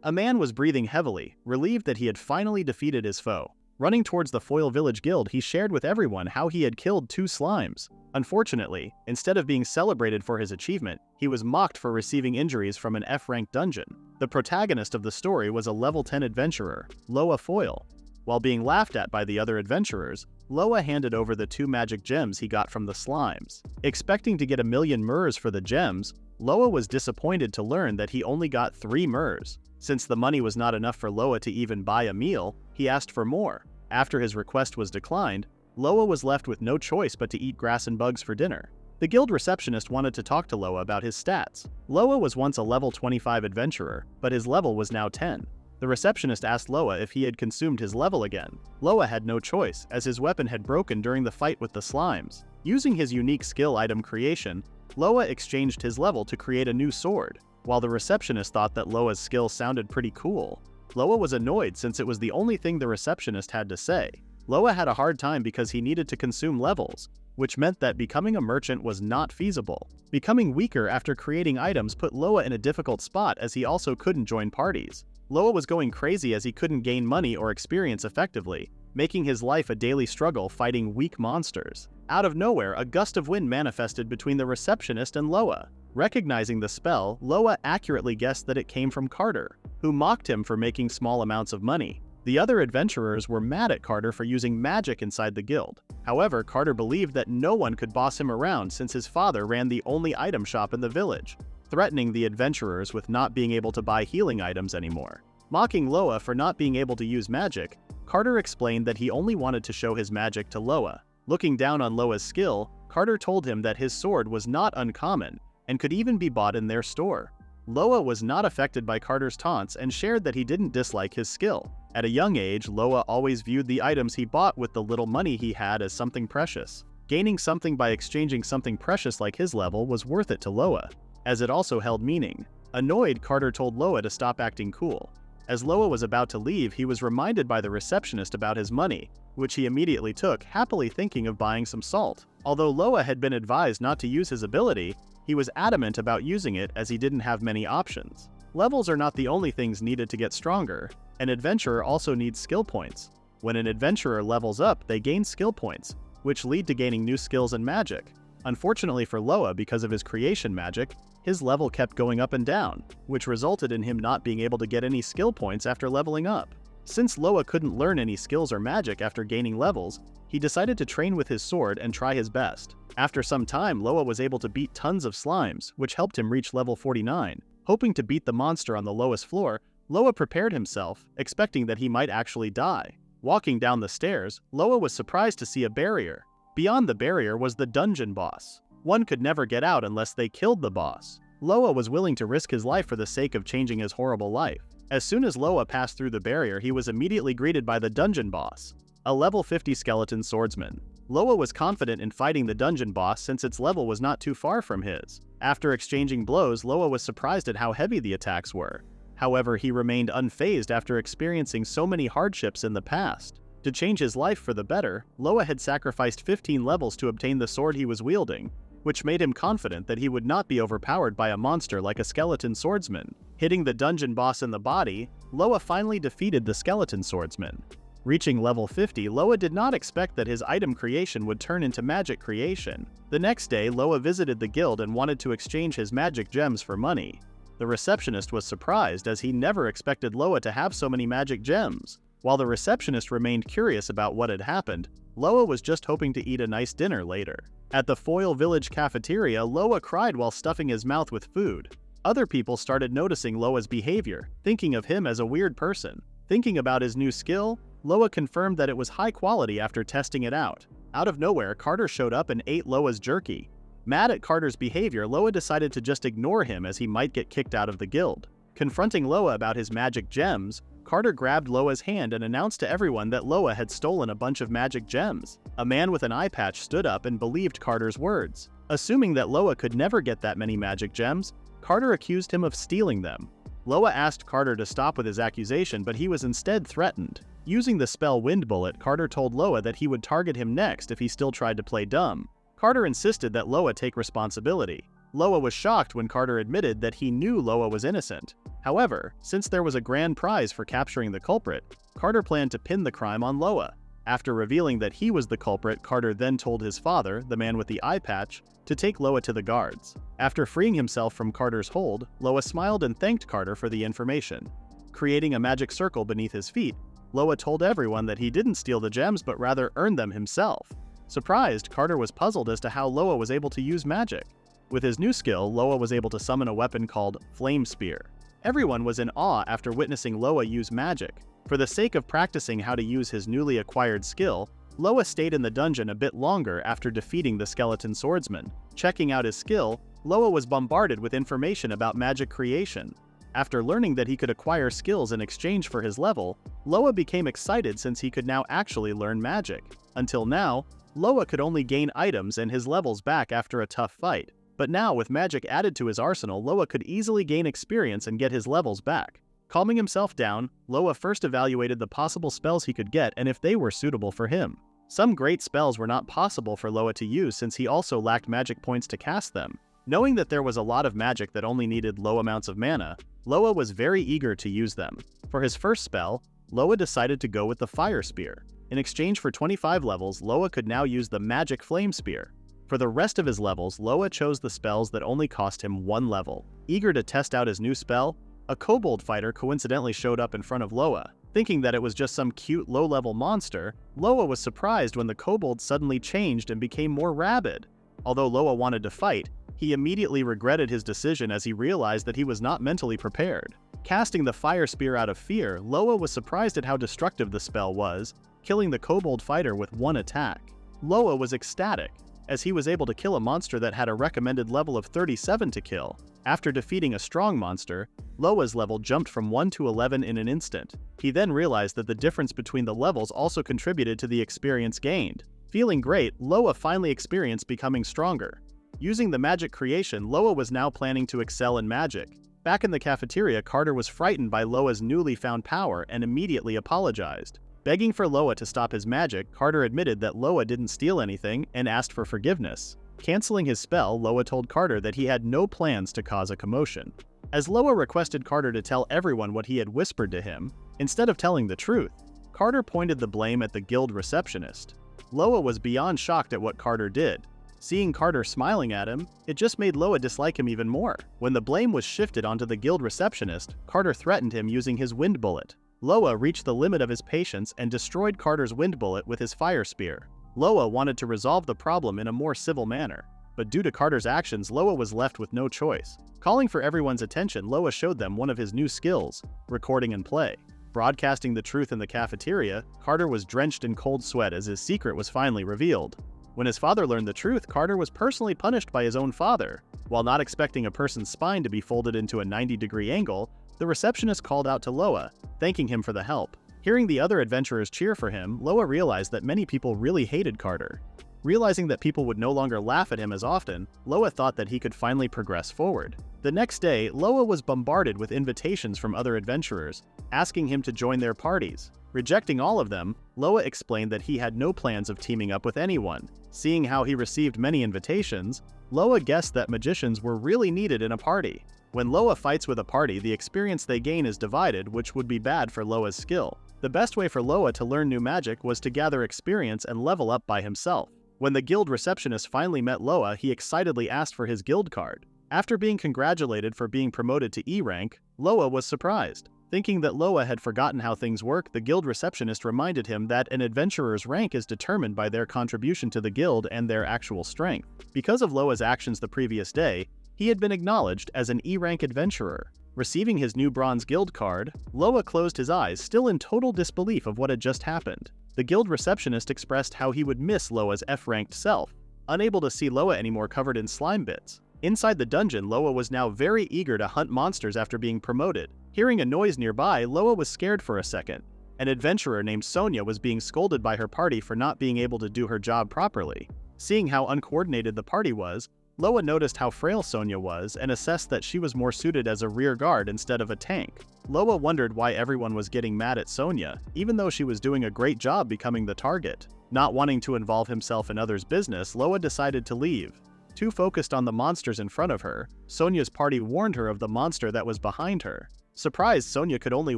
A man was breathing heavily, relieved that he had finally defeated his foe. Running towards the Foil Village Guild, he shared with everyone how he had killed 2 slimes. Unfortunately, instead of being celebrated for his achievement, he was mocked for receiving injuries from an F-rank dungeon. The protagonist of the story was a level 10 adventurer, Loa Foil. While being laughed at by the other adventurers, Loa handed over the 2 magic gems he got from the slimes. Expecting to get 1,000,000 murs for the gems, Loa was disappointed to learn that he only got 3 murs. Since the money was not enough for Loa to even buy a meal, he asked for more. After his request was declined, Loa was left with no choice but to eat grass and bugs for dinner. The guild receptionist wanted to talk to Loa about his stats. Loa was once a level 25 adventurer, but his level was now 10. The receptionist asked Loa if he had consumed his level again. Loa had no choice, as his weapon had broken during the fight with the slimes. Using his unique skill item creation, Loa exchanged his level to create a new sword. While the receptionist thought that Loa's skill sounded pretty cool, Loa was annoyed since it was the only thing the receptionist had to say. Loa had a hard time because he needed to consume levels, which meant that becoming a merchant was not feasible. Becoming weaker after creating items put Loa in a difficult spot as he also couldn't join parties. Loa was going crazy as he couldn't gain money or experience effectively, making his life a daily struggle fighting weak monsters. Out of nowhere, a gust of wind manifested between the receptionist and Loa. Recognizing the spell, Loa accurately guessed that it came from Carter, who mocked him for making small amounts of money. The other adventurers were mad at Carter for using magic inside the guild. However, Carter believed that no one could boss him around since his father ran the only item shop in the village, threatening the adventurers with not being able to buy healing items anymore. Mocking Loa for not being able to use magic, Carter explained that he only wanted to show his magic to Loa. Looking down on Loa's skill, Carter told him that his sword was not uncommon and could even be bought in their store. Loa was not affected by Carter's taunts and shared that he didn't dislike his skill. At a young age, Loa always viewed the items he bought with the little money he had as something precious. Gaining something by exchanging something precious like his level was worth it to Loa, as it also held meaning. Annoyed, Carter told Loa to stop acting cool. As Loa was about to leave, he was reminded by the receptionist about his money, which he immediately took, happily thinking of buying some salt. Although Loa had been advised not to use his ability, he was adamant about using it as he didn't have many options. Levels are not the only things needed to get stronger. An adventurer also needs skill points. When an adventurer levels up, they gain skill points, which lead to gaining new skills and magic. Unfortunately for Loa, because of his creation magic, his level kept going up and down, which resulted in him not being able to get any skill points after leveling up. Since Loa couldn't learn any skills or magic after gaining levels, he decided to train with his sword and try his best. After some time, Loa was able to beat tons of slimes, which helped him reach level 49. Hoping to beat the monster on the lowest floor, Loa prepared himself, expecting that he might actually die. Walking down the stairs, Loa was surprised to see a barrier. Beyond the barrier was the dungeon boss. One could never get out unless they killed the boss. Loa was willing to risk his life for the sake of changing his horrible life. As soon as Loa passed through the barrier, he was immediately greeted by the dungeon boss, a level 50 skeleton swordsman. Loa was confident in fighting the dungeon boss since its level was not too far from his. After exchanging blows, Loa was surprised at how heavy the attacks were. However, he remained unfazed after experiencing so many hardships in the past. To change his life for the better, Loa had sacrificed 15 levels to obtain the sword he was wielding, which made him confident that he would not be overpowered by a monster like a skeleton swordsman. Hitting the dungeon boss in the body, Loa finally defeated the skeleton swordsman. Reaching level 50, Loa did not expect that his item creation would turn into magic creation. The next day, Loa visited the guild and wanted to exchange his magic gems for money. The receptionist was surprised as he never expected Loa to have so many magic gems. While the receptionist remained curious about what had happened, Loa was just hoping to eat a nice dinner later. At the Foil Village cafeteria, Loa cried while stuffing his mouth with food. Other people started noticing Loa's behavior, thinking of him as a weird person. Thinking about his new skill, Loa confirmed that it was high quality after testing it out. Out of nowhere, Carter showed up and ate Loa's jerky. Mad at Carter's behavior, Loa decided to just ignore him as he might get kicked out of the guild. Confronting Loa about his magic gems, Carter grabbed Loa's hand and announced to everyone that Loa had stolen a bunch of magic gems. A man with an eye patch stood up and believed Carter's words. Assuming that Loa could never get that many magic gems, Carter accused him of stealing them. Loa asked Carter to stop with his accusation, but he was instead threatened. Using the spell Wind Bullet, Carter told Loa that he would target him next if he still tried to play dumb. Carter insisted that Loa take responsibility. Loa was shocked when Carter admitted that he knew Loa was innocent. However, since there was a grand prize for capturing the culprit, Carter planned to pin the crime on Loa. After revealing that he was the culprit, Carter then told his father, the man with the eye patch, to take Loa to the guards. After freeing himself from Carter's hold, Loa smiled and thanked Carter for the information. Creating a magic circle beneath his feet, Loa told everyone that he didn't steal the gems but rather earned them himself. Surprised, Carter was puzzled as to how Loa was able to use magic. With his new skill, Loa was able to summon a weapon called Flame Spear. Everyone was in awe after witnessing Loa use magic. For the sake of practicing how to use his newly acquired skill, Loa stayed in the dungeon a bit longer after defeating the skeleton swordsman. Checking out his skill, Loa was bombarded with information about magic creation. After learning that he could acquire skills in exchange for his level, Loa became excited since he could now actually learn magic. Until now, Loa could only gain items and his levels back after a tough fight. But now, with magic added to his arsenal, Loa could easily gain experience and get his levels back. Calming himself down, Loa first evaluated the possible spells he could get and if they were suitable for him. Some great spells were not possible for Loa to use since he also lacked magic points to cast them. Knowing that there was a lot of magic that only needed low amounts of mana, Loa was very eager to use them. For his first spell, Loa decided to go with the Fire Spear. In exchange for 25 levels, Loa could now use the Magic Flame Spear. For the rest of his levels, Loa chose the spells that only cost him 1 level. Eager to test out his new spell, a kobold fighter coincidentally showed up in front of Loa. Thinking that it was just some cute low-level monster, Loa was surprised when the kobold suddenly changed and became more rabid. Although Loa wanted to fight, he immediately regretted his decision as he realized that he was not mentally prepared. Casting the Fire Spear out of fear, Loa was surprised at how destructive the spell was, killing the kobold fighter with 1 attack. Loa was ecstatic, as he was able to kill a monster that had a recommended level of 37 to kill. After defeating a strong monster, Loa's level jumped from 1 to 11 in an instant. He then realized that the difference between the levels also contributed to the experience gained. Feeling great, Loa finally experienced becoming stronger. Using the magic creation, Loa was now planning to excel in magic. Back in the cafeteria, Carter was frightened by Loa's newly found power and immediately apologized. Begging for Loa to stop his magic, Carter admitted that Loa didn't steal anything and asked for forgiveness. Canceling his spell, Loa told Carter that he had no plans to cause a commotion. As Loa requested Carter to tell everyone what he had whispered to him, instead of telling the truth, Carter pointed the blame at the guild receptionist. Loa was beyond shocked at what Carter did. Seeing Carter smiling at him, it just made Loa dislike him even more. When the blame was shifted onto the guild receptionist, Carter threatened him using his wind bullet. Loa reached the limit of his patience and destroyed Carter's wind bullet with his Fire Spear. Loa wanted to resolve the problem in a more civil manner, but due to Carter's actions, Loa was left with no choice. Calling for everyone's attention, Loa showed them one of his new skills, recording and play. Broadcasting the truth in the cafeteria, Carter was drenched in cold sweat as his secret was finally revealed. When his father learned the truth, Carter was personally punished by his own father. While not expecting a person's spine to be folded into a 90-degree angle, the receptionist called out to Loa, thanking him for the help. Hearing the other adventurers cheer for him, Loa realized that many people really hated Carter. Realizing that people would no longer laugh at him as often, Loa thought that he could finally progress forward. The next day, Loa was bombarded with invitations from other adventurers, asking him to join their parties. Rejecting all of them, Loa explained that he had no plans of teaming up with anyone. Seeing how he received many invitations, Loa guessed that magicians were really needed in a party. When Loa fights with a party, the experience they gain is divided, which would be bad for Loa's skill. The best way for Loa to learn new magic was to gather experience and level up by himself. When the guild receptionist finally met Loa, he excitedly asked for his guild card. After being congratulated for being promoted to E rank, Loa was surprised. Thinking that Loa had forgotten how things work, the guild receptionist reminded him that an adventurer's rank is determined by their contribution to the guild and their actual strength. Because of Loa's actions the previous day, he had been acknowledged as an E-rank adventurer. Receiving his new bronze guild card, Loa closed his eyes, still in total disbelief of what had just happened. The guild receptionist expressed how he would miss Loa's F-ranked self, unable to see Loa anymore covered in slime bits. Inside the dungeon, Loa was now very eager to hunt monsters after being promoted. Hearing a noise nearby, Loa was scared for a second. An adventurer named Sonia was being scolded by her party for not being able to do her job properly. Seeing how uncoordinated the party was, Loa noticed how frail Sonia was and assessed that she was more suited as a rear guard instead of a tank. Loa wondered why everyone was getting mad at Sonia, even though she was doing a great job becoming the target. Not wanting to involve himself in others' business, Loa decided to leave. Too focused on the monsters in front of her, Sonia's party warned her of the monster that was behind her. Surprised, Sonia could only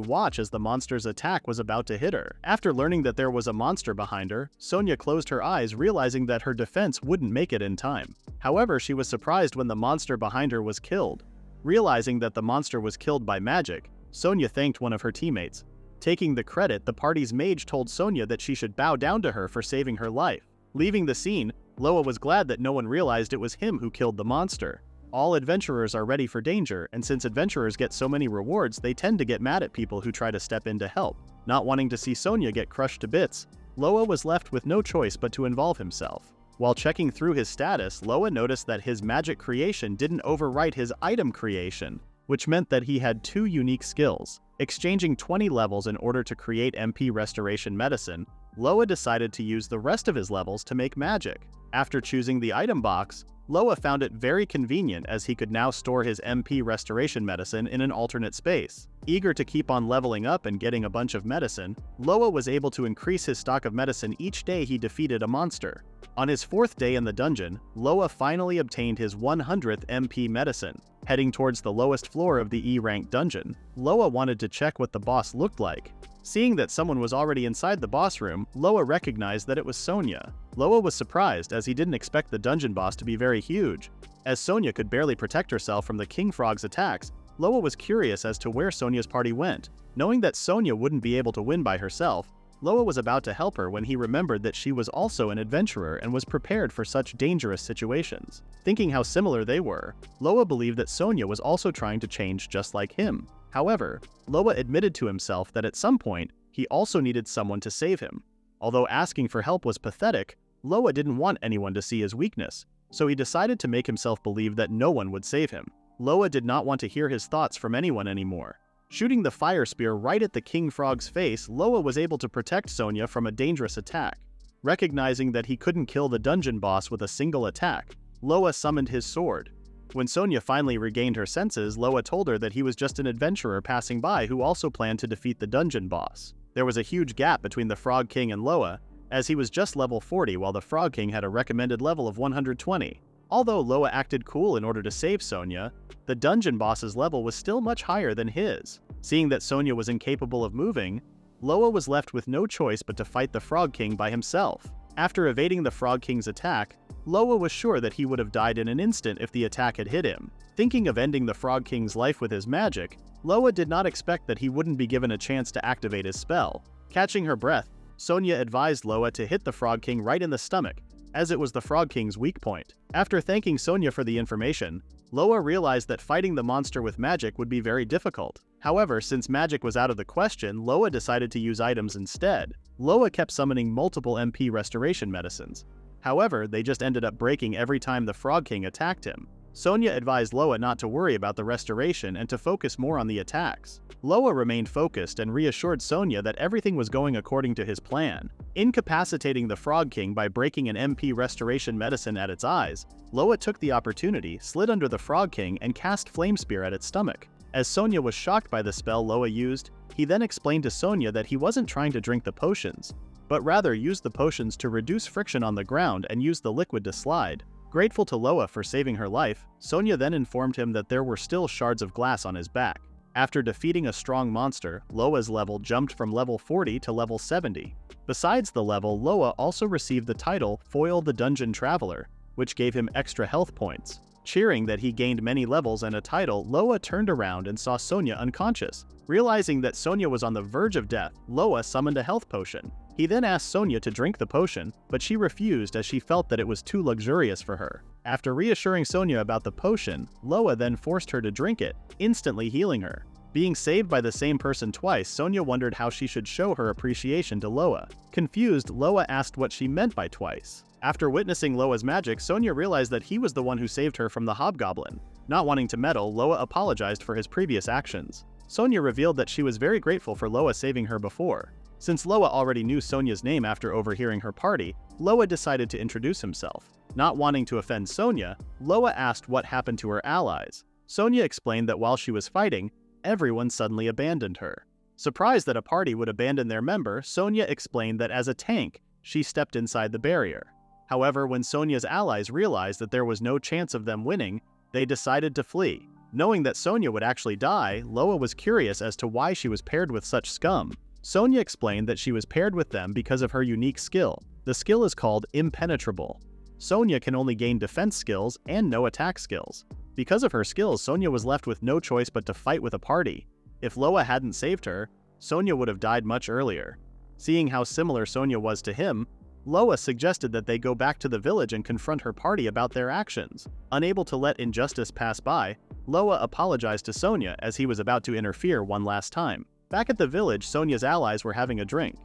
watch as the monster's attack was about to hit her. After learning that there was a monster behind her, Sonia closed her eyes, realizing that her defense wouldn't make it in time. However, she was surprised when the monster behind her was killed. Realizing that the monster was killed by magic, Sonia thanked one of her teammates. Taking the credit, the party's mage told Sonia that she should bow down to her for saving her life. Leaving the scene, Loa was glad that no one realized it was him who killed the monster. All adventurers are ready for danger, and since adventurers get so many rewards, they tend to get mad at people who try to step in to help. Not wanting to see Sonia get crushed to bits, Loa was left with no choice but to involve himself. While checking through his status, Loa noticed that his magic creation didn't overwrite his item creation, which meant that he had 2 unique skills. Exchanging 20 levels in order to create MP Restoration Medicine, Loa decided to use the rest of his levels to make magic. After choosing the item box, Loa found it very convenient as he could now store his MP Restoration Medicine in an alternate space. Eager to keep on leveling up and getting a bunch of medicine, Loa was able to increase his stock of medicine each day he defeated a monster. On his 4th day in the dungeon, Loa finally obtained his 100th MP medicine. Heading towards the lowest floor of the E-rank dungeon, Loa wanted to check what the boss looked like. Seeing that someone was already inside the boss room, Loa recognized that it was Sonia. Loa was surprised as he didn't expect the dungeon boss to be very huge. As Sonia could barely protect herself from the King Frog's attacks, Loa was curious as to where Sonia's party went. Knowing that Sonia wouldn't be able to win by herself, Loa was about to help her when he remembered that she was also an adventurer and was prepared for such dangerous situations. Thinking how similar they were, Loa believed that Sonia was also trying to change just like him. However, Loa admitted to himself that at some point, he also needed someone to save him. Although asking for help was pathetic, Loa didn't want anyone to see his weakness, so he decided to make himself believe that no one would save him. Loa did not want to hear his thoughts from anyone anymore. Shooting the fire spear right at the King Frog's face, Loa was able to protect Sonia from a dangerous attack. Recognizing that he couldn't kill the dungeon boss with a single attack, Loa summoned his sword. When Sonia finally regained her senses, Loa told her that he was just an adventurer passing by who also planned to defeat the dungeon boss. There was a huge gap between the Frog King and Loa, as he was just level 40 while the Frog King had a recommended level of 120. Although Loa acted cool in order to save Sonia, the dungeon boss's level was still much higher than his. Seeing that Sonia was incapable of moving, Loa was left with no choice but to fight the Frog King by himself. After evading the Frog King's attack, Loa was sure that he would have died in an instant if the attack had hit him. Thinking of ending the Frog King's life with his magic, Loa did not expect that he wouldn't be given a chance to activate his spell. Catching her breath, Sonia advised Loa to hit the Frog King right in the stomach, as it was the Frog King's weak point. After thanking Sonia for the information, Loa realized that fighting the monster with magic would be very difficult. However, since magic was out of the question, Loa decided to use items instead. Loa kept summoning multiple MP restoration medicines. However, they just ended up breaking every time the Frog King attacked him. Sonia advised Loa not to worry about the restoration and to focus more on the attacks. Loa remained focused and reassured Sonia that everything was going according to his plan. Incapacitating the Frog King by breaking an MP restoration medicine at its eyes, Loa took the opportunity, slid under the Frog King, and cast Flame Spear at its stomach. As Sonia was shocked by the spell Loa used, he then explained to Sonia that he wasn't trying to drink the potions, but rather used the potions to reduce friction on the ground and use the liquid to slide. Grateful to Loa for saving her life, Sonia then informed him that there were still shards of glass on his back. After defeating a strong monster, Loa's level jumped from level 40 to level 70. Besides the level, Loa also received the title Foil the Dungeon Traveler, which gave him extra health points. Cheering that he gained many levels and a title, Loa turned around and saw Sonia unconscious. Realizing that Sonia was on the verge of death, Loa summoned a health potion. He then asked Sonia to drink the potion, but she refused as she felt that it was too luxurious for her. After reassuring Sonia about the potion, Loa then forced her to drink it, instantly healing her. Being saved by the same person twice, Sonia wondered how she should show her appreciation to Loa. Confused, Loa asked what she meant by twice. After witnessing Loa's magic, Sonia realized that he was the one who saved her from the hobgoblin. Not wanting to meddle, Loa apologized for his previous actions. Sonia revealed that she was very grateful for Loa saving her before. Since Loa already knew Sonia's name after overhearing her party, Loa decided to introduce himself. Not wanting to offend Sonia, Loa asked what happened to her allies. Sonia explained that while she was fighting, everyone suddenly abandoned her. Surprised that a party would abandon their member, Sonia explained that as a tank, she stepped inside the barrier. However, when Sonia's allies realized that there was no chance of them winning, they decided to flee. Knowing that Sonia would actually die, Loa was curious as to why she was paired with such scum. Sonia explained that she was paired with them because of her unique skill. The skill is called impenetrable. Sonia can only gain defense skills and no attack skills. Because of her skills, Sonia was left with no choice but to fight with a party. If Loa hadn't saved her, Sonia would have died much earlier. Seeing how similar Sonia was to him, Loa suggested that they go back to the village and confront her party about their actions. Unable to let injustice pass by, Loa apologized to Sonia as he was about to interfere one last time. Back at the village, Sonia's allies were having a drink.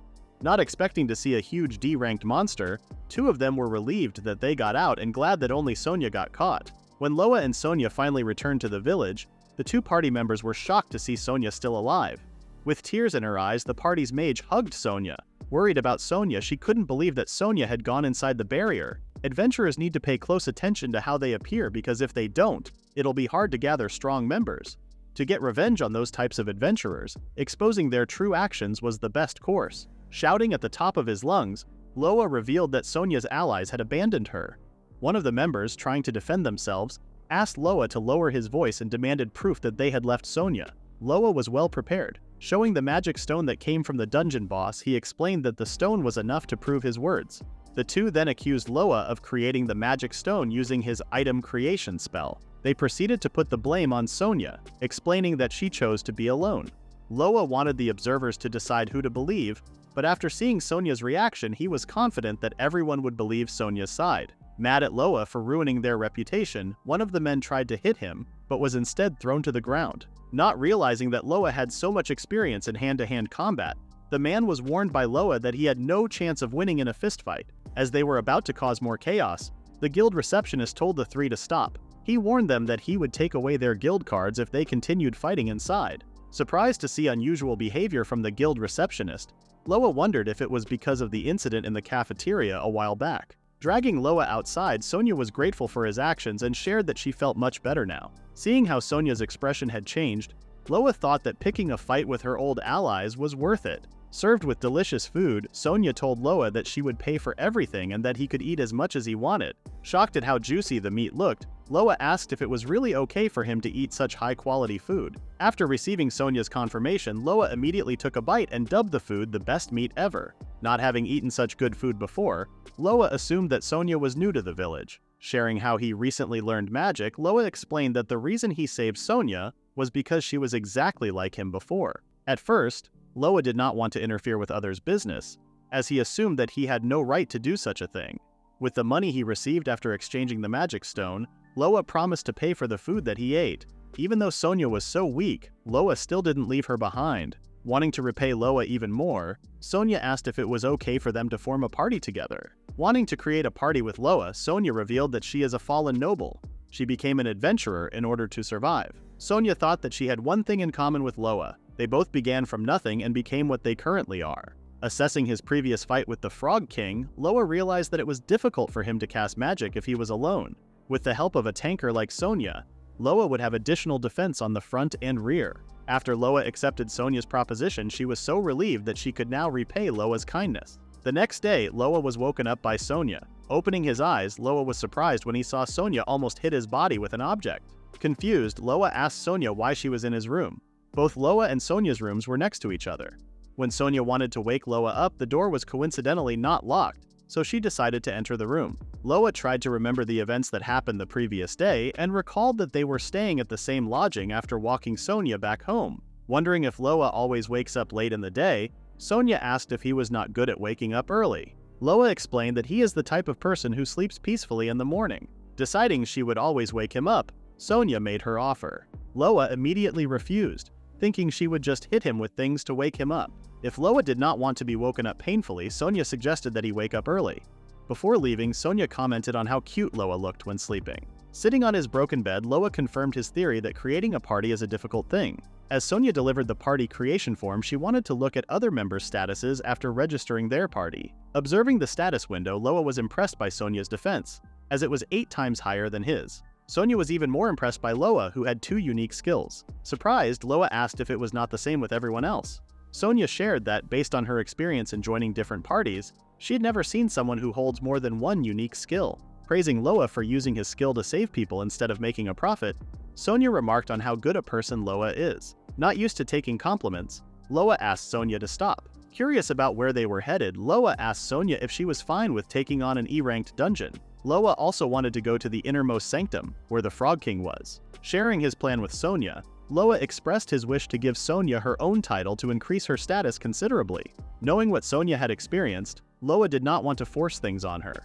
Not expecting to see a huge D-ranked monster, two of them were relieved that they got out and glad that only Sonia got caught. When Loa and Sonia finally returned to the village, the two party members were shocked to see Sonia still alive. With tears in her eyes, the party's mage hugged Sonia. Worried about Sonia, she couldn't believe that Sonia had gone inside the barrier. Adventurers need to pay close attention to how they appear because if they don't, it'll be hard to gather strong members. To get revenge on those types of adventurers, exposing their true actions was the best course. Shouting at the top of his lungs, Loa revealed that Sonia's allies had abandoned her. One of the members, trying to defend themselves, asked Loa to lower his voice and demanded proof that they had left Sonia. Loa was well prepared. Showing the magic stone that came from the dungeon boss, he explained that the stone was enough to prove his words. The two then accused Loa of creating the magic stone using his item creation spell. They proceeded to put the blame on Sonia, explaining that she chose to be alone. Loa wanted the observers to decide who to believe, but after seeing Sonia's reaction, he was confident that everyone would believe Sonia's side. Mad at Loa for ruining their reputation, one of the men tried to hit him, but was instead thrown to the ground. Not realizing that Loa had so much experience in hand-to-hand combat, the man was warned by Loa that he had no chance of winning in a fistfight. As they were about to cause more chaos, the guild receptionist told the three to stop. He warned them that he would take away their guild cards if they continued fighting inside. Surprised to see unusual behavior from the guild receptionist, Loa wondered if it was because of the incident in the cafeteria a while back. Dragging Loa outside, Sonia was grateful for his actions and shared that she felt much better now. Seeing how Sonia's expression had changed, Loa thought that picking a fight with her old allies was worth it. Served with delicious food, Sonia told Loa that she would pay for everything and that he could eat as much as he wanted. Shocked at how juicy the meat looked, Loa asked if it was really okay for him to eat such high-quality food. After receiving Sonia's confirmation, Loa immediately took a bite and dubbed the food the best meat ever. Not having eaten such good food before, Loa assumed that Sonia was new to the village. Sharing how he recently learned magic, Loa explained that the reason he saved Sonia was because she was exactly like him before. At first, Loa did not want to interfere with others' business, as he assumed that he had no right to do such a thing. With the money he received after exchanging the magic stone, Loa promised to pay for the food that he ate. Even though Sonia was so weak, Loa still didn't leave her behind. Wanting to repay Loa even more, Sonia asked if it was okay for them to form a party together. Wanting to create a party with Loa, Sonia revealed that she is a fallen noble. She became an adventurer in order to survive. Sonia thought that she had one thing in common with Loa. They both began from nothing and became what they currently are. Assessing his previous fight with the Frog King, Loa realized that it was difficult for him to cast magic if he was alone. With the help of a tanker like Sonia, Loa would have additional defense on the front and rear. After Loa accepted Sonia's proposition, she was so relieved that she could now repay Loa's kindness. The next day, Loa was woken up by Sonia. Opening his eyes, Loa was surprised when he saw Sonia almost hit his body with an object. Confused, Loa asked Sonia why she was in his room. Both Loa and Sonia's rooms were next to each other. When Sonia wanted to wake Loa up, the door was coincidentally not locked, so she decided to enter the room. Loa tried to remember the events that happened the previous day and recalled that they were staying at the same lodging after walking Sonia back home. Wondering if Loa always wakes up late in the day, Sonia asked if he was not good at waking up early. Loa explained that he is the type of person who sleeps peacefully in the morning. Deciding she would always wake him up, Sonia made her offer. Loa immediately refused, thinking she would just hit him with things to wake him up. If Loa did not want to be woken up painfully, Sonia suggested that he wake up early. Before leaving, Sonia commented on how cute Loa looked when sleeping. Sitting on his broken bed, Loa confirmed his theory that creating a party is a difficult thing. As Sonia delivered the party creation form, she wanted to look at other members' statuses after registering their party. Observing the status window, Loa was impressed by Sonia's defense, as it was 8 times higher than his. Sonia was even more impressed by Loa, who had 2 unique skills. Surprised, Loa asked if it was not the same with everyone else. Sonia shared that, based on her experience in joining different parties, She had never seen someone who holds more than one unique skill. Praising Loa for using his skill to save people instead of making a profit, Sonia remarked on how good a person Loa is. Not used to taking compliments, Loa asked Sonia to stop. Curious about where they were headed, Loa asked Sonia if she was fine with taking on an E-ranked dungeon. Loa also wanted to go to the innermost sanctum, where the Frog King was. Sharing his plan with Sonia, Loa expressed his wish to give Sonia her own title to increase her status considerably. Knowing what Sonia had experienced, Loa did not want to force things on her.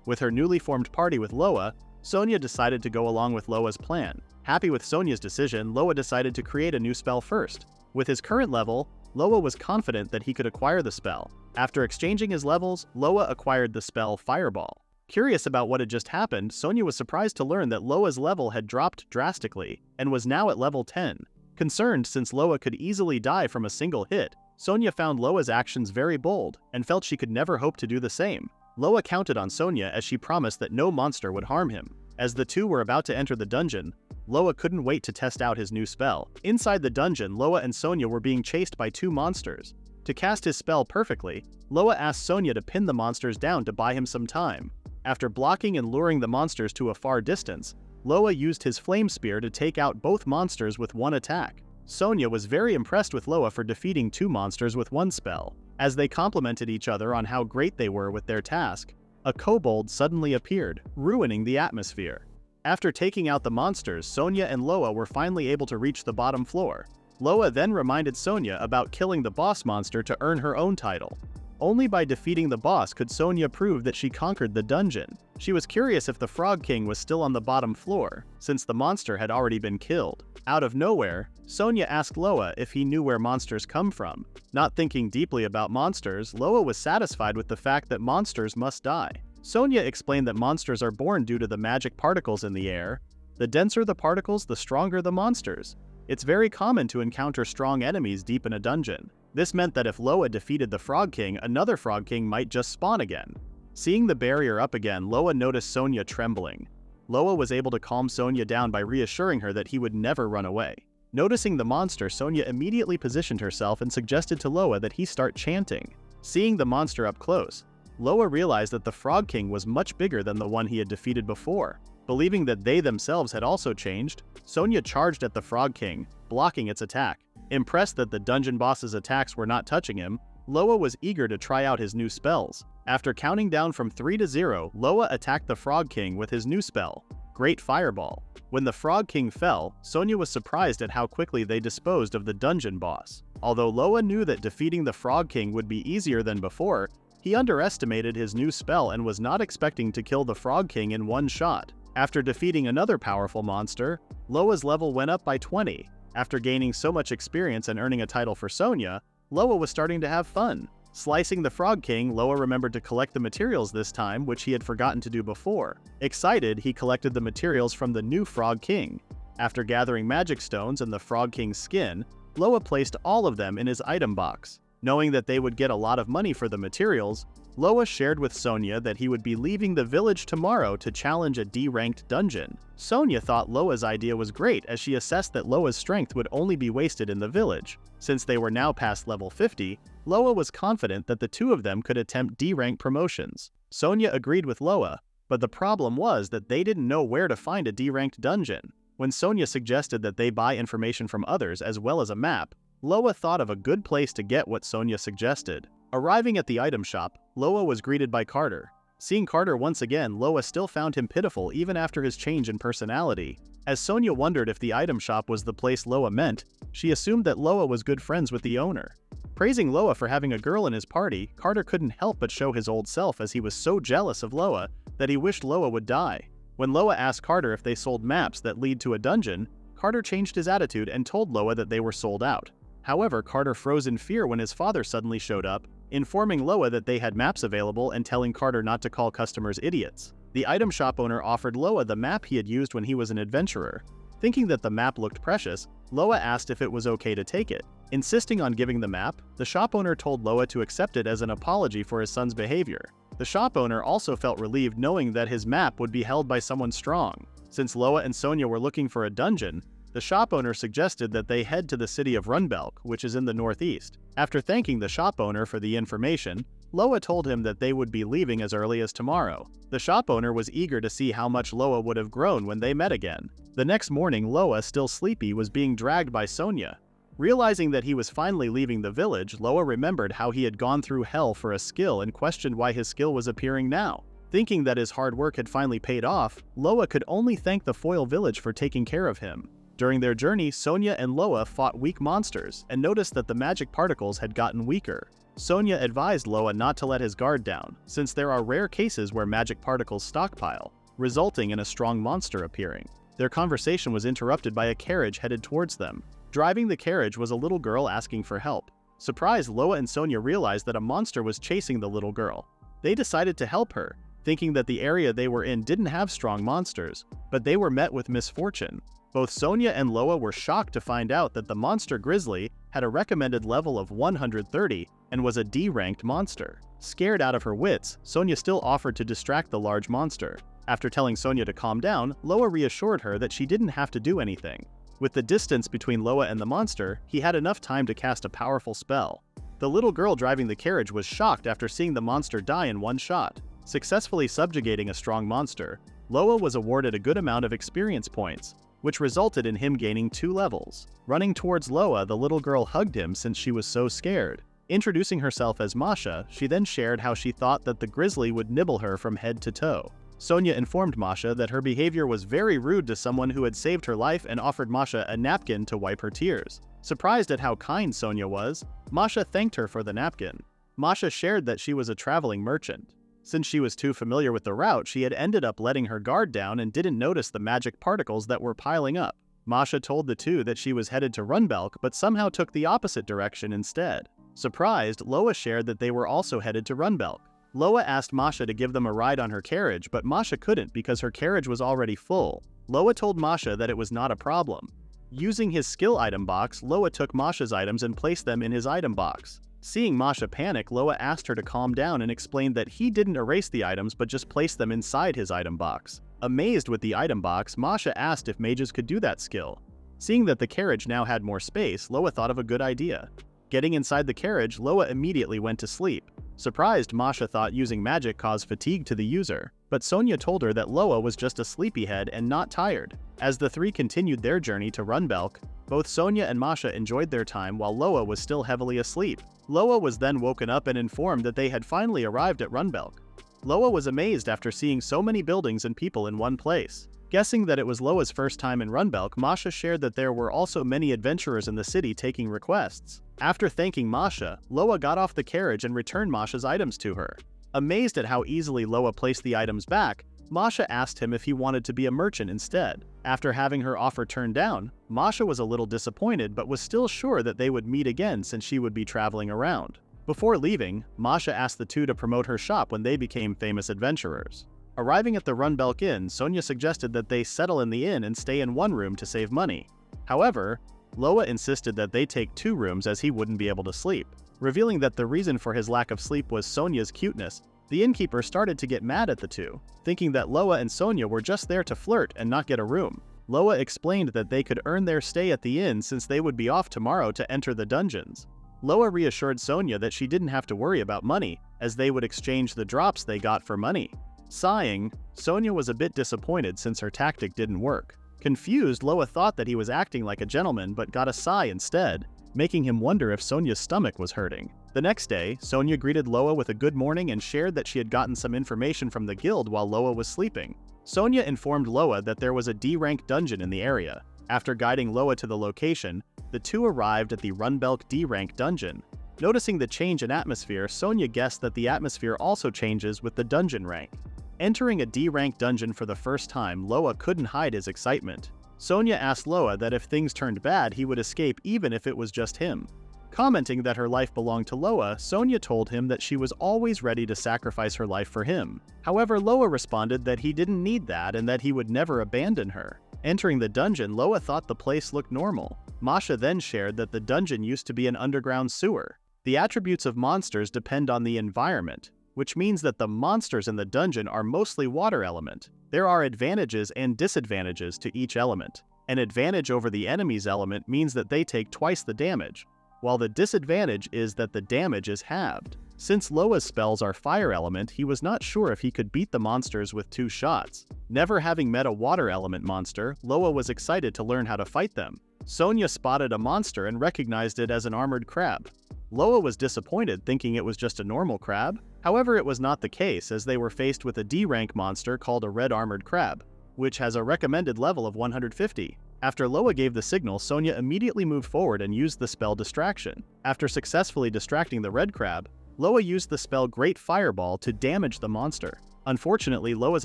With her newly formed party with Loa, Sonia decided to go along with Loa's plan. Happy with Sonia's decision, Loa decided to create a new spell first. With his current level, Loa was confident that he could acquire the spell. After exchanging his levels, Loa acquired the spell Fireball. Curious about what had just happened, Sonia was surprised to learn that Loa's level had dropped drastically and was now at level 10. Concerned since Loa could easily die from a single hit, Sonia found Loa's actions very bold and felt she could never hope to do the same. Loa counted on Sonia as she promised that no monster would harm him. As the two were about to enter the dungeon, Loa couldn't wait to test out his new spell. Inside the dungeon, Loa and Sonia were being chased by two monsters. To cast his spell perfectly, Loa asked Sonia to pin the monsters down to buy him some time. After blocking and luring the monsters to a far distance, Loa used his flame spear to take out both monsters with one attack. Sonia was very impressed with Loa for defeating two monsters with one spell. As they complimented each other on how great they were with their task, a kobold suddenly appeared, ruining the atmosphere. After taking out the monsters, Sonia and Loa were finally able to reach the bottom floor. Loa then reminded Sonia about killing the boss monster to earn her own title. Only by defeating the boss could Sonia prove that she conquered the dungeon. She was curious if the Frog King was still on the bottom floor, since the monster had already been killed. Out of nowhere, Sonia asked Loa if he knew where monsters come from. Not thinking deeply about monsters, Loa was satisfied with the fact that monsters must die. Sonia explained that monsters are born due to the magic particles in the air. The denser the particles, the stronger the monsters. It's very common to encounter strong enemies deep in a dungeon. This meant that if Loa defeated the Frog King, another Frog King might just spawn again. Seeing the barrier up again, Loa noticed Sonia trembling. Loa was able to calm Sonia down by reassuring her that he would never run away. Noticing the monster, Sonia immediately positioned herself and suggested to Loa that he start chanting. Seeing the monster up close, Loa realized that the Frog King was much bigger than the one he had defeated before. Believing that they themselves had also changed, Sonia charged at the Frog King, blocking its attack. Impressed that the dungeon boss's attacks were not touching him, Loa was eager to try out his new spells. After counting down from 3 to 0, Loa attacked the Frog King with his new spell, Great Fireball. When the Frog King fell, Sonia was surprised at how quickly they disposed of the dungeon boss. Although Loa knew that defeating the Frog King would be easier than before, he underestimated his new spell and was not expecting to kill the Frog King in one shot. After defeating another powerful monster, Loa's level went up by 20. After gaining so much experience and earning a title for Sonia, Loa was starting to have fun. Slicing the Frog King, Loa remembered to collect the materials this time, which he had forgotten to do before. Excited, he collected the materials from the new Frog King. After gathering magic stones and the Frog King's skin, Loa placed all of them in his item box. Knowing that they would get a lot of money for the materials, Loa shared with Sonia that he would be leaving the village tomorrow to challenge a D-ranked dungeon. Sonia thought Loa's idea was great as she assessed that Loa's strength would only be wasted in the village. Since they were now past level 50, Loa was confident that the two of them could attempt D-rank promotions. Sonia agreed with Loa, but the problem was that they didn't know where to find a D-ranked dungeon. When Sonia suggested that they buy information from others as well as a map, Loa thought of a good place to get what Sonia suggested. Arriving at the item shop, Loa was greeted by Carter. Seeing Carter once again, Loa still found him pitiful even after his change in personality. As Sonia wondered if the item shop was the place Loa meant, she assumed that Loa was good friends with the owner. Praising Loa for having a girl in his party, Carter couldn't help but show his old self as he was so jealous of Loa that he wished Loa would die. When Loa asked Carter if they sold maps that lead to a dungeon, Carter changed his attitude and told Loa that they were sold out. However, Carter froze in fear when his father suddenly showed up, informing Loa that they had maps available and telling Carter not to call customers idiots. The item shop owner offered Loa the map he had used when he was an adventurer. Thinking that the map looked precious, Loa asked if it was okay to take it. Insisting on giving the map, the shop owner told Loa to accept it as an apology for his son's behavior. The shop owner also felt relieved knowing that his map would be held by someone strong. Since Loa and Sonia were looking for a dungeon, the shop owner suggested that they head to the city of Runbelk, which is in the northeast. After thanking the shop owner for the information, Loa told him that they would be leaving as early as tomorrow. The shop owner was eager to see how much Loa would have grown when they met again. The next morning, Loa, still sleepy, was being dragged by Sonia. Realizing that he was finally leaving the village, Loa remembered how he had gone through hell for a skill and questioned why his skill was appearing now. Thinking that his hard work had finally paid off, Loa could only thank the Foil village for taking care of him. During their journey, Sonia and Loa fought weak monsters and noticed that the magic particles had gotten weaker. Sonia advised Loa not to let his guard down, since there are rare cases where magic particles stockpile, resulting in a strong monster appearing. Their conversation was interrupted by a carriage headed towards them. Driving the carriage was a little girl asking for help. Surprised, Loa and Sonia realized that a monster was chasing the little girl. They decided to help her, thinking that the area they were in didn't have strong monsters, but they were met with misfortune. Both Sonia and Loa were shocked to find out that the monster Grizzly had a recommended level of 130 and was a D-ranked monster. Scared out of her wits, Sonia still offered to distract the large monster. After telling Sonia to calm down, Loa reassured her that she didn't have to do anything. With the distance between Loa and the monster, he had enough time to cast a powerful spell. The little girl driving the carriage was shocked after seeing the monster die in one shot. Successfully subjugating a strong monster, Loa was awarded a good amount of experience points, which resulted in him gaining 2 levels. Running towards Loa, the little girl hugged him since she was so scared. Introducing herself as Masha, she then shared how she thought that the grizzly would nibble her from head to toe. Sonia informed Masha that her behavior was very rude to someone who had saved her life and offered Masha a napkin to wipe her tears. Surprised at how kind Sonia was, Masha thanked her for the napkin. Masha shared that she was a traveling merchant. Since she was too familiar with the route, she had ended up letting her guard down and didn't notice the magic particles that were piling up. Masha told the two that she was headed to Runbelk but somehow took the opposite direction instead. Surprised, Loa shared that they were also headed to Runbelk. Loa asked Masha to give them a ride on her carriage, but Masha couldn't because her carriage was already full. Loa told Masha that it was not a problem. Using his skill item box, Loa took Masha's items and placed them in his item box. Seeing Masha panic, Loa asked her to calm down and explained that he didn't erase the items but just placed them inside his item box. Amazed with the item box, Masha asked if mages could do that skill. Seeing that the carriage now had more space, Loa thought of a good idea. Getting inside the carriage, Loa immediately went to sleep. Surprised, Masha thought using magic caused fatigue to the user, but Sonia told her that Loa was just a sleepyhead and not tired. As the three continued their journey to Runbelk, both Sonia and Masha enjoyed their time while Loa was still heavily asleep. Loa was then woken up and informed that they had finally arrived at Runbelk. Loa was amazed after seeing so many buildings and people in one place. Guessing that it was Loa's first time in Runbelk, Masha shared that there were also many adventurers in the city taking requests. After thanking Masha, Loa got off the carriage and returned Masha's items to her. Amazed at how easily Loa placed the items back, Masha asked him if he wanted to be a merchant instead. After having her offer turned down, Masha was a little disappointed but was still sure that they would meet again since she would be traveling around. Before leaving, Masha asked the two to promote her shop when they became famous adventurers. Arriving at the Runbelk Inn, Sonia suggested that they settle in the inn and stay in one room to save money. However, Loa insisted that they take 2 rooms as he wouldn't be able to sleep. Revealing that the reason for his lack of sleep was Sonia's cuteness, the innkeeper started to get mad at the two, thinking that Loa and Sonia were just there to flirt and not get a room. Loa explained that they could earn their stay at the inn since they would be off tomorrow to enter the dungeons. Loa reassured Sonia that she didn't have to worry about money, as they would exchange the drops they got for money. Sighing, Sonia was a bit disappointed since her tactic didn't work. Confused, Loa thought that he was acting like a gentleman but got a sigh instead, making him wonder if Sonia's stomach was hurting. The next day, Sonia greeted Loa with a good morning and shared that she had gotten some information from the guild while Loa was sleeping. Sonia informed Loa that there was a D-rank dungeon in the area. After guiding Loa to the location, the two arrived at the Runbelk D-rank dungeon. Noticing the change in atmosphere, Sonia guessed that the atmosphere also changes with the dungeon rank. Entering a D-rank dungeon for the first time, Loa couldn't hide his excitement. Sonia asked Loa that if things turned bad, he would escape even if it was just him. Commenting that her life belonged to Loa, Sonia told him that she was always ready to sacrifice her life for him. However, Loa responded that he didn't need that and that he would never abandon her. Entering the dungeon, Loa thought the place looked normal. Masha then shared that the dungeon used to be an underground sewer. The attributes of monsters depend on the environment, which means that the monsters in the dungeon are mostly water element. There are advantages and disadvantages to each element. An advantage over the enemy's element means that they take twice the damage, while the disadvantage is that the damage is halved. Since Loa's spells are fire element, he was not sure if he could beat the monsters with 2 shots. Never having met a water element monster, Loa was excited to learn how to fight them. Sonia spotted a monster and recognized it as an armored crab. Loa was disappointed, thinking it was just a normal crab. However, it was not the case, as they were faced with a D-rank monster called a red armored crab, which has a recommended level of 150. After Loa gave the signal, Sonia immediately moved forward and used the spell Distraction. After successfully distracting the red crab, Loa used the spell Great Fireball to damage the monster. Unfortunately, Loa's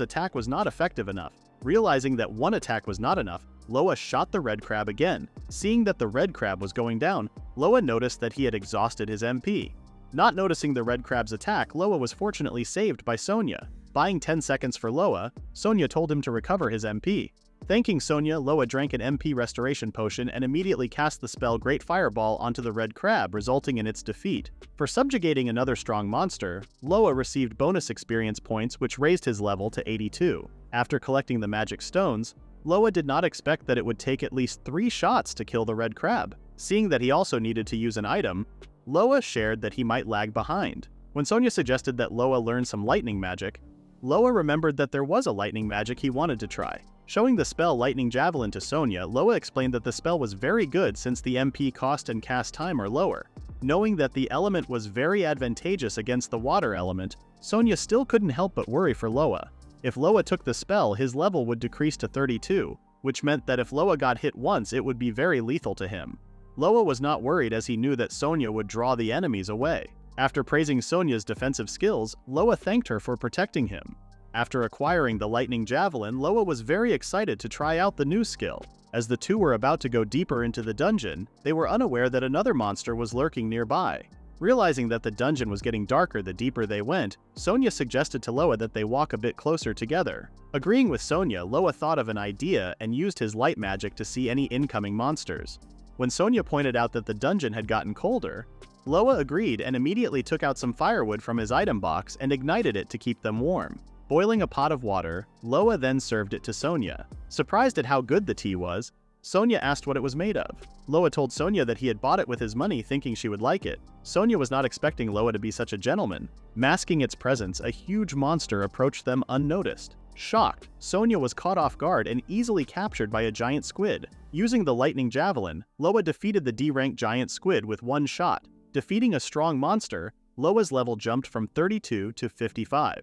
attack was not effective enough. Realizing that one attack was not enough, Loa shot the red crab again. Seeing that the red crab was going down, Loa noticed that he had exhausted his MP. Not noticing the red crab's attack, Loa was fortunately saved by Sonia. Buying 10 seconds for Loa, Sonia told him to recover his MP. Thanking Sonia, Loa drank an MP restoration potion and immediately cast the spell Great Fireball onto the red crab, resulting in its defeat. For subjugating another strong monster, Loa received bonus experience points, which raised his level to 82. After collecting the magic stones, Loa did not expect that it would take at least 3 shots to kill the red crab. Seeing that he also needed to use an item, Loa shared that he might lag behind. When Sonia suggested that Loa learn some lightning magic, Loa remembered that there was a lightning magic he wanted to try. Showing the spell Lightning Javelin to Sonia, Loa explained that the spell was very good since the MP cost and cast time are lower. Knowing that the element was very advantageous against the water element, Sonia still couldn't help but worry for Loa. If Loa took the spell, his level would decrease to 32, which meant that if Loa got hit once, it would be very lethal to him. Loa was not worried, as he knew that Sonia would draw the enemies away. After praising Sonia's defensive skills, Loa thanked her for protecting him. After acquiring the Lightning Javelin, Loa was very excited to try out the new skill. As the two were about to go deeper into the dungeon, they were unaware that another monster was lurking nearby. Realizing that the dungeon was getting darker the deeper they went, Sonia suggested to Loa that they walk a bit closer together. Agreeing with Sonia, Loa thought of an idea and used his light magic to see any incoming monsters. When Sonia pointed out that the dungeon had gotten colder, Loa agreed and immediately took out some firewood from his item box and ignited it to keep them warm. Boiling a pot of water, Loa then served it to Sonia. Surprised at how good the tea was, Sonia asked what it was made of. Loa told Sonia that he had bought it with his money, thinking she would like it. Sonia was not expecting Loa to be such a gentleman. Masking its presence, a huge monster approached them unnoticed. Shocked, Sonia was caught off guard and easily captured by a giant squid. Using the Lightning Javelin, Loa defeated the D-rank giant squid with 1 shot. Defeating a strong monster, Loa's level jumped from 32 to 55.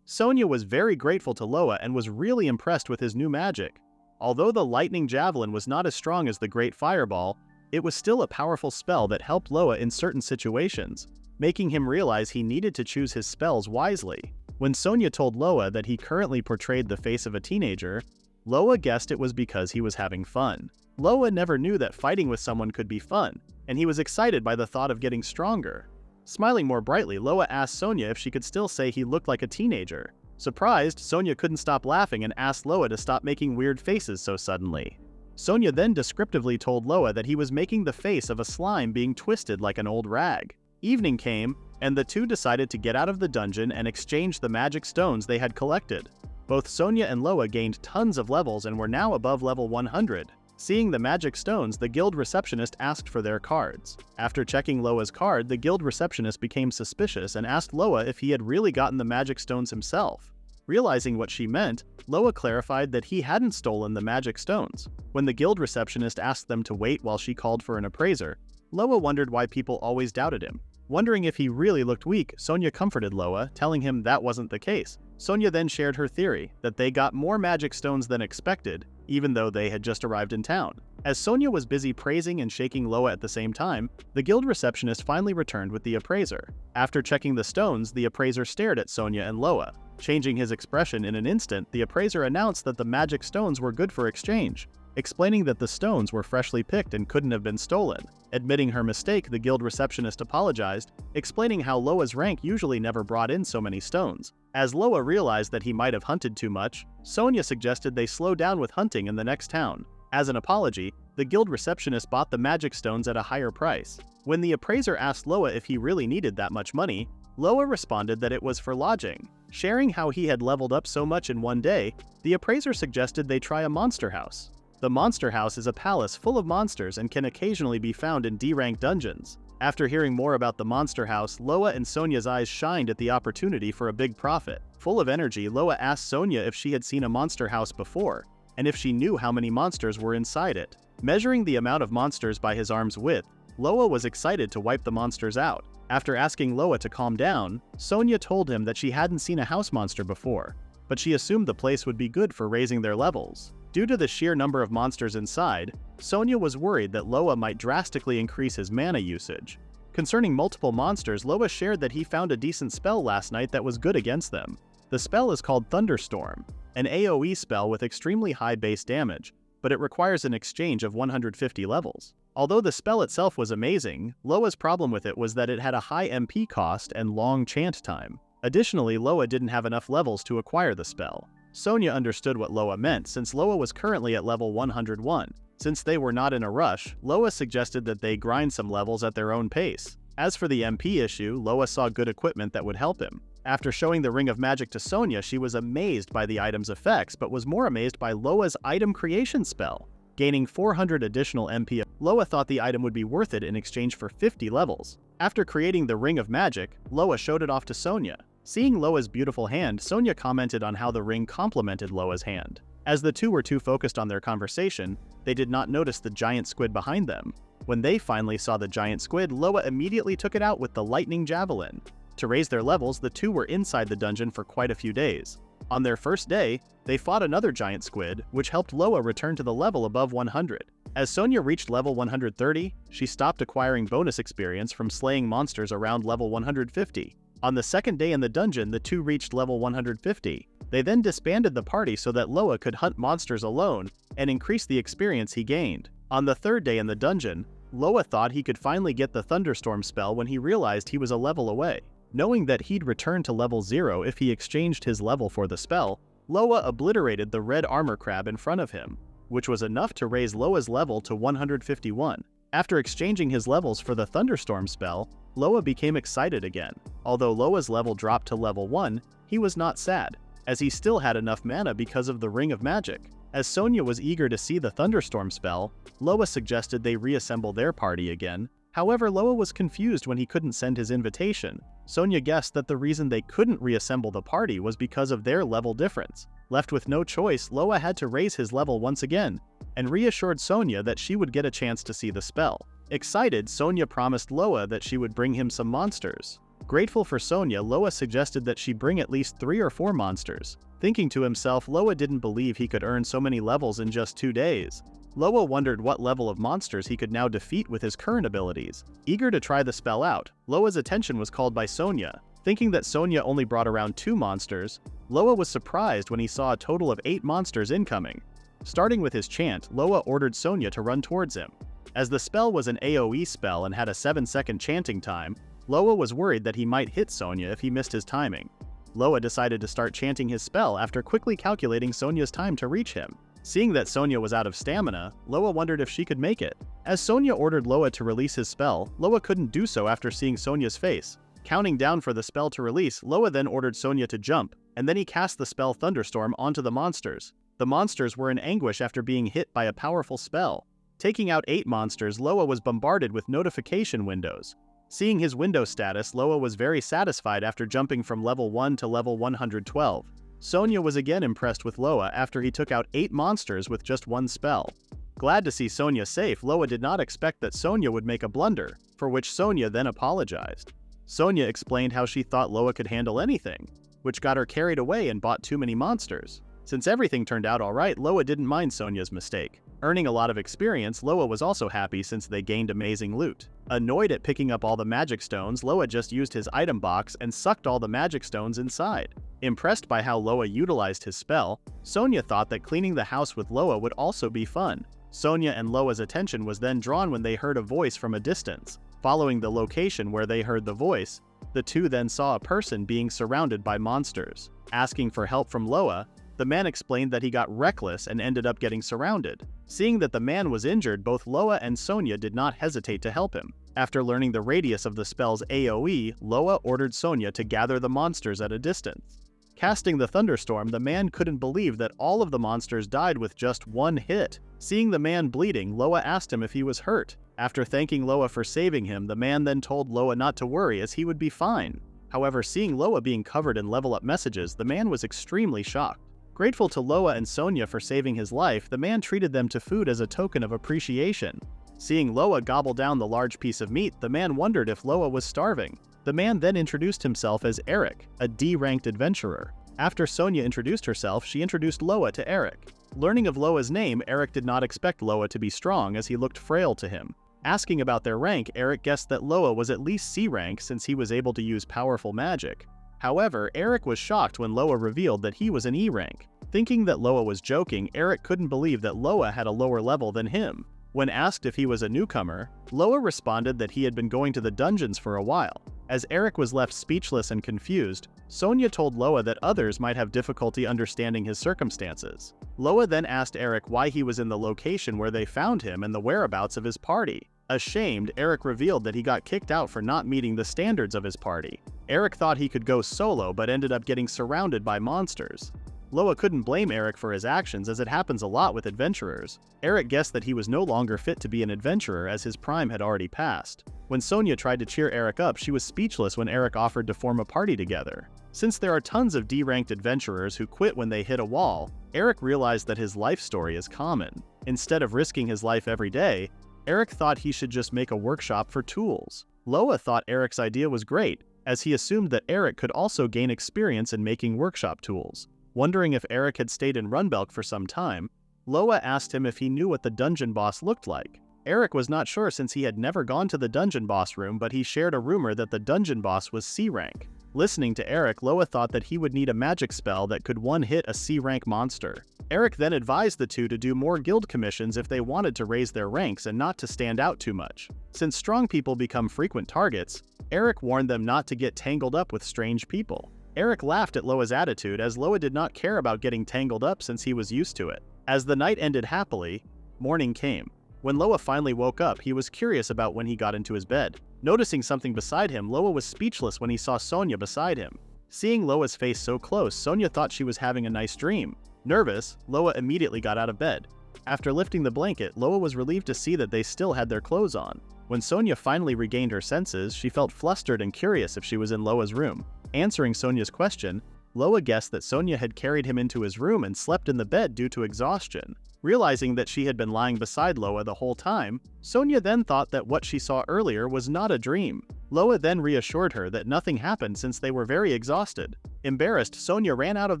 Sonia was very grateful to Loa and was really impressed with his new magic. Although the Lightning Javelin was not as strong as the Great Fireball, it was still a powerful spell that helped Loa in certain situations, making him realize he needed to choose his spells wisely. When Sonia told Loa that he currently portrayed the face of a teenager, Loa guessed it was because he was having fun. Loa never knew that fighting with someone could be fun, and he was excited by the thought of getting stronger. Smiling more brightly, Loa asked Sonia if she could still say he looked like a teenager. Surprised, Sonia couldn't stop laughing and asked Loa to stop making weird faces so suddenly. Sonia then descriptively told Loa that he was making the face of a slime being twisted like an old rag. Evening came, and the two decided to get out of the dungeon and exchange the magic stones they had collected. Both Sonia and Loa gained tons of levels and were now above level 100. Seeing the magic stones, the guild receptionist asked for their cards. After checking Loa's card, the guild receptionist became suspicious and asked Loa if he had really gotten the magic stones himself. Realizing what she meant, Loa clarified that he hadn't stolen the magic stones. When the guild receptionist asked them to wait while she called for an appraiser, Loa wondered why people always doubted him. Wondering if he really looked weak, Sonia comforted Loa, telling him that wasn't the case. Sonia then shared her theory, that they got more magic stones than expected, even though they had just arrived in town. As Sonia was busy praising and shaking Loa at the same time, the guild receptionist finally returned with the appraiser. After checking the stones, the appraiser stared at Sonia and Loa. Changing his expression in an instant, the appraiser announced that the magic stones were good for exchange, explaining that the stones were freshly picked and couldn't have been stolen. Admitting her mistake, the guild receptionist apologized, explaining how Loa's rank usually never brought in so many stones. As Loa realized that he might have hunted too much, Sonia suggested they slow down with hunting in the next town. As an apology, the guild receptionist bought the magic stones at a higher price. When the appraiser asked Loa if he really needed that much money, Loa responded that it was for lodging. Sharing how he had leveled up so much in one day, the appraiser suggested they try a monster house. The monster house is a palace full of monsters and can occasionally be found in D-rank dungeons. After hearing more about the monster house, Loa and Sonia's eyes shined at the opportunity for a big profit. Full of energy, Loa asked Sonia if she had seen a monster house before, and if she knew how many monsters were inside it. Measuring the amount of monsters by his arm's width, Loa was excited to wipe the monsters out. After asking Loa to calm down, Sonia told him that she hadn't seen a house monster before, but she assumed the place would be good for raising their levels. Due to the sheer number of monsters inside, Sonia was worried that Loa might drastically increase his mana usage. Concerning multiple monsters, Loa shared that he found a decent spell last night that was good against them. The spell is called Thunderstorm, an AoE spell with extremely high base damage, but it requires an exchange of 150 levels. Although the spell itself was amazing, Loa's problem with it was that it had a high MP cost and long chant time. Additionally, Loa didn't have enough levels to acquire the spell. Sonia understood what Loa meant since Loa was currently at level 101. Since they were not in a rush, Loa suggested that they grind some levels at their own pace. As for the MP issue, Loa saw good equipment that would help him. After showing the Ring of Magic to Sonia, she was amazed by the item's effects, but was more amazed by Loa's item creation spell. Gaining 400 additional MP, Loa thought the item would be worth it in exchange for 50 levels. After creating the Ring of Magic, Loa showed it off to Sonia. Seeing Loa's beautiful hand, Sonia commented on how the ring complemented Loa's hand. As the two were too focused on their conversation, they did not notice the giant squid behind them. When they finally saw the giant squid, Loa immediately took it out with the lightning javelin. To raise their levels, the two were inside the dungeon for quite a few days. On their first day, they fought another giant squid, which helped Loa return to the level above 100. As Sonia reached level 130, she stopped acquiring bonus experience from slaying monsters around level 150. On the second day in the dungeon, the two reached level 150. They then disbanded the party so that Loa could hunt monsters alone and increase the experience he gained. On the third day in the dungeon, Loa thought he could finally get the Thunderstorm spell when he realized he was a level away. Knowing that he'd return to level 0 if he exchanged his level for the spell, Loa obliterated the red armor crab in front of him, which was enough to raise Loa's level to 151. After exchanging his levels for the Thunderstorm spell, Loa became excited again. Although Loa's level dropped to level 1, he was not sad, as he still had enough mana because of the Ring of Magic. As Sonia was eager to see the Thunderstorm spell, Loa suggested they reassemble their party again. However, Loa was confused when he couldn't send his invitation. Sonia guessed that the reason they couldn't reassemble the party was because of their level difference. Left with no choice, Loa had to raise his level once again, and reassured Sonia that she would get a chance to see the spell. Excited, Sonia promised Loa that she would bring him some monsters. Grateful for Sonia, Loa suggested that she bring at least 3 or 4 monsters. Thinking to himself, Loa didn't believe he could earn so many levels in just 2 days. Loa wondered what level of monsters he could now defeat with his current abilities. Eager to try the spell out, Loa's attention was called by Sonia. Thinking that Sonia only brought around 2 monsters, Loa was surprised when he saw a total of 8 monsters incoming. Starting with his chant, Loa ordered Sonia to run towards him. As the spell was an AoE spell and had a 7-second chanting time, Loa was worried that he might hit Sonia if he missed his timing. Loa decided to start chanting his spell after quickly calculating Sonia's time to reach him. Seeing that Sonia was out of stamina, Loa wondered if she could make it. As Sonia ordered Loa to release his spell, Loa couldn't do so after seeing Sonia's face. Counting down for the spell to release, Loa then ordered Sonia to jump, and then he cast the spell Thunderstorm onto the monsters. The monsters were in anguish after being hit by a powerful spell. Taking out 8 monsters, Loa was bombarded with notification windows. Seeing his window status, Loa was very satisfied after jumping from level 1 to level 112. Sonia was again impressed with Loa after he took out 8 monsters with just 1 spell. Glad to see Sonia safe, Loa did not expect that Sonia would make a blunder, for which Sonia then apologized. Sonia explained how she thought Loa could handle anything, which got her carried away and bought too many monsters. Since everything turned out alright, Loa didn't mind Sonia's mistake. Earning a lot of experience, Loa was also happy since they gained amazing loot. Annoyed at picking up all the magic stones, Loa just used his item box and sucked all the magic stones inside. Impressed by how Loa utilized his spell, Sonia thought that cleaning the house with Loa would also be fun. Sonia and Loa's attention was then drawn when they heard a voice from a distance. Following the location where they heard the voice, the two then saw a person being surrounded by monsters. Asking for help from Loa, the man explained that he got reckless and ended up getting surrounded. Seeing that the man was injured, both Loa and Sonia did not hesitate to help him. After learning the radius of the spell's AoE, Loa ordered Sonia to gather the monsters at a distance. Casting the Thunderstorm, the man couldn't believe that all of the monsters died with just 1 hit. Seeing the man bleeding, Loa asked him if he was hurt. After thanking Loa for saving him, the man then told Loa not to worry as he would be fine. However, seeing Loa being covered in level up messages, the man was extremely shocked. Grateful to Loa and Sonia for saving his life, the man treated them to food as a token of appreciation. Seeing Loa gobble down the large piece of meat, the man wondered if Loa was starving. The man then introduced himself as Eric, a D-ranked adventurer. After Sonia introduced herself, she introduced Loa to Eric. Learning of Loa's name, Eric did not expect Loa to be strong as he looked frail to him. Asking about their rank, Eric guessed that Loa was at least C rank since he was able to use powerful magic. However, Eric was shocked when Loa revealed that he was an E rank. Thinking that Loa was joking, Eric couldn't believe that Loa had a lower level than him. When asked if he was a newcomer, Loa responded that he had been going to the dungeons for a while. As Eric was left speechless and confused, Sonia told Loa that others might have difficulty understanding his circumstances. Loa then asked Eric why he was in the location where they found him and the whereabouts of his party. Ashamed, Eric revealed that he got kicked out for not meeting the standards of his party. Eric thought he could go solo but ended up getting surrounded by monsters. Loa couldn't blame Eric for his actions as it happens a lot with adventurers. Eric guessed that he was no longer fit to be an adventurer as his prime had already passed. When Sonia tried to cheer Eric up, she was speechless when Eric offered to form a party together. Since there are tons of D-ranked adventurers who quit when they hit a wall, Eric realized that his life story is common. Instead of risking his life every day, Eric thought he should just make a workshop for tools. Loa thought Eric's idea was great, as he assumed that Eric could also gain experience in making workshop tools. Wondering if Eric had stayed in Runbelk for some time, Loa asked him if he knew what the dungeon boss looked like. Eric was not sure since he had never gone to the dungeon boss room, but he shared a rumor that the dungeon boss was C rank. Listening to Eric, Loa thought that he would need a magic spell that could one-hit a C rank monster. Eric then advised the two to do more guild commissions if they wanted to raise their ranks and not to stand out too much. Since strong people become frequent targets, Eric warned them not to get tangled up with strange people. Eric laughed at Loa's attitude as Loa did not care about getting tangled up since he was used to it. As the night ended happily, morning came. When Loa finally woke up, he was curious about when he got into his bed. Noticing something beside him, Loa was speechless when he saw Sonia beside him. Seeing Loa's face so close, Sonia thought she was having a nice dream. Nervous, Loa immediately got out of bed. After lifting the blanket, Loa was relieved to see that they still had their clothes on. When Sonia finally regained her senses, she felt flustered and curious if she was in Loa's room. Answering Sonia's question, Loa guessed that Sonia had carried him into his room and slept in the bed due to exhaustion. Realizing that she had been lying beside Loa the whole time, Sonia then thought that what she saw earlier was not a dream. Loa then reassured her that nothing happened since they were very exhausted. Embarrassed, Sonia ran out of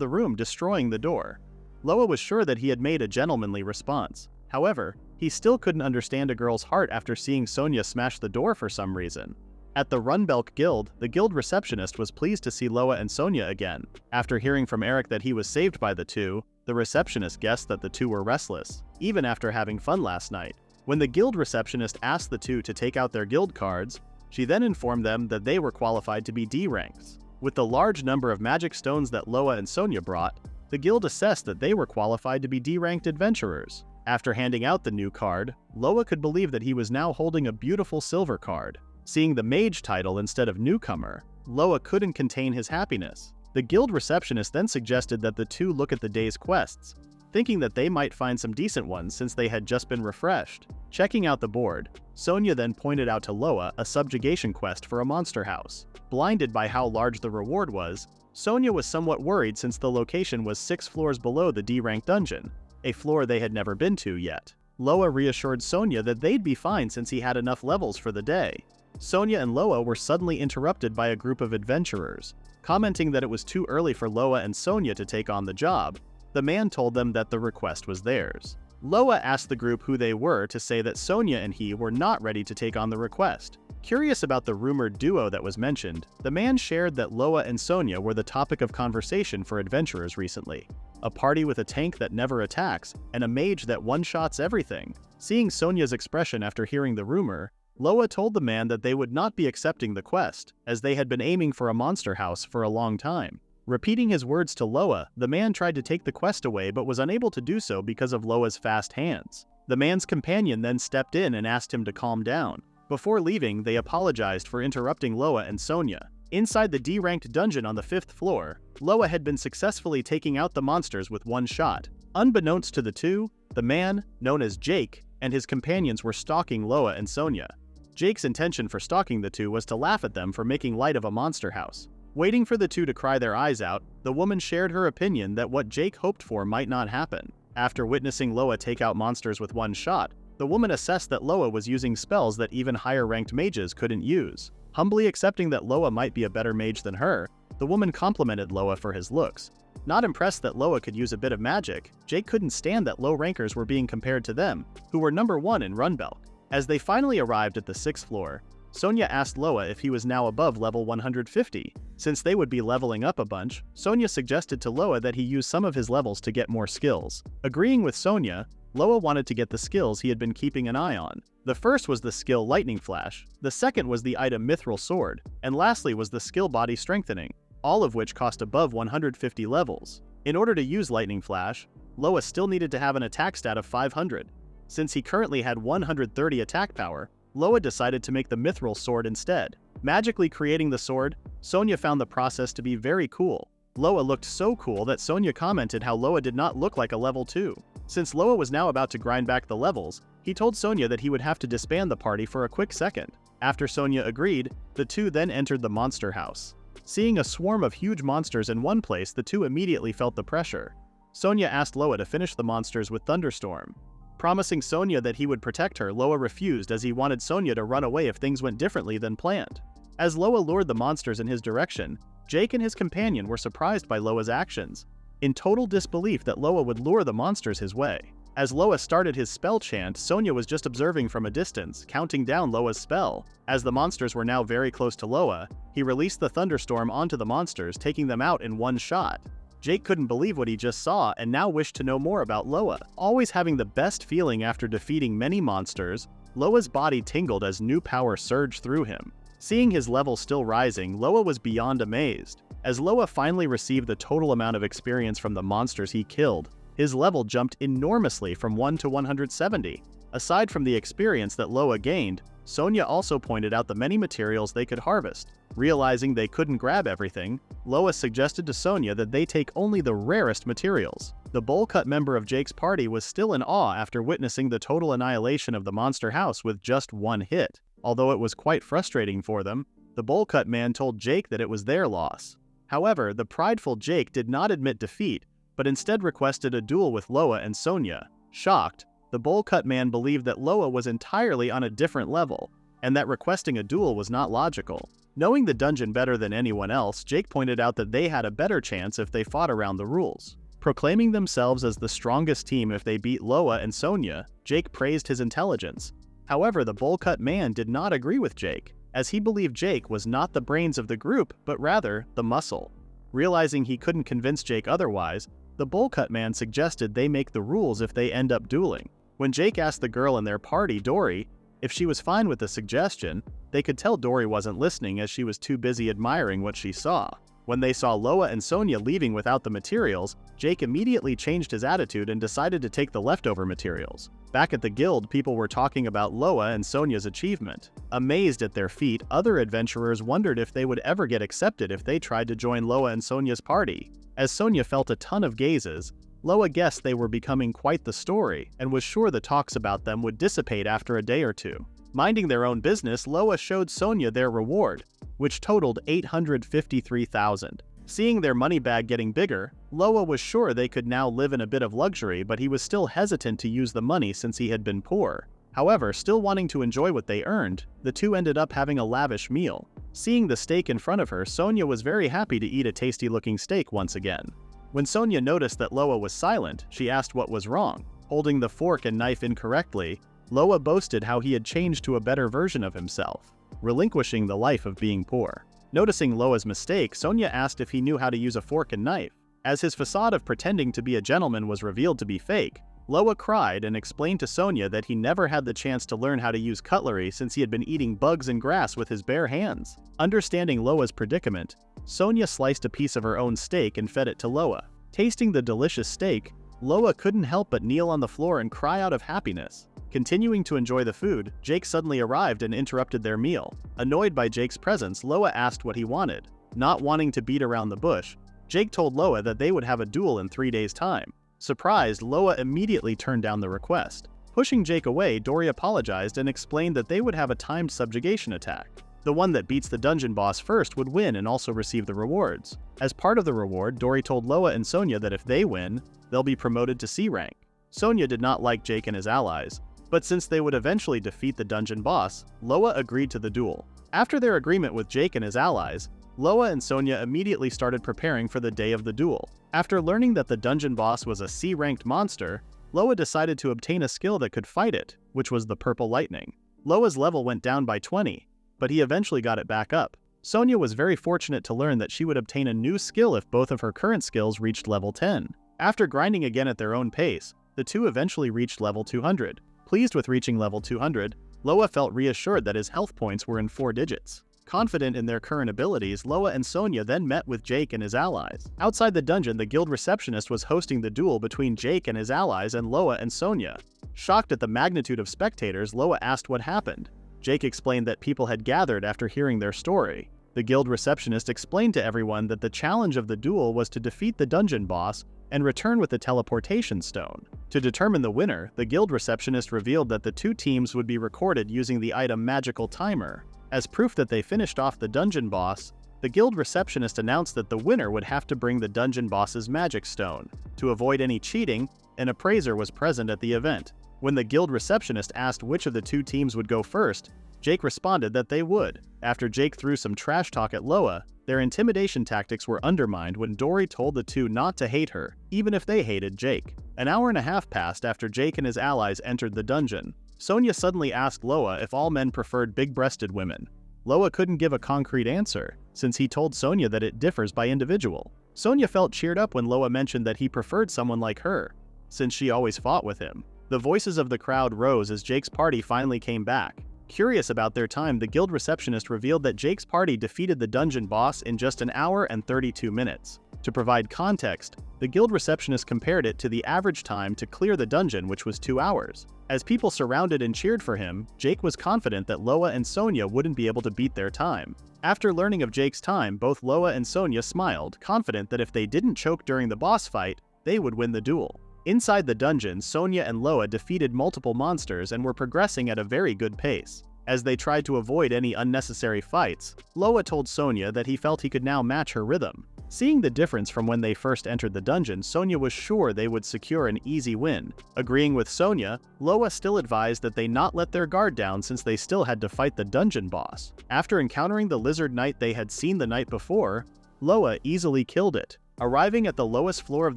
the room, destroying the door. Loa was sure that he had made a gentlemanly response. However, he still couldn't understand a girl's heart after seeing Sonia smash the door for some reason. At the Runbelk Guild, the guild receptionist was pleased to see Loa and Sonia again. After hearing from Eric that he was saved by the two, the receptionist guessed that the two were restless, even after having fun last night. When the guild receptionist asked the two to take out their guild cards, she then informed them that they were qualified to be D ranks. With the large number of magic stones that Loa and Sonia brought, the guild assessed that they were qualified to be D-ranked adventurers. After handing out the new card, Loa could believe that he was now holding a beautiful silver card. Seeing the mage title instead of newcomer, Loa couldn't contain his happiness. The guild receptionist then suggested that the two look at the day's quests, thinking that they might find some decent ones since they had just been refreshed. Checking out the board, Sonia then pointed out to Loa a subjugation quest for a monster house. Blinded by how large the reward was, Sonia was somewhat worried since the location was 6 floors below the D-rank dungeon, a floor they had never been to yet. Loa reassured Sonia that they'd be fine since he had enough levels for the day. Sonia and Loa were suddenly interrupted by a group of adventurers. Commenting that it was too early for Loa and Sonia to take on the job, the man told them that the request was theirs. Loa asked the group who they were to say that Sonia and he were not ready to take on the request. Curious about the rumored duo that was mentioned, the man shared that Loa and Sonia were the topic of conversation for adventurers recently. A party with a tank that never attacks, and a mage that one-shots everything. Seeing Sonia's expression after hearing the rumor, Loa told the man that they would not be accepting the quest, as they had been aiming for a monster house for a long time. Repeating his words to Loa, the man tried to take the quest away but was unable to do so because of Loa's fast hands. The man's companion then stepped in and asked him to calm down. Before leaving, they apologized for interrupting Loa and Sonia. Inside the D-ranked dungeon on the 5th floor, Loa had been successfully taking out the monsters with one shot. Unbeknownst to the two, the man, known as Jake, and his companions were stalking Loa and Sonia. Jake's intention for stalking the two was to laugh at them for making light of a monster house. Waiting for the two to cry their eyes out, the woman shared her opinion that what Jake hoped for might not happen. After witnessing Loa take out monsters with one shot, the woman assessed that Loa was using spells that even higher-ranked mages couldn't use. Humbly accepting that Loa might be a better mage than her, the woman complimented Loa for his looks. Not impressed that Loa could use a bit of magic, Jake couldn't stand that low rankers were being compared to them, who were number 1 in Runbelk. As they finally arrived at the 6th floor, Sonia asked Loa if he was now above level 150. Since they would be leveling up a bunch, Sonia suggested to Loa that he use some of his levels to get more skills. Agreeing with Sonia, Loa wanted to get the skills he had been keeping an eye on. The first was the skill Lightning Flash, the second was the item Mithril Sword, and lastly was the skill Body Strengthening, all of which cost above 150 levels. In order to use Lightning Flash, Loa still needed to have an attack stat of 500. Since he currently had 130 attack power, Loa decided to make the Mithril Sword instead. Magically creating the sword, Sonia found the process to be very cool. Loa looked so cool that Sonia commented how Loa did not look like a level 2. Since Loa was now about to grind back the levels, he told Sonia that he would have to disband the party for a quick second. After Sonia agreed, the two then entered the monster house. Seeing a swarm of huge monsters in one place, the two immediately felt the pressure. Sonia asked Loa to finish the monsters with Thunderstorm. Promising Sonia that he would protect her, Loa refused as he wanted Sonia to run away if things went differently than planned. As Loa lured the monsters in his direction, Jake and his companion were surprised by Loa's actions, in total disbelief that Loa would lure the monsters his way. As Loa started his spell chant, Sonia was just observing from a distance, counting down Loa's spell. As the monsters were now very close to Loa, he released the thunderstorm onto the monsters, taking them out in one shot. Jake couldn't believe what he just saw and now wished to know more about Loa. Always having the best feeling after defeating many monsters, Loa's body tingled as new power surged through him. Seeing his level still rising, Loa was beyond amazed. As Loa finally received the total amount of experience from the monsters he killed, his level jumped enormously from 1 to 170. Aside from the experience that Loa gained, Sonia also pointed out the many materials they could harvest. Realizing they couldn't grab everything, Loa suggested to Sonia that they take only the rarest materials. The bowl-cut member of Jake's party was still in awe after witnessing the total annihilation of the monster house with just one hit. Although it was quite frustrating for them, the bowl-cut man told Jake that it was their loss. However, the prideful Jake did not admit defeat, but instead requested a duel with Loa and Sonia. Shocked, the bowl-cut man believed that Loa was entirely on a different level, and that requesting a duel was not logical. Knowing the dungeon better than anyone else, Jake pointed out that they had a better chance if they fought around the rules. Proclaiming themselves as the strongest team if they beat Loa and Sonia, Jake praised his intelligence. However, the bowl-cut man did not agree with Jake, as he believed Jake was not the brains of the group, but rather the muscle. Realizing he couldn't convince Jake otherwise, the bowl-cut man suggested they make the rules if they end up dueling. When Jake asked the girl in their party, Dory, if she was fine with the suggestion, they could tell Dory wasn't listening as she was too busy admiring what she saw. When they saw Loa and Sonia leaving without the materials, Jake immediately changed his attitude and decided to take the leftover materials. Back at the guild, people were talking about Loa and Sonia's achievement. Amazed at their feat, other adventurers wondered if they would ever get accepted if they tried to join Loa and Sonia's party. As Sonia felt a ton of gazes, Loa guessed they were becoming quite the story and was sure the talks about them would dissipate after a day or two. Minding their own business, Loa showed Sonia their reward, which totaled 853,000. Seeing their money bag getting bigger, Loa was sure they could now live in a bit of luxury, but he was still hesitant to use the money since he had been poor. However, still wanting to enjoy what they earned, the two ended up having a lavish meal. Seeing the steak in front of her, Sonia was very happy to eat a tasty-looking steak once again. When Sonia noticed that Loa was silent, she asked what was wrong. Holding the fork and knife incorrectly, Loa boasted how he had changed to a better version of himself, relinquishing the life of being poor. Noticing Loa's mistake, Sonia asked if he knew how to use a fork and knife. As his facade of pretending to be a gentleman was revealed to be fake, Loa cried and explained to Sonia that he never had the chance to learn how to use cutlery since he had been eating bugs and grass with his bare hands. Understanding Loa's predicament, Sonia sliced a piece of her own steak and fed it to Loa. Tasting the delicious steak, Loa couldn't help but kneel on the floor and cry out of happiness. Continuing to enjoy the food, Jake suddenly arrived and interrupted their meal. Annoyed by Jake's presence, Loa asked what he wanted. Not wanting to beat around the bush, Jake told Loa that they would have a duel in 3 days' time. Surprised, Loa immediately turned down the request. Pushing Jake away, Dory apologized and explained that they would have a timed subjugation attack. The one that beats the dungeon boss first would win and also receive the rewards. As part of the reward, Dory told Loa and Sonia that if they win, they'll be promoted to C rank. Sonia did not like Jake and his allies, but since they would eventually defeat the dungeon boss, Loa agreed to the duel. After their agreement with Jake and his allies, Loa and Sonia immediately started preparing for the day of the duel. After learning that the dungeon boss was a C-ranked monster, Loa decided to obtain a skill that could fight it, which was the purple lightning. Loa's level went down by 20, but he eventually got it back up. Sonia was very fortunate to learn that she would obtain a new skill if both of her current skills reached level 10. After grinding again at their own pace, the two eventually reached level 200. Pleased with reaching level 200, Loa felt reassured that his health points were in 4 digits. Confident in their current abilities, Loa and Sonia then met with Jake and his allies. Outside the dungeon, the guild receptionist was hosting the duel between Jake and his allies and Loa and Sonia. Shocked at the magnitude of spectators, Loa asked what happened. Jake explained that people had gathered after hearing their story. The guild receptionist explained to everyone that the challenge of the duel was to defeat the dungeon boss and return with the teleportation stone. To determine the winner, the guild receptionist revealed that the two teams would be recorded using the item Magical Timer. As proof that they finished off the dungeon boss, the guild receptionist announced that the winner would have to bring the dungeon boss's magic stone. To avoid any cheating, an appraiser was present at the event. When the guild receptionist asked which of the two teams would go first, Jake responded that they would. After Jake threw some trash talk at Loa, their intimidation tactics were undermined when Dory told the two not to hate her, even if they hated Jake. An hour and a half passed after Jake and his allies entered the dungeon. Sonia suddenly asked Loa if all men preferred big-breasted women. Loa couldn't give a concrete answer, since he told Sonia that it differs by individual. Sonia felt cheered up when Loa mentioned that he preferred someone like her, since she always fought with him. The voices of the crowd rose as Jake's party finally came back. Curious about their time, the guild receptionist revealed that Jake's party defeated the dungeon boss in just an hour and 32 minutes. To provide context, the guild receptionist compared it to the average time to clear the dungeon, which was 2 hours. As people surrounded and cheered for him, Jake was confident that Loa and Sonia wouldn't be able to beat their time. After learning of Jake's time, both Loa and Sonia smiled, confident that if they didn't choke during the boss fight, they would win the duel. Inside the dungeon, Sonia and Loa defeated multiple monsters and were progressing at a very good pace. As they tried to avoid any unnecessary fights, Loa told Sonia that he felt he could now match her rhythm. Seeing the difference from when they first entered the dungeon, Sonia was sure they would secure an easy win. Agreeing with Sonia, Loa still advised that they not let their guard down since they still had to fight the dungeon boss. After encountering the lizard knight they had seen the night before, Loa easily killed it. Arriving at the lowest floor of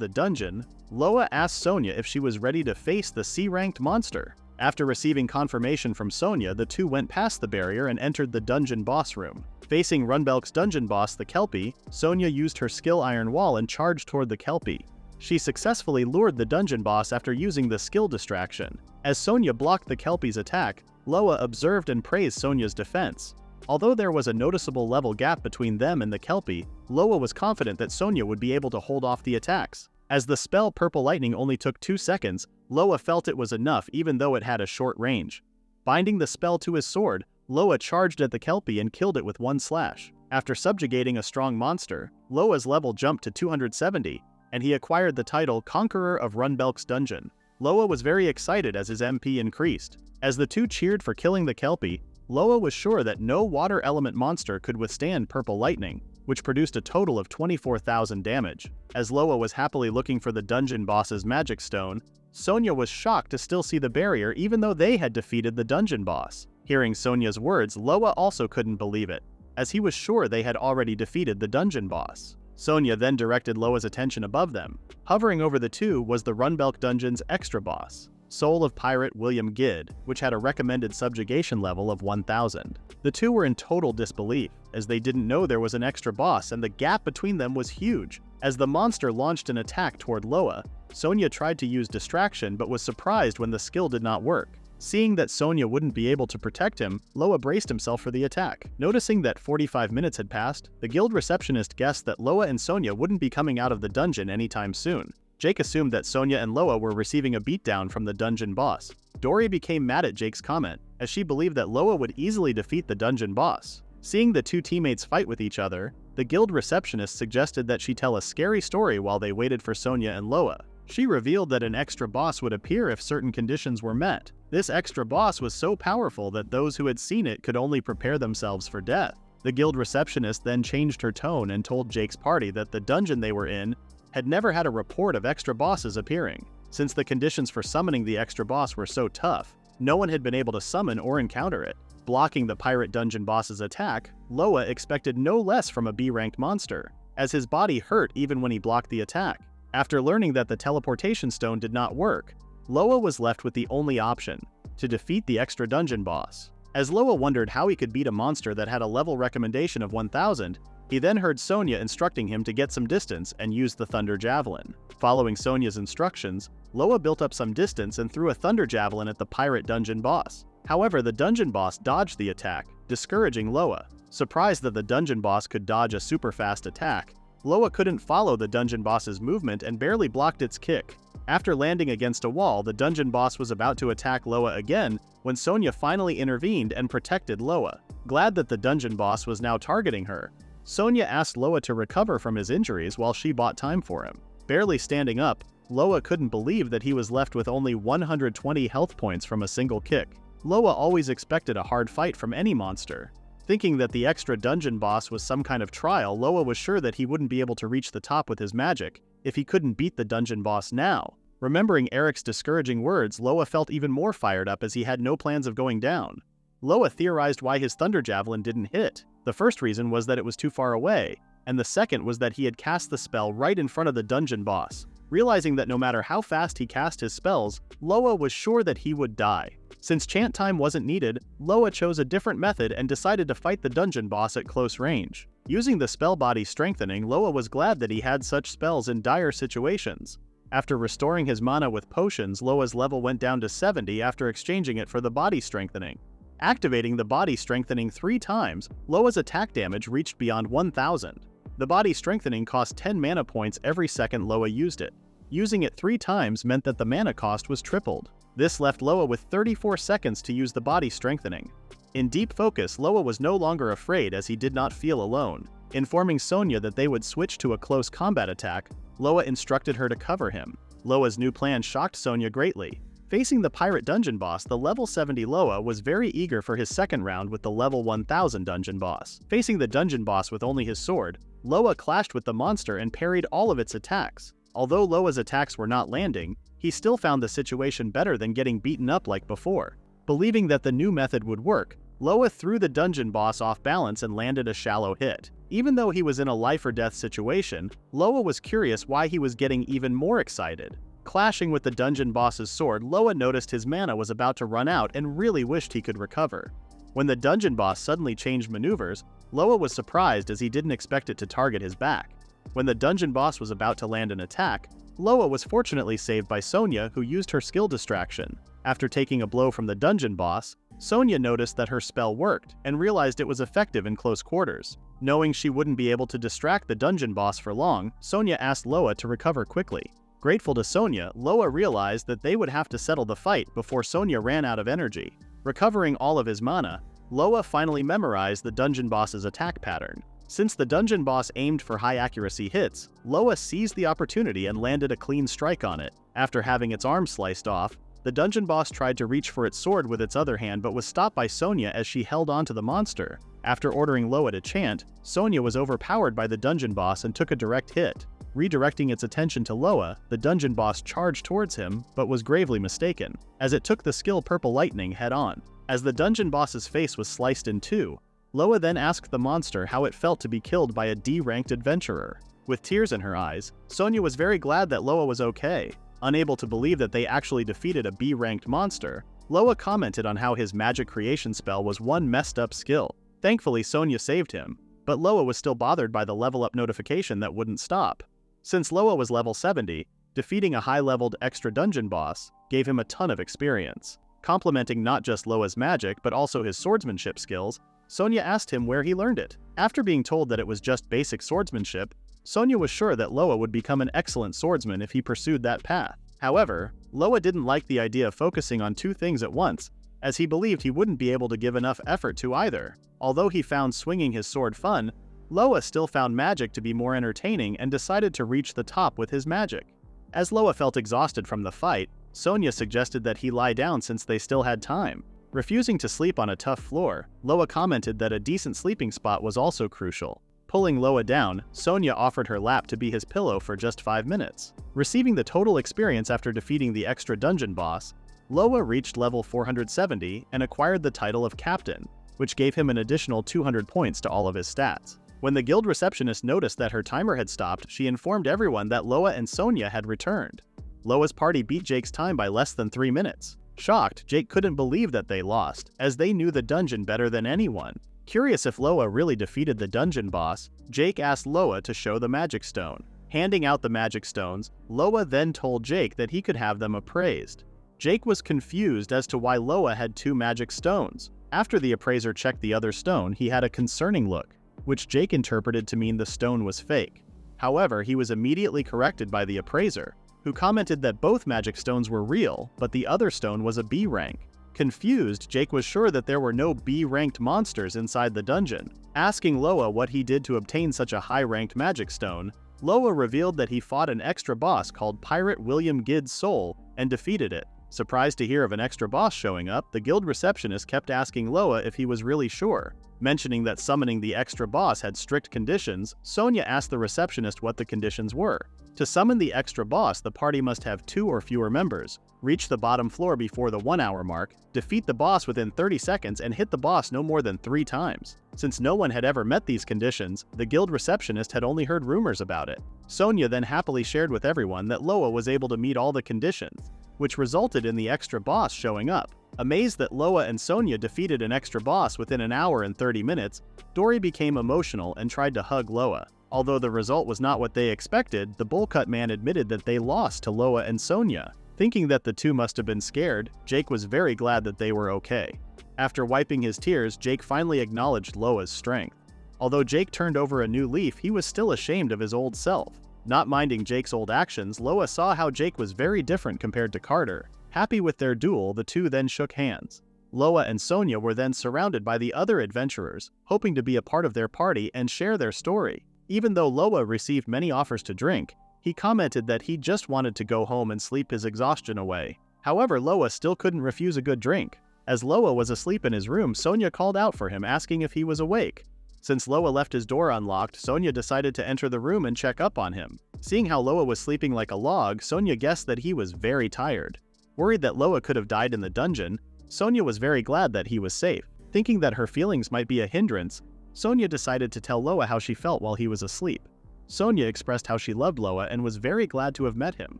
the dungeon, Loa asked Sonia if she was ready to face the C-ranked monster. After receiving confirmation from Sonia, the two went past the barrier and entered the dungeon boss room. Facing Runbelk's dungeon boss, the Kelpie, Sonia used her skill Iron Wall and charged toward the Kelpie. She successfully lured the dungeon boss after using the skill distraction. As Sonia blocked the Kelpie's attack, Loa observed and praised Sonia's defense. Although there was a noticeable level gap between them and the Kelpie, Loa was confident that Sonia would be able to hold off the attacks. As the spell Purple Lightning only took 2 seconds, Loa felt it was enough even though it had a short range. Binding the spell to his sword, Loa charged at the Kelpie and killed it with 1 slash. After subjugating a strong monster, Loa's level jumped to 270, and he acquired the title Conqueror of Runbelk's Dungeon. Loa was very excited as his MP increased. As the two cheered for killing the Kelpie, Loa was sure that no water element monster could withstand Purple Lightning, which produced a total of 24,000 damage. As Loa was happily looking for the dungeon boss's magic stone, Sonia was shocked to still see the barrier even though they had defeated the dungeon boss. Hearing Sonia's words, Loa also couldn't believe it, as he was sure they had already defeated the dungeon boss. Sonia then directed Loa's attention above them. Hovering over the two was the Runbelk Dungeon's extra boss, Soul of Pirate William Gid, which had a recommended subjugation level of 1000. The two were in total disbelief, as they didn't know there was an extra boss and the gap between them was huge. As the monster launched an attack toward Loa, Sonia tried to use distraction but was surprised when the skill did not work. Seeing that Sonia wouldn't be able to protect him, Loa braced himself for the attack. Noticing that 45 minutes had passed, the guild receptionist guessed that Loa and Sonia wouldn't be coming out of the dungeon anytime soon. Jake assumed that Sonia and Loa were receiving a beatdown from the dungeon boss. Dory became mad at Jake's comment, as she believed that Loa would easily defeat the dungeon boss. Seeing the two teammates fight with each other, the guild receptionist suggested that she tell a scary story while they waited for Sonia and Loa. She revealed that an extra boss would appear if certain conditions were met. This extra boss was so powerful that those who had seen it could only prepare themselves for death. The guild receptionist then changed her tone and told Jake's party that the dungeon they were in had never had a report of extra bosses appearing. Since the conditions for summoning the extra boss were so tough, no one had been able to summon or encounter it. Blocking the pirate dungeon boss's attack, Loa expected no less from a B-ranked monster, as his body hurt even when he blocked the attack. After learning that the teleportation stone did not work, Loa was left with the only option, to defeat the extra dungeon boss. As Loa wondered how he could beat a monster that had a level recommendation of 1000, he then heard Sonia instructing him to get some distance and use the Thunder Javelin. Following Sonia's instructions, Loa built up some distance and threw a Thunder Javelin at the pirate dungeon boss. However, the dungeon boss dodged the attack, discouraging Loa. Surprised that the dungeon boss could dodge a super fast attack, Loa couldn't follow the dungeon boss's movement and barely blocked its kick. After landing against a wall, the dungeon boss was about to attack Loa again when Sonia finally intervened and protected Loa. Glad that the dungeon boss was now targeting her, Sonia asked Loa to recover from his injuries while she bought time for him. Barely standing up, Loa couldn't believe that he was left with only 120 health points from a single kick. Loa always expected a hard fight from any monster. Thinking that the extra dungeon boss was some kind of trial, Loa was sure that he wouldn't be able to reach the top with his magic if he couldn't beat the dungeon boss now. Remembering Eric's discouraging words, Loa felt even more fired up as he had no plans of going down. Loa theorized why his Thunder Javelin didn't hit. The first reason was that it was too far away, and the second was that he had cast the spell right in front of the dungeon boss. Realizing that no matter how fast he cast his spells, Loa was sure that he would die. Since chant time wasn't needed, Loa chose a different method and decided to fight the dungeon boss at close range. Using the spell body strengthening, Loa was glad that he had such spells in dire situations. After restoring his mana with potions, Loa's level went down to 70 after exchanging it for the body strengthening. Activating the body strengthening 3 times, Loa's attack damage reached beyond 1000. The body strengthening cost 10 mana points every second Loa used it. Using it 3 times meant that the mana cost was tripled. This left Loa with 34 seconds to use the body strengthening. In deep focus, Loa was no longer afraid as he did not feel alone. Informing Sonia that they would switch to a close combat attack, Loa instructed her to cover him. Loa's new plan shocked Sonia greatly. Facing the pirate dungeon boss, the level 70 Loa was very eager for his second round with the level 1000 dungeon boss. Facing the dungeon boss with only his sword, Loa clashed with the monster and parried all of its attacks. Although Loa's attacks were not landing, he still found the situation better than getting beaten up like before. Believing that the new method would work, Loa threw the dungeon boss off balance and landed a shallow hit. Even though he was in a life-or-death situation, Loa was curious why he was getting even more excited. Clashing with the dungeon boss's sword, Loa noticed his mana was about to run out and really wished he could recover. When the dungeon boss suddenly changed maneuvers, Loa was surprised as he didn't expect it to target his back. When the dungeon boss was about to land an attack, Loa was fortunately saved by Sonia, who used her skill distraction. After taking a blow from the dungeon boss, Sonia noticed that her spell worked and realized it was effective in close quarters. Knowing she wouldn't be able to distract the dungeon boss for long, Sonia asked Loa to recover quickly. Grateful to Sonia, Loa realized that they would have to settle the fight before Sonia ran out of energy. Recovering all of his mana, Loa finally memorized the dungeon boss's attack pattern. Since the dungeon boss aimed for high accuracy hits, Loa seized the opportunity and landed a clean strike on it. After having its arm sliced off, the dungeon boss tried to reach for its sword with its other hand but was stopped by Sonia as she held onto the monster. After ordering Loa to chant, Sonia was overpowered by the dungeon boss and took a direct hit. Redirecting its attention to Loa, the dungeon boss charged towards him, but was gravely mistaken, as it took the skill Purple Lightning head-on. As the dungeon boss's face was sliced in two, Loa then asked the monster how it felt to be killed by a D-ranked adventurer. With tears in her eyes, Sonia was very glad that Loa was okay. Unable to believe that they actually defeated a B-ranked monster, Loa commented on how his magic creation spell was one messed up skill. Thankfully, Sonia saved him, but Loa was still bothered by the level up notification that wouldn't stop. Since Loa was level 70, defeating a high-leveled extra dungeon boss gave him a ton of experience. Complementing not just Loa's magic but also his swordsmanship skills, Sonia asked him where he learned it. After being told that it was just basic swordsmanship, Sonia was sure that Loa would become an excellent swordsman if he pursued that path. However, Loa didn't like the idea of focusing on two things at once, as he believed he wouldn't be able to give enough effort to either. Although he found swinging his sword fun, Loa still found magic to be more entertaining and decided to reach the top with his magic. As Loa felt exhausted from the fight, Sonia suggested that he lie down since they still had time. Refusing to sleep on a tough floor, Loa commented that a decent sleeping spot was also crucial. Pulling Loa down, Sonia offered her lap to be his pillow for just 5 minutes. Receiving the total experience after defeating the extra dungeon boss, Loa reached level 470 and acquired the title of Captain, which gave him an additional 200 points to all of his stats. When the guild receptionist noticed that her timer had stopped, she informed everyone that Loa and Sonia had returned. Loa's party beat Jake's time by less than 3 minutes. Shocked, Jake couldn't believe that they lost, as they knew the dungeon better than anyone. Curious if Loa really defeated the dungeon boss, Jake asked Loa to show the magic stone. Handing out the magic stones, Loa then told Jake that he could have them appraised. Jake was confused as to why Loa had 2 magic stones. After the appraiser checked the other stone, he had a concerning look, which Jake interpreted to mean the stone was fake. However, he was immediately corrected by the appraiser, who commented that both magic stones were real, but the other stone was a B rank. Confused, Jake was sure that there were no B-ranked monsters inside the dungeon. Asking Loa what he did to obtain such a high-ranked magic stone, Loa revealed that he fought an extra boss called Pirate William Gidd's Soul and defeated it. Surprised to hear of an extra boss showing up, the guild receptionist kept asking Loa if he was really sure. Mentioning that summoning the extra boss had strict conditions, Sonia asked the receptionist what the conditions were. To summon the extra boss, the party must have 2 or fewer members, reach the bottom floor before the 1-hour mark, defeat the boss within 30 seconds, and hit the boss no more than 3 times. Since no one had ever met these conditions, the guild receptionist had only heard rumors about it. Sonia then happily shared with everyone that Loa was able to meet all the conditions, which resulted in the extra boss showing up. Amazed that Loa and Sonia defeated an extra boss within an hour and 30 minutes, Dory became emotional and tried to hug Loa. Although the result was not what they expected, the bowl-cut man admitted that they lost to Loa and Sonia. Thinking that the two must have been scared, Jake was very glad that they were okay. After wiping his tears, Jake finally acknowledged Loa's strength. Although Jake turned over a new leaf, he was still ashamed of his old self. Not minding Jake's old actions, Loa saw how Jake was very different compared to Carter. Happy with their duel, the two then shook hands. Loa and Sonia were then surrounded by the other adventurers, hoping to be a part of their party and share their story. Even though Loa received many offers to drink, he commented that he just wanted to go home and sleep his exhaustion away. However, Loa still couldn't refuse a good drink. As Loa was asleep in his room, Sonia called out for him, asking if he was awake. Since Loa left his door unlocked, Sonia decided to enter the room and check up on him. Seeing how Loa was sleeping like a log, Sonia guessed that he was very tired. Worried that Loa could have died in the dungeon, Sonia was very glad that he was safe. Thinking that her feelings might be a hindrance, Sonia decided to tell Loa how she felt while he was asleep. Sonia expressed how she loved Loa and was very glad to have met him.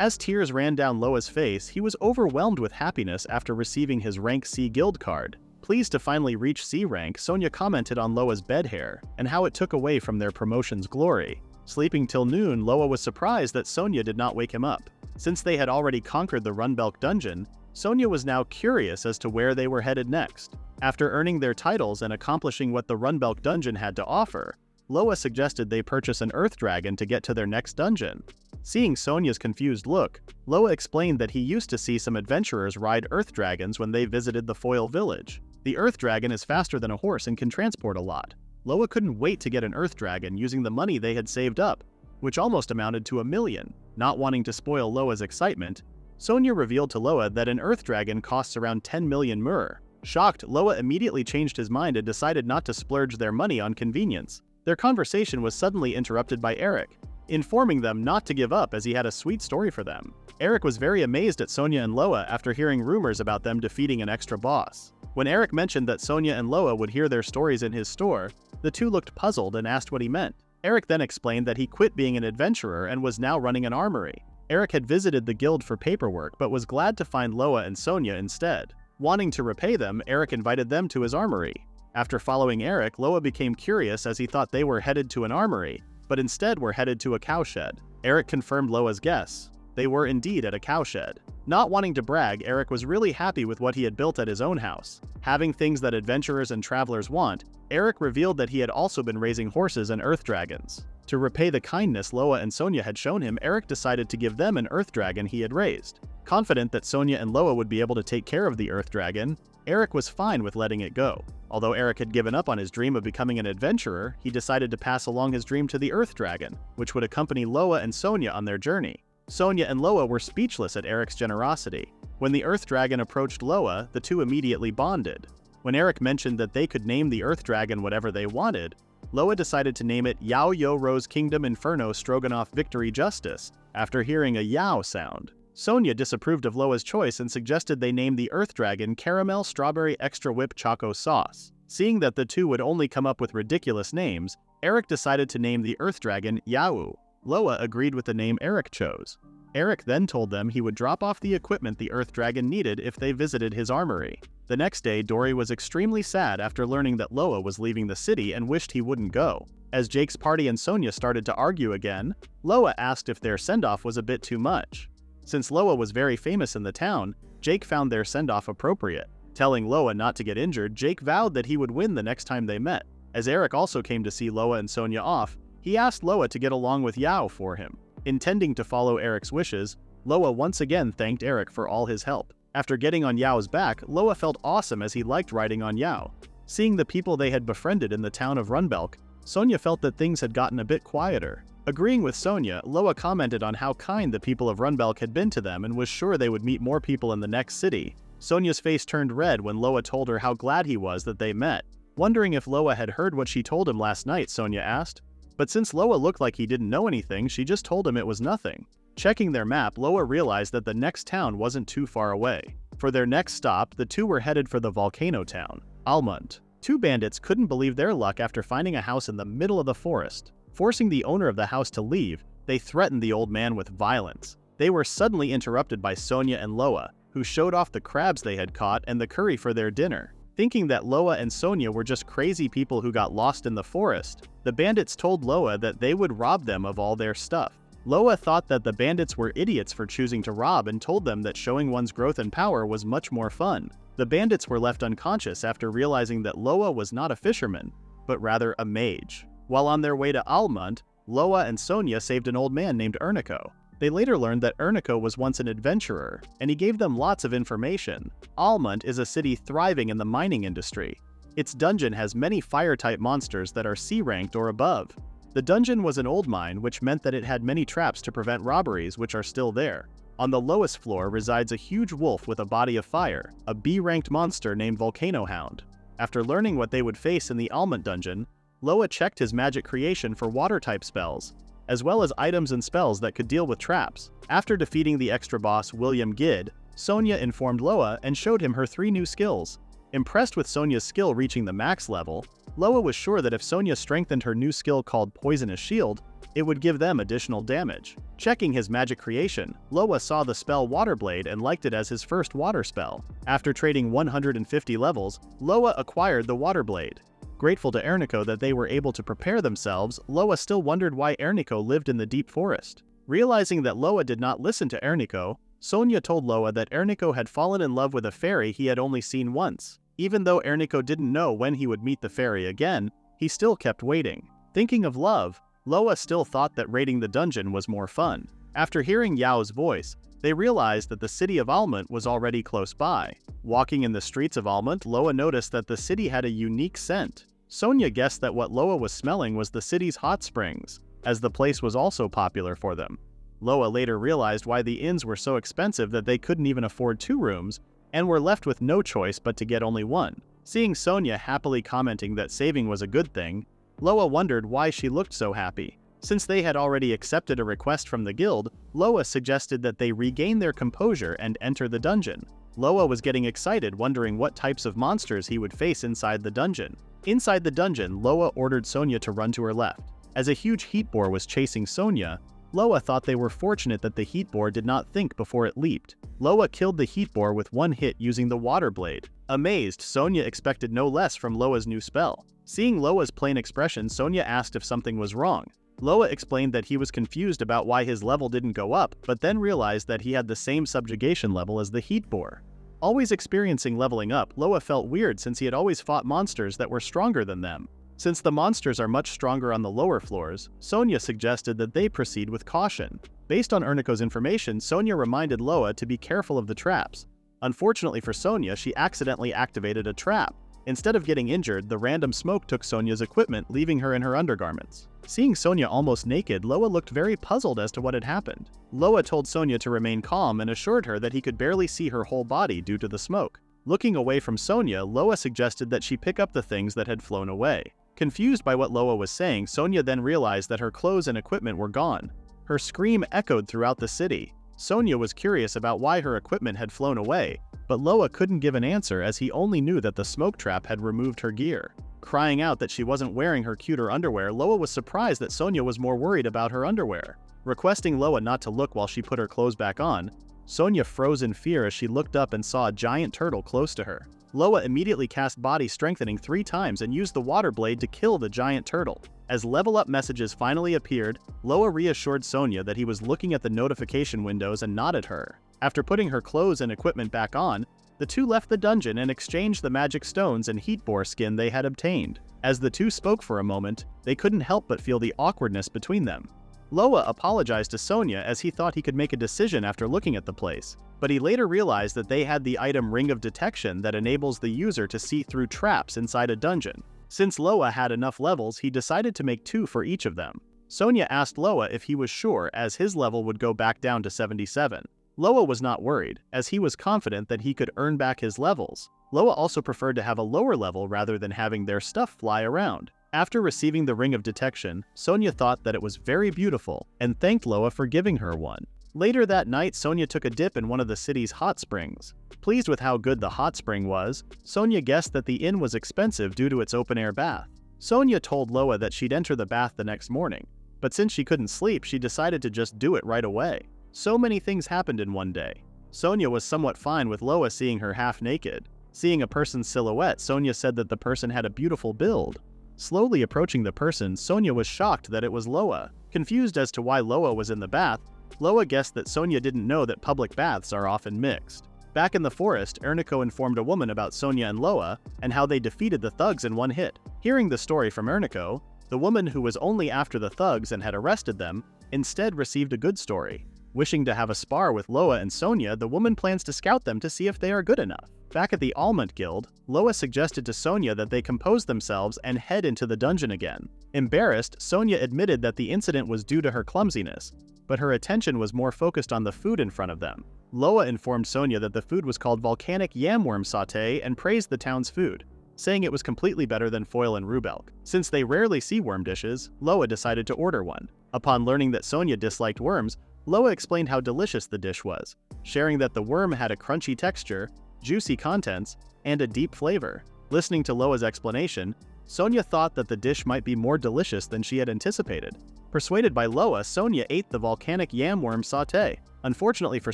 As tears ran down Loa's face, he was overwhelmed with happiness after receiving his rank C guild card. Pleased to finally reach C rank, Sonia commented on Loa's bed hair and how it took away from their promotion's glory. Sleeping till noon, Loa was surprised that Sonia did not wake him up. Since they had already conquered the Runbelk dungeon, Sonia was now curious as to where they were headed next. After earning their titles and accomplishing what the Runbelk dungeon had to offer, Loa suggested they purchase an earth dragon to get to their next dungeon. Seeing Sonia's confused look, Loa explained that he used to see some adventurers ride earth dragons when they visited the Foil village. The earth dragon is faster than a horse and can transport a lot. Loa couldn't wait to get an earth dragon using the money they had saved up, which almost amounted to $1 million. Not wanting to spoil Loa's excitement, Sonia revealed to Loa that an earth dragon costs around 10 million myrrh. Shocked, Loa immediately changed his mind and decided not to splurge their money on convenience. Their conversation was suddenly interrupted by Eric, informing them not to give up as he had a sweet story for them. Eric was very amazed at Sonia and Loa after hearing rumors about them defeating an extra boss. When Eric mentioned that Sonia and Loa would hear their stories in his store, the two looked puzzled and asked what he meant. Eric then explained that he quit being an adventurer and was now running an armory. Eric had visited the guild for paperwork but was glad to find Loa and Sonia instead. Wanting to repay them, Eric invited them to his armory. After following Eric, Loa became curious as he thought they were headed to an armory, but instead were headed to a cowshed. Eric confirmed Loa's guess. They were indeed at a cowshed. Not wanting to brag, Eric was really happy with what he had built at his own house. Having things that adventurers and travelers want, Eric revealed that he had also been raising horses and earth dragons. To repay the kindness Loa and Sonia had shown him, Eric decided to give them an earth dragon he had raised. Confident that Sonia and Loa would be able to take care of the earth dragon, Eric was fine with letting it go. Although Eric had given up on his dream of becoming an adventurer, he decided to pass along his dream to the earth dragon, which would accompany Loa and Sonia on their journey. Sonia and Loa were speechless at Eric's generosity. When the Earth Dragon approached Loa, the two immediately bonded. When Eric mentioned that they could name the Earth Dragon whatever they wanted, Loa decided to name it Yao Yo Rose Kingdom Inferno Stroganoff Victory Justice, after hearing a Yao sound. Sonia disapproved of Loa's choice and suggested they name the Earth Dragon Caramel Strawberry Extra Whip Choco Sauce. Seeing that the two would only come up with ridiculous names, Eric decided to name the Earth Dragon Yao. Loa agreed with the name Eric chose. Eric then told them he would drop off the equipment the Earth Dragon needed if they visited his armory. The next day, Dory was extremely sad after learning that Loa was leaving the city and wished he wouldn't go. As Jake's party and Sonia started to argue again, Loa asked if their send-off was a bit too much. Since Loa was very famous in the town, Jake found their send-off appropriate. Telling Loa not to get injured, Jake vowed that he would win the next time they met. As Eric also came to see Loa and Sonia off, he asked Loa to get along with Yao for him. Intending to follow Eric's wishes, Loa once again thanked Eric for all his help. After getting on Yao's back, Loa felt awesome as he liked riding on Yao. Seeing the people they had befriended in the town of Runbelk, Sonia felt that things had gotten a bit quieter. Agreeing with Sonia, Loa commented on how kind the people of Runbelk had been to them and was sure they would meet more people in the next city. Sonia's face turned red when Loa told her how glad he was that they met. Wondering if Loa had heard what she told him last night, Sonia asked. But since Loa looked like he didn't know anything, she just told him it was nothing. Checking their map, Loa realized that the next town wasn't too far away. For their next stop, the two were headed for the volcano town, Almont. Two bandits couldn't believe their luck after finding a house in the middle of the forest. Forcing the owner of the house to leave, they threatened the old man with violence. They were suddenly interrupted by Sonia and Loa, who showed off the crabs they had caught and the curry for their dinner. Thinking that Loa and Sonia were just crazy people who got lost in the forest, the bandits told Loa that they would rob them of all their stuff. Loa thought that the bandits were idiots for choosing to rob and told them that showing one's growth and power was much more fun. The bandits were left unconscious after realizing that Loa was not a fisherman, but rather a mage. While on their way to Almont, Loa and Sonia saved an old man named Ernico. They later learned that Ernico was once an adventurer, and he gave them lots of information. Almont is a city thriving in the mining industry. Its dungeon has many fire-type monsters that are C-ranked or above. The dungeon was an old mine, which meant that it had many traps to prevent robberies, which are still there. On the lowest floor resides a huge wolf with a body of fire, a B-ranked monster named Volcano Hound. After learning what they would face in the Almont dungeon, Loa checked his magic creation for water-type spells, as well as items and spells that could deal with traps. After defeating the extra boss William Gid, Sonia informed Loa and showed him her 3 new skills. Impressed with Sonia's skill reaching the max level, Loa was sure that if Sonia strengthened her new skill called Poisonous Shield, it would give them additional damage. Checking his magic creation, Loa saw the spell Water Blade and liked it as his first water spell. After trading 150 levels, Loa acquired the Water Blade. Grateful to Ernico that they were able to prepare themselves, Loa still wondered why Ernico lived in the deep forest. Realizing that Loa did not listen to Ernico, Sonia told Loa that Ernico had fallen in love with a fairy he had only seen once. Even though Ernico didn't know when he would meet the fairy again, he still kept waiting. Thinking of love, Loa still thought that raiding the dungeon was more fun. After hearing Yao's voice, they realized that the city of Almont was already close by. Walking in the streets of Almont, Loa noticed that the city had a unique scent. Sonia guessed that what Loa was smelling was the city's hot springs, as the place was also popular for them. Loa later realized why the inns were so expensive that they couldn't even afford 2 rooms, and were left with no choice but to get only 1. Seeing Sonia happily commenting that saving was a good thing, Loa wondered why she looked so happy. Since they had already accepted a request from the guild, Loa suggested that they regain their composure and enter the dungeon. Loa was getting excited, wondering what types of monsters he would face inside the dungeon. Inside the dungeon, Loa ordered Sonia to run to her left. As a huge heat boar was chasing Sonia, Loa thought they were fortunate that the heat boar did not think before it leaped. Loa killed the heat boar with 1 hit using the water blade. Amazed, Sonia expected no less from Loa's new spell. Seeing Loa's plain expression, Sonia asked if something was wrong. Loa explained that he was confused about why his level didn't go up, but then realized that he had the same subjugation level as the heat boar. Always experiencing leveling up, Loa felt weird since he had always fought monsters that were stronger than them. Since the monsters are much stronger on the lower floors, Sonia suggested that they proceed with caution. Based on Ernico's information, Sonia reminded Loa to be careful of the traps. Unfortunately for Sonia, she accidentally activated a trap. Instead of getting injured, the random smoke took Sonia's equipment, leaving her in her undergarments. Seeing Sonia almost naked, Loa looked very puzzled as to what had happened. Loa told Sonia to remain calm and assured her that he could barely see her whole body due to the smoke. Looking away from Sonia, Loa suggested that she pick up the things that had flown away. Confused by what Loa was saying, Sonia then realized that her clothes and equipment were gone. Her scream echoed throughout the city. Sonia was curious about why her equipment had flown away, but Loa couldn't give an answer as he only knew that the smoke trap had removed her gear. Crying out that she wasn't wearing her cuter underwear, Loa was surprised that Sonia was more worried about her underwear. Requesting Loa not to look while she put her clothes back on, Sonia froze in fear as she looked up and saw a giant turtle close to her. Loa immediately cast body strengthening 3 times and used the water blade to kill the giant turtle. As level up messages finally appeared, Loa reassured Sonia that he was looking at the notification windows and nodded her. After putting her clothes and equipment back on, the two left the dungeon and exchanged the magic stones and heat boar skin they had obtained. As the two spoke for a moment, they couldn't help but feel the awkwardness between them. Loa apologized to Sonia as he thought he could make a decision after looking at the place, but he later realized that they had the item Ring of Detection that enables the user to see through traps inside a dungeon. Since Loa had enough levels, he decided to make 2 for each of them. Sonia asked Loa if he was sure, as his level would go back down to 77. Loa was not worried, as he was confident that he could earn back his levels. Loa also preferred to have a lower level rather than having their stuff fly around. After receiving the Ring of Detection, Sonia thought that it was very beautiful and thanked Loa for giving her one. Later that night, Sonia took a dip in one of the city's hot springs. Pleased with how good the hot spring was, Sonia guessed that the inn was expensive due to its open-air bath. Sonia told Loa that she'd enter the bath the next morning, but since she couldn't sleep, she decided to just do it right away. So many things happened in one day. Sonia was somewhat fine with Loa seeing her half-naked. Seeing a person's silhouette, Sonia said that the person had a beautiful build. Slowly approaching the person, Sonia was shocked that it was Loa. Confused as to why Loa was in the bath, Loa guessed that Sonia didn't know that public baths are often mixed. Back in the forest, Erniko informed a woman about Sonia and Loa and how they defeated the thugs in one hit. Hearing the story from Erniko, the woman who was only after the thugs and had arrested them, instead received a good story. Wishing to have a spar with Loa and Sonia, the woman plans to scout them to see if they are good enough. Back at the Almond Guild, Loa suggested to Sonia that they compose themselves and head into the dungeon again. Embarrassed, Sonia admitted that the incident was due to her clumsiness, but her attention was more focused on the food in front of them. Loa informed Sonia that the food was called volcanic yamworm sauté and praised the town's food, saying it was completely better than foil and rubelk. Since they rarely see worm dishes, Loa decided to order one. Upon learning that Sonia disliked worms, Loa explained how delicious the dish was, sharing that the worm had a crunchy texture, juicy contents, and a deep flavor. Listening to Loa's explanation, Sonia thought that the dish might be more delicious than she had anticipated. Persuaded by Loa, Sonia ate the volcanic yamworm sauté. Unfortunately for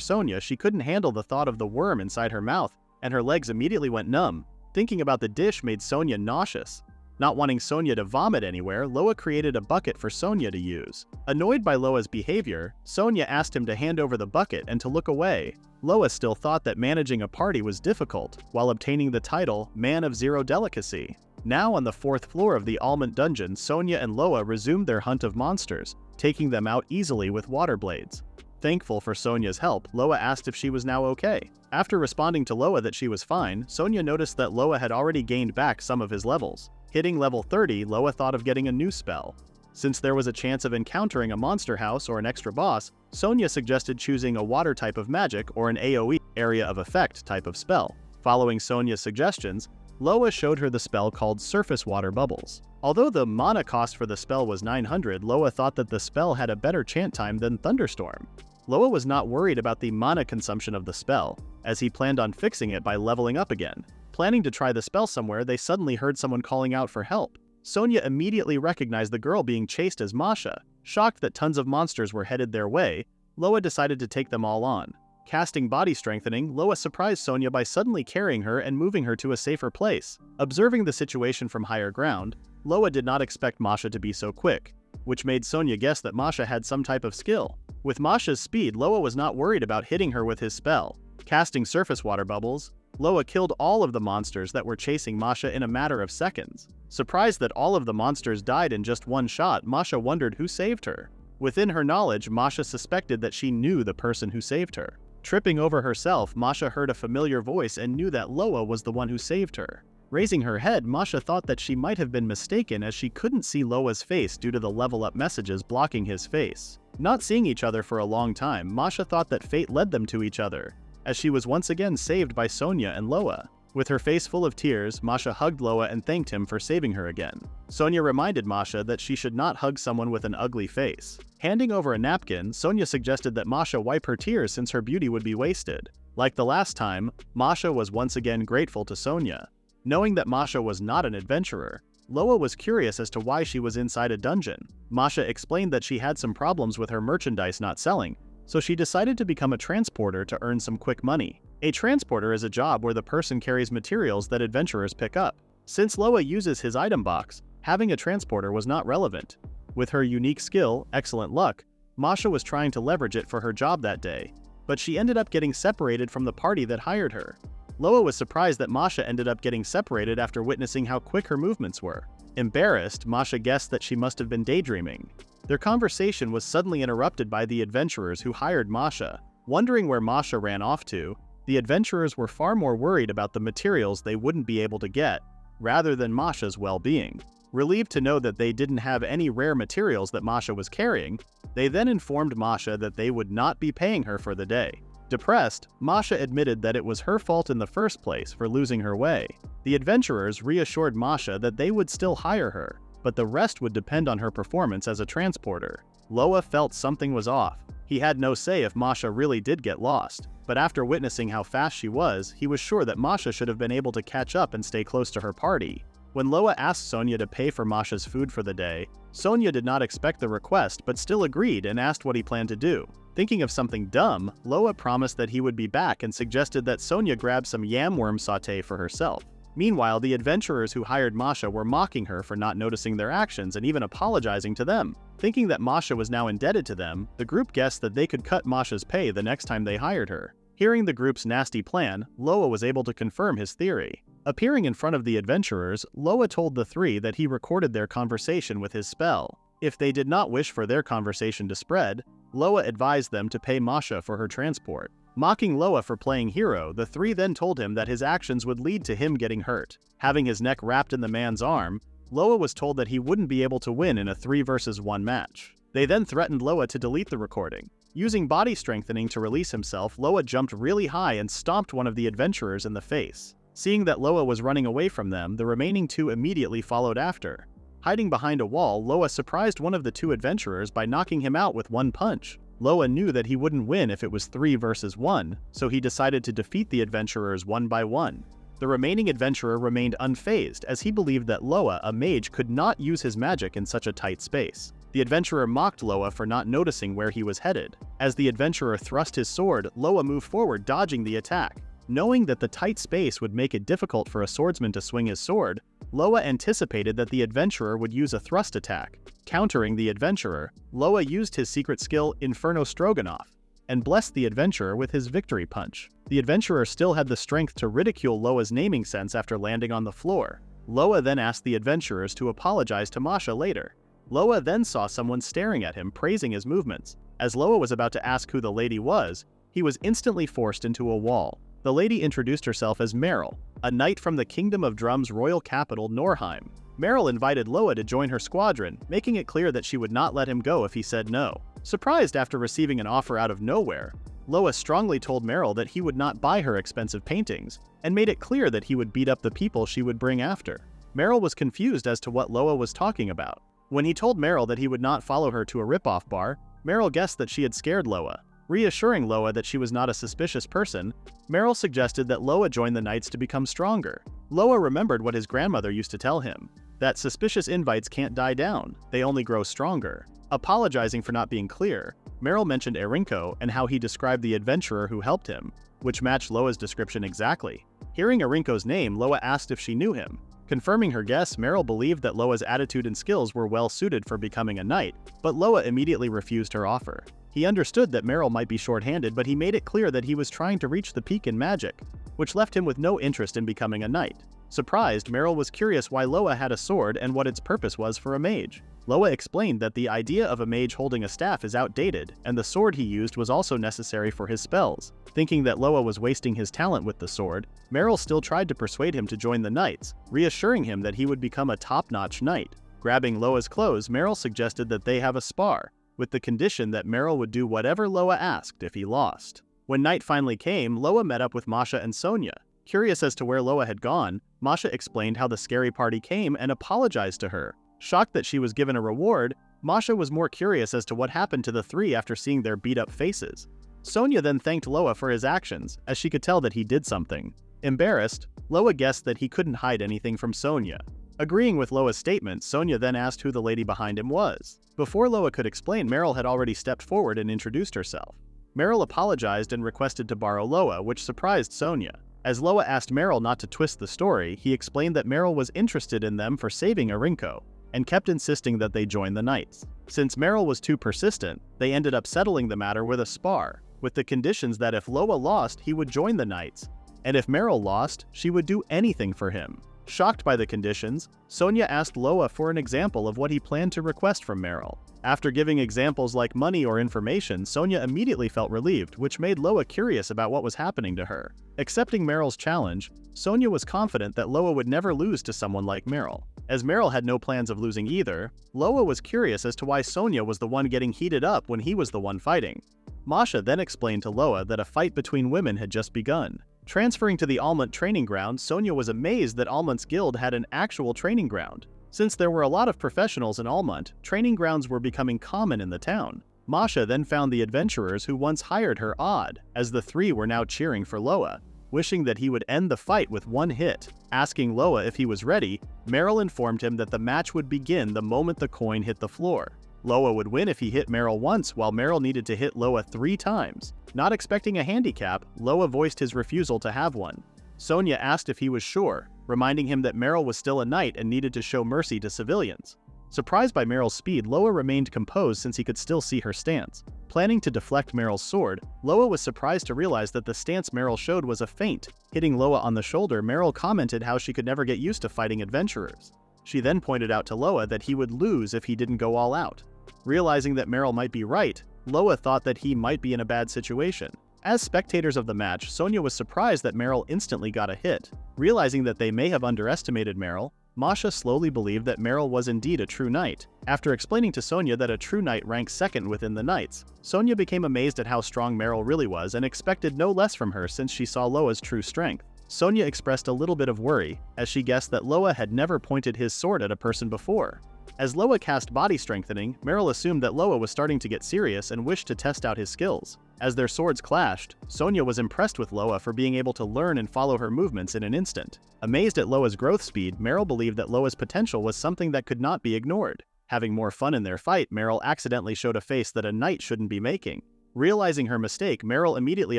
Sonia, she couldn't handle the thought of the worm inside her mouth, and her legs immediately went numb. Thinking about the dish made Sonia nauseous. Not wanting Sonia to vomit anywhere, Loa created a bucket for Sonia to use. Annoyed by Loa's behavior, Sonia asked him to hand over the bucket and to look away. Loa still thought that managing a party was difficult, while obtaining the title Man of Zero Delicacy. Now on the 4th floor of the Almond Dungeon, Sonia and Loa resumed their hunt of monsters, taking them out easily with water blades. Thankful for Sonia's help, Loa asked if she was now okay. After responding to Loa that she was fine, Sonia noticed that Loa had already gained back some of his levels. Hitting level 30, Loa thought of getting a new spell. Since there was a chance of encountering a monster house or an extra boss, Sonia suggested choosing a water type of magic or an AoE, area of effect type of spell. Following Sonia's suggestions, Loa showed her the spell called Surface Water Bubbles. Although the mana cost for the spell was 900, Loa thought that the spell had a better chant time than Thunderstorm. Loa was not worried about the mana consumption of the spell, as he planned on fixing it by leveling up again. Planning to try the spell somewhere, they suddenly heard someone calling out for help. Sonia immediately recognized the girl being chased as Masha. Shocked that tons of monsters were headed their way, Loa decided to take them all on. Casting body strengthening, Loa surprised Sonia by suddenly carrying her and moving her to a safer place. Observing the situation from higher ground, Loa did not expect Masha to be so quick, which made Sonia guess that Masha had some type of skill. With Masha's speed, Loa was not worried about hitting her with his spell. Casting Surface Water Bubbles, Loa killed all of the monsters that were chasing Masha in a matter of seconds. Surprised that all of the monsters died in just one shot, Masha wondered who saved her. Within her knowledge, Masha suspected that she knew the person who saved her. Tripping over herself, Masha heard a familiar voice and knew that Loa was the one who saved her. Raising her head, Masha thought that she might have been mistaken as she couldn't see Loa's face due to the level up messages blocking his face. Not seeing each other for a long time, Masha thought that fate led them to each other, as she was once again saved by Sonia and Loa. With her face full of tears, Masha hugged Loa and thanked him for saving her again. Sonia reminded Masha that she should not hug someone with an ugly face. Handing over a napkin, Sonia suggested that Masha wipe her tears since her beauty would be wasted. Like the last time, Masha was once again grateful to Sonia. Knowing that Masha was not an adventurer, Loa was curious as to why she was inside a dungeon. Masha explained that she had some problems with her merchandise not selling, so she decided to become a transporter to earn some quick money. A transporter is a job where the person carries materials that adventurers pick up. Since Loa uses his item box, having a transporter was not relevant. With her unique skill, excellent luck, Masha was trying to leverage it for her job that day, but she ended up getting separated from the party that hired her. Loa was surprised that Masha ended up getting separated after witnessing how quick her movements were. Embarrassed, Masha guessed that she must have been daydreaming. Their conversation was suddenly interrupted by the adventurers who hired Masha. Wondering where Masha ran off to, the adventurers were far more worried about the materials they wouldn't be able to get, rather than Masha's well-being. Relieved to know that they didn't have any rare materials that Masha was carrying, they then informed Masha that they would not be paying her for the day. Depressed, Masha admitted that it was her fault in the first place for losing her way. The adventurers reassured Masha that they would still hire her, but the rest would depend on her performance as a transporter. Loa felt something was off. He had no say if Masha really did get lost, but after witnessing how fast she was, he was sure that Masha should have been able to catch up and stay close to her party. When Loa asked Sonia to pay for Masha's food for the day, Sonia did not expect the request but still agreed and asked what he planned to do. Thinking of something dumb, Loa promised that he would be back and suggested that Sonia grab some yam worm sauté for herself. Meanwhile, the adventurers who hired Masha were mocking her for not noticing their actions and even apologizing to them. Thinking that Masha was now indebted to them, the group guessed that they could cut Masha's pay the next time they hired her. Hearing the group's nasty plan, Loa was able to confirm his theory. Appearing in front of the adventurers, Loa told the three that he recorded their conversation with his spell. If they did not wish for their conversation to spread, Loa advised them to pay Masha for her transport. Mocking Loa for playing hero, the three then told him that his actions would lead to him getting hurt. Having his neck wrapped in the man's arm, Loa was told that he wouldn't be able to win in a 3 versus 1 match. They then threatened Loa to delete the recording. Using body strengthening to release himself, Loa jumped really high and stomped one of the adventurers in the face. Seeing that Loa was running away from them, the remaining two immediately followed after. Hiding behind a wall, Loa surprised one of the two adventurers by knocking him out with one punch. Loa knew that he wouldn't win if it was 3 versus 1, so he decided to defeat the adventurers one by one. The remaining adventurer remained unfazed as he believed that Loa, a mage, could not use his magic in such a tight space. The adventurer mocked Loa for not noticing where he was headed. As the adventurer thrust his sword, Loa moved forward, dodging the attack. Knowing that the tight space would make it difficult for a swordsman to swing his sword, Loa anticipated that the adventurer would use a thrust attack. Countering the adventurer, Loa used his secret skill Inferno Stroganoff and blessed the adventurer with his victory punch. The adventurer still had the strength to ridicule Loa's naming sense after landing on the floor. Loa then asked the adventurers to apologize to Masha later. Loa then saw someone staring at him, praising his movements. As Loa was about to ask who the lady was, he was instantly forced into a wall. The lady introduced herself as Meryl, a knight from the Kingdom of Drum's royal capital, Norheim. Meryl invited Loa to join her squadron, making it clear that she would not let him go if he said no. Surprised after receiving an offer out of nowhere, Loa strongly told Meryl that he would not buy her expensive paintings, and made it clear that he would beat up the people she would bring after. Meryl was confused as to what Loa was talking about. When he told Meryl that he would not follow her to a rip-off bar, Meryl guessed that she had scared Loa. Reassuring Loa that she was not a suspicious person, Meryl suggested that Loa join the knights to become stronger. Loa remembered what his grandmother used to tell him, that suspicious invites can't die down, they only grow stronger. Apologizing for not being clear, Meryl mentioned Erinko and how he described the adventurer who helped him, which matched Loa's description exactly. Hearing Erinko's name, Loa asked if she knew him. Confirming her guess, Meryl believed that Loa's attitude and skills were well suited for becoming a knight, but Loa immediately refused her offer. He understood that Meryl might be short-handed, but he made it clear that he was trying to reach the peak in magic, which left him with no interest in becoming a knight. Surprised, Meryl was curious why Loa had a sword and what its purpose was for a mage. Loa explained that the idea of a mage holding a staff is outdated, and the sword he used was also necessary for his spells. Thinking that Loa was wasting his talent with the sword, Meryl still tried to persuade him to join the knights, reassuring him that he would become a top-notch knight. Grabbing Loa's clothes, Meryl suggested that they have a spar, with the condition that Meryl would do whatever Loa asked if he lost. When night finally came, Loa met up with Masha and Sonia. Curious as to where Loa had gone, Masha explained how the scary party came and apologized to her. Shocked that she was given a reward, Masha was more curious as to what happened to the three after seeing their beat-up faces. Sonia then thanked Loa for his actions, as she could tell that he did something. Embarrassed, Loa guessed that he couldn't hide anything from Sonia. Agreeing with Loa's statement, Sonia then asked who the lady behind him was. Before Loa could explain, Meryl had already stepped forward and introduced herself. Meryl apologized and requested to borrow Loa, which surprised Sonia. As Loa asked Meryl not to twist the story, he explained that Meryl was interested in them for saving Arinko, and kept insisting that they join the knights. Since Meryl was too persistent, they ended up settling the matter with a spar, with the conditions that if Loa lost, he would join the knights, and if Meryl lost, she would do anything for him. Shocked by the conditions, Sonia asked Loa for an example of what he planned to request from Meryl. After giving examples like money or information, Sonia immediately felt relieved, which made Loa curious about what was happening to her. Accepting Meryl's challenge, Sonia was confident that Loa would never lose to someone like Meryl. As Meryl had no plans of losing either, Loa was curious as to why Sonia was the one getting heated up when he was the one fighting. Masha then explained to Loa that a fight between women had just begun. Transferring to the Almont training ground, Sonia was amazed that Almont's guild had an actual training ground. Since there were a lot of professionals in Almont, training grounds were becoming common in the town. Masha then found the adventurers who once hired her odd, as the three were now cheering for Loa, wishing that he would end the fight with one hit. Asking Loa if he was ready, Meryl informed him that the match would begin the moment the coin hit the floor. Loa would win if he hit Meryl once, while Meryl needed to hit Loa 3 times. Not expecting a handicap, Loa voiced his refusal to have one. Sonia asked if he was sure, reminding him that Meryl was still a knight and needed to show mercy to civilians. Surprised by Meryl's speed, Loa remained composed since he could still see her stance. Planning to deflect Meryl's sword, Loa was surprised to realize that the stance Meryl showed was a feint. Hitting Loa on the shoulder, Meryl commented how she could never get used to fighting adventurers. She then pointed out to Loa that he would lose if he didn't go all out. Realizing that Meryl might be right, Loa thought that he might be in a bad situation. As spectators of the match, Sonia was surprised that Meryl instantly got a hit. Realizing that they may have underestimated Meryl, Masha slowly believed that Meryl was indeed a true knight. After explaining to Sonia that a true knight ranks second within the knights, Sonia became amazed at how strong Meryl really was and expected no less from her since she saw Loa's true strength. Sonia expressed a little bit of worry, as she guessed that Loa had never pointed his sword at a person before. As Loa cast body strengthening, Meryl assumed that Loa was starting to get serious and wished to test out his skills. As their swords clashed, Sonia was impressed with Loa for being able to learn and follow her movements in an instant. Amazed at Loa's growth speed, Meryl believed that Loa's potential was something that could not be ignored. Having more fun in their fight, Meryl accidentally showed a face that a knight shouldn't be making. Realizing her mistake, Meryl immediately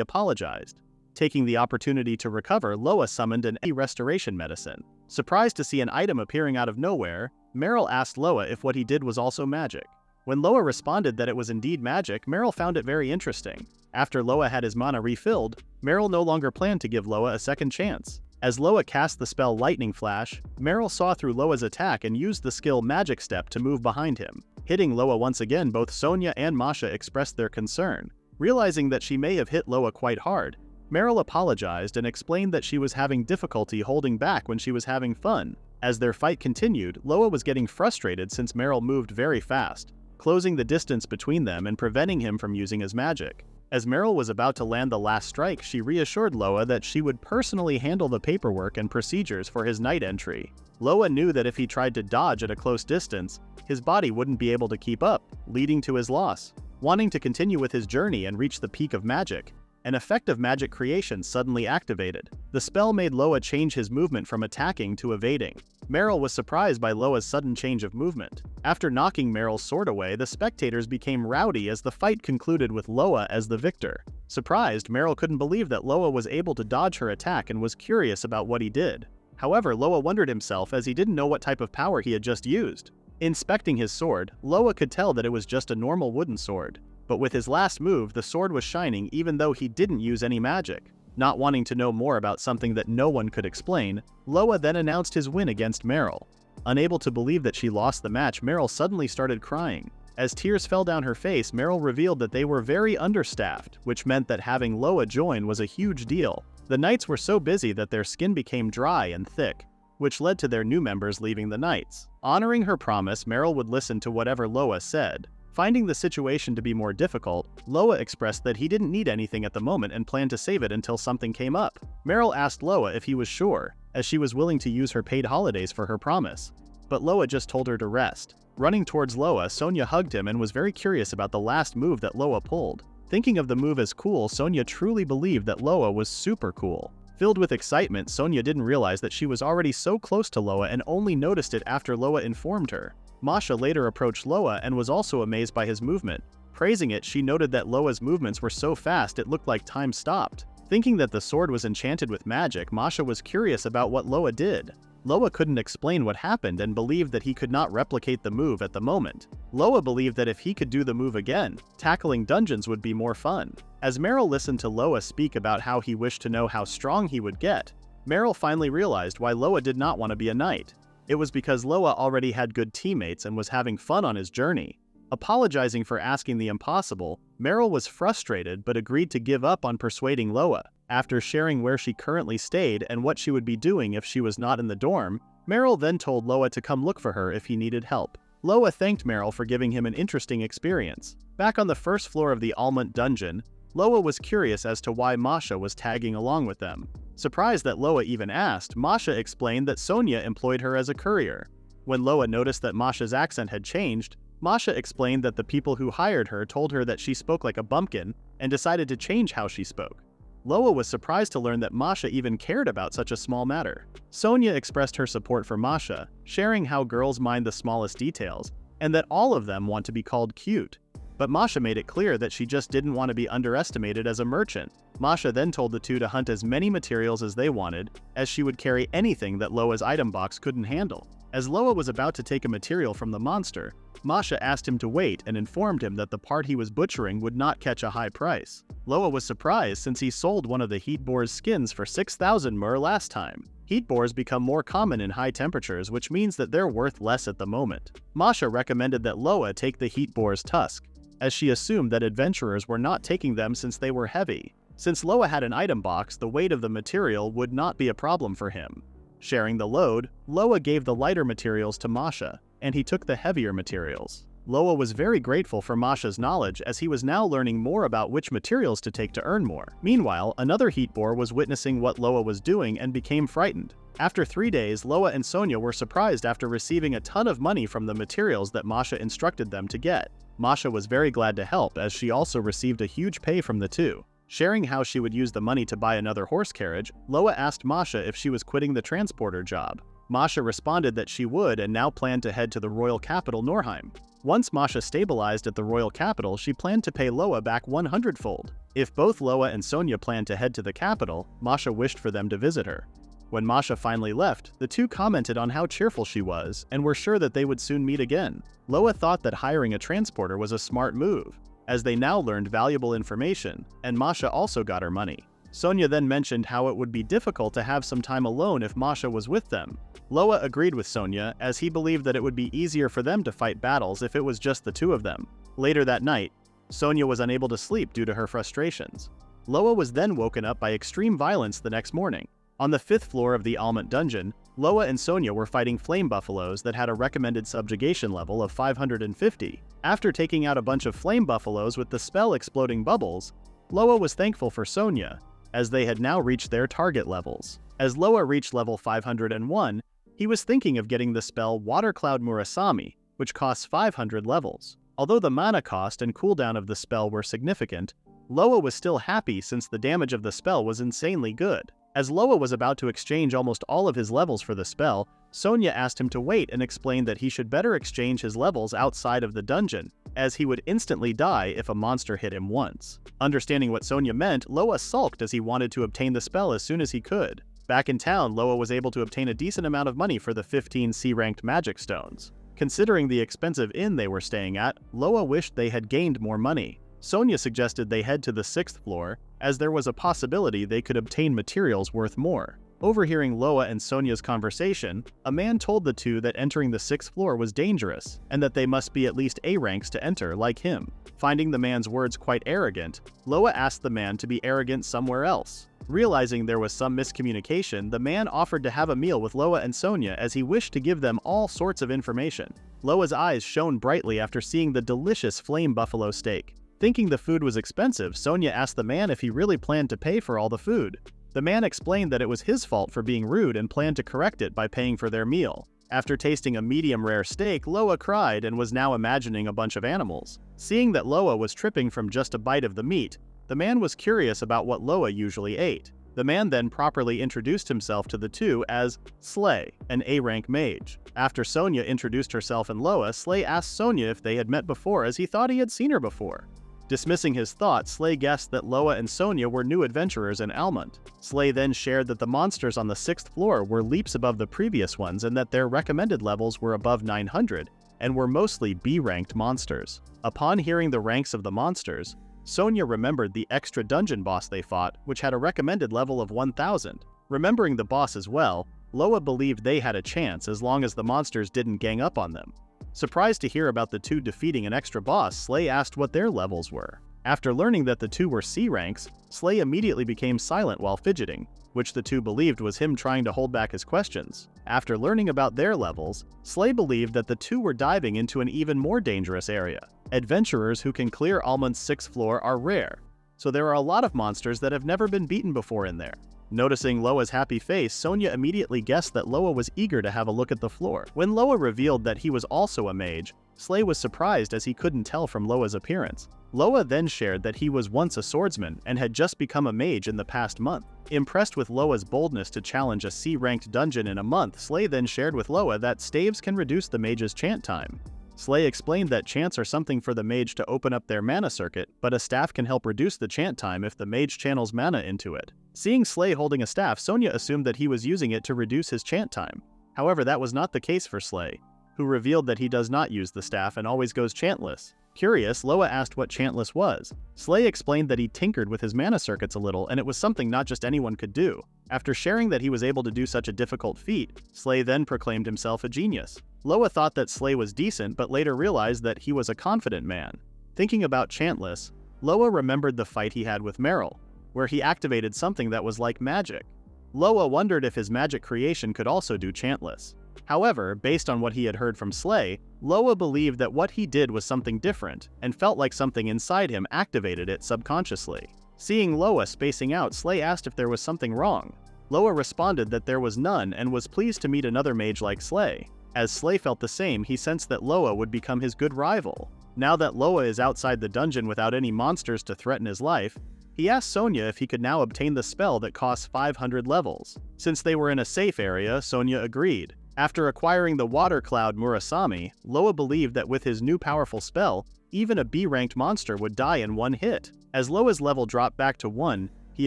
apologized. Taking the opportunity to recover, Loa summoned an restoration medicine. Surprised to see an item appearing out of nowhere, Meryl asked Loa if what he did was also magic. When Loa responded that it was indeed magic, Meryl found it very interesting. After Loa had his mana refilled, Meryl no longer planned to give Loa a second chance. As Loa cast the spell Lightning Flash, Meryl saw through Loa's attack and used the skill Magic Step to move behind him. Hitting Loa once again, both Sonia and Masha expressed their concern. Realizing that she may have hit Loa quite hard, Meryl apologized and explained that she was having difficulty holding back when she was having fun. As their fight continued, Loa was getting frustrated since Meryl moved very fast, closing the distance between them and preventing him from using his magic. As Meryl was about to land the last strike, she reassured Loa that she would personally handle the paperwork and procedures for his knight entry. Loa knew that if he tried to dodge at a close distance, his body wouldn't be able to keep up, leading to his loss. Wanting to continue with his journey and reach the peak of magic, an effect of magic creation suddenly activated. The spell made Loa change his movement from attacking to evading. Meryl was surprised by Loa's sudden change of movement. After knocking Meryl's sword away, the spectators became rowdy as the fight concluded with Loa as the victor. Surprised, Meryl couldn't believe that Loa was able to dodge her attack and was curious about what he did. However, Loa wondered himself as he didn't know what type of power he had just used. Inspecting his sword, Loa could tell that it was just a normal wooden sword. But with his last move, the sword was shining even though he didn't use any magic. Not wanting to know more about something that no one could explain, Loa then announced his win against Meryl. Unable to believe that she lost the match, Meryl suddenly started crying. As tears fell down her face, Meryl revealed that they were very understaffed, which meant that having Loa join was a huge deal. The Knights were so busy that their skin became dry and thick, which led to their new members leaving the Knights. Honoring her promise, Meryl would listen to whatever Loa said. Finding the situation to be more difficult, Loa expressed that he didn't need anything at the moment and planned to save it until something came up. Meryl asked Loa if he was sure, as she was willing to use her paid holidays for her promise. But Loa just told her to rest. Running towards Loa, Sonia hugged him and was very curious about the last move that Loa pulled. Thinking of the move as cool, Sonia truly believed that Loa was super cool. Filled with excitement, Sonia didn't realize that she was already so close to Loa and only noticed it after Loa informed her. Masha later approached Loa and was also amazed by his movement. Praising it, she noted that Loa's movements were so fast it looked like time stopped. Thinking that the sword was enchanted with magic, Masha was curious about what Loa did. Loa couldn't explain what happened and believed that he could not replicate the move at the moment. Loa believed that if he could do the move again, tackling dungeons would be more fun. As Meryl listened to Loa speak about how he wished to know how strong he would get, Meryl finally realized why Loa did not want to be a knight. It was because Loa already had good teammates and was having fun on his journey. Apologizing for asking the impossible, Meryl was frustrated but agreed to give up on persuading Loa. After sharing where she currently stayed and what she would be doing if she was not in the dorm, Meryl then told Loa to come look for her if he needed help. Loa thanked Meryl for giving him an interesting experience. Back on the first floor of the Almont dungeon, Loa was curious as to why Masha was tagging along with them. Surprised that Loa even asked, Masha explained that Sonia employed her as a courier. When Loa noticed that Masha's accent had changed, Masha explained that the people who hired her told her that she spoke like a bumpkin and decided to change how she spoke. Loa was surprised to learn that Masha even cared about such a small matter. Sonia expressed her support for Masha, sharing how girls mind the smallest details, and that all of them want to be called cute. But Masha made it clear that she just didn't want to be underestimated as a merchant. Masha then told the two to hunt as many materials as they wanted, as she would carry anything that Loa's item box couldn't handle. As Loa was about to take a material from the monster, Masha asked him to wait and informed him that the part he was butchering would not catch a high price. Loa was surprised since he sold one of the heat boar's skins for 6,000 myrrh last time. Heat boars become more common in high temperatures, which means that they're worth less at the moment. Masha recommended that Loa take the heat boar's tusk, as she assumed that adventurers were not taking them since they were heavy. Since Loa had an item box, the weight of the material would not be a problem for him. Sharing the load, Loa gave the lighter materials to Masha, and he took the heavier materials. Loa was very grateful for Masha's knowledge as he was now learning more about which materials to take to earn more. Meanwhile, another heat boar was witnessing what Loa was doing and became frightened. After 3 days, Loa and Sonia were surprised after receiving a ton of money from the materials that Masha instructed them to get. Masha was very glad to help as she also received a huge pay from the two. Sharing how she would use the money to buy another horse carriage, Loa asked Masha if she was quitting the transporter job. Masha responded that she would and now planned to head to the royal capital Norheim. Once Masha stabilized at the royal capital, she planned to pay Loa back 100-fold. If both Loa and Sonia planned to head to the capital, Masha wished for them to visit her. When Masha finally left, the two commented on how cheerful she was and were sure that they would soon meet again. Loa thought that hiring a transporter was a smart move, as they now learned valuable information, and Masha also got her money. Sonia then mentioned how it would be difficult to have some time alone if Masha was with them. Loa agreed with Sonia, as he believed that it would be easier for them to fight battles if it was just the two of them. Later that night, Sonia was unable to sleep due to her frustrations. Loa was then woken up by extreme violence the next morning. On the 5th floor of the Almont dungeon, Loa and Sonia were fighting flame buffaloes that had a recommended subjugation level of 550. After taking out a bunch of flame buffaloes with the spell exploding bubbles, Loa was thankful for Sonia, as they had now reached their target levels. As Loa reached level 501, he was thinking of getting the spell Water Cloud Murasami, which costs 500 levels. Although the mana cost and cooldown of the spell were significant, Loa was still happy since the damage of the spell was insanely good. As Loa was about to exchange almost all of his levels for the spell, Sonia asked him to wait and explained that he should better exchange his levels outside of the dungeon, as he would instantly die if a monster hit him once. Understanding what Sonia meant, Loa sulked as he wanted to obtain the spell as soon as he could. Back in town, Loa was able to obtain a decent amount of money for the 15 C-ranked magic stones. Considering the expensive inn they were staying at, Loa wished they had gained more money. Sonia suggested they head to the 6th floor, as there was a possibility they could obtain materials worth more. Overhearing Loa and Sonia's conversation, a man told the two that entering the 6th floor was dangerous, and that they must be at least A ranks to enter, like him. Finding the man's words quite arrogant, Loa asked the man to be arrogant somewhere else. Realizing there was some miscommunication, the man offered to have a meal with Loa and Sonia as he wished to give them all sorts of information. Loa's eyes shone brightly after seeing the delicious flame buffalo steak. Thinking the food was expensive, Sonia asked the man if he really planned to pay for all the food. The man explained that it was his fault for being rude and planned to correct it by paying for their meal. After tasting a medium-rare steak, Loa cried and was now imagining a bunch of animals. Seeing that Loa was tripping from just a bite of the meat, the man was curious about what Loa usually ate. The man then properly introduced himself to the two as Slay, an A-rank mage. After Sonia introduced herself and Loa, Slay asked Sonia if they had met before as he thought he had seen her before. Dismissing his thoughts, Slay guessed that Loa and Sonia were new adventurers in Almont. Slay then shared that the monsters on the 6th floor were leaps above the previous ones and that their recommended levels were above 900 and were mostly B-ranked monsters. Upon hearing the ranks of the monsters, Sonia remembered the extra dungeon boss they fought, which had a recommended level of 1000. Remembering the boss as well, Loa believed they had a chance as long as the monsters didn't gang up on them. Surprised to hear about the two defeating an extra boss, Slay asked what their levels were. After learning that the two were C ranks, Slay immediately became silent while fidgeting, which the two believed was him trying to hold back his questions. After learning about their levels, Slay believed that the two were diving into an even more dangerous area. Adventurers who can clear Almont's 6th floor are rare, so there are a lot of monsters that have never been beaten before in there. Noticing Loa's happy face, Sonia immediately guessed that Loa was eager to have a look at the floor. When Loa revealed that he was also a mage, Slay was surprised as he couldn't tell from Loa's appearance. Loa then shared that he was once a swordsman and had just become a mage in the past month. Impressed with Loa's boldness to challenge a C-ranked dungeon in a month, Slay then shared with Loa that staves can reduce the mage's chant time. Slay explained that chants are something for the mage to open up their mana circuit, but a staff can help reduce the chant time if the mage channels mana into it. Seeing Slay holding a staff, Sonia assumed that he was using it to reduce his chant time. However, that was not the case for Slay, who revealed that he does not use the staff and always goes chantless. Curious, Loa asked what chantless was. Slay explained that he tinkered with his mana circuits a little and it was something not just anyone could do. After sharing that he was able to do such a difficult feat, Slay then proclaimed himself a genius. Loa thought that Slay was decent but later realized that he was a confident man. Thinking about chantless, Loa remembered the fight he had with Meryl, where he activated something that was like magic. Loa wondered if his magic creation could also do chantless. However, based on what he had heard from Slay, Loa believed that what he did was something different and felt like something inside him activated it subconsciously. Seeing Loa spacing out, Slay asked if there was something wrong. Loa responded that there was none and was pleased to meet another mage like Slay. As Slay felt the same, he sensed that Loa would become his good rival. Now that Loa is outside the dungeon without any monsters to threaten his life, he asked Sonia if he could now obtain the spell that costs 500 levels. Since they were in a safe area, Sonia agreed. After acquiring the water cloud Murasami, Loa believed that with his new powerful spell, even a B-ranked monster would die in one hit. As Loa's level dropped back to 1, he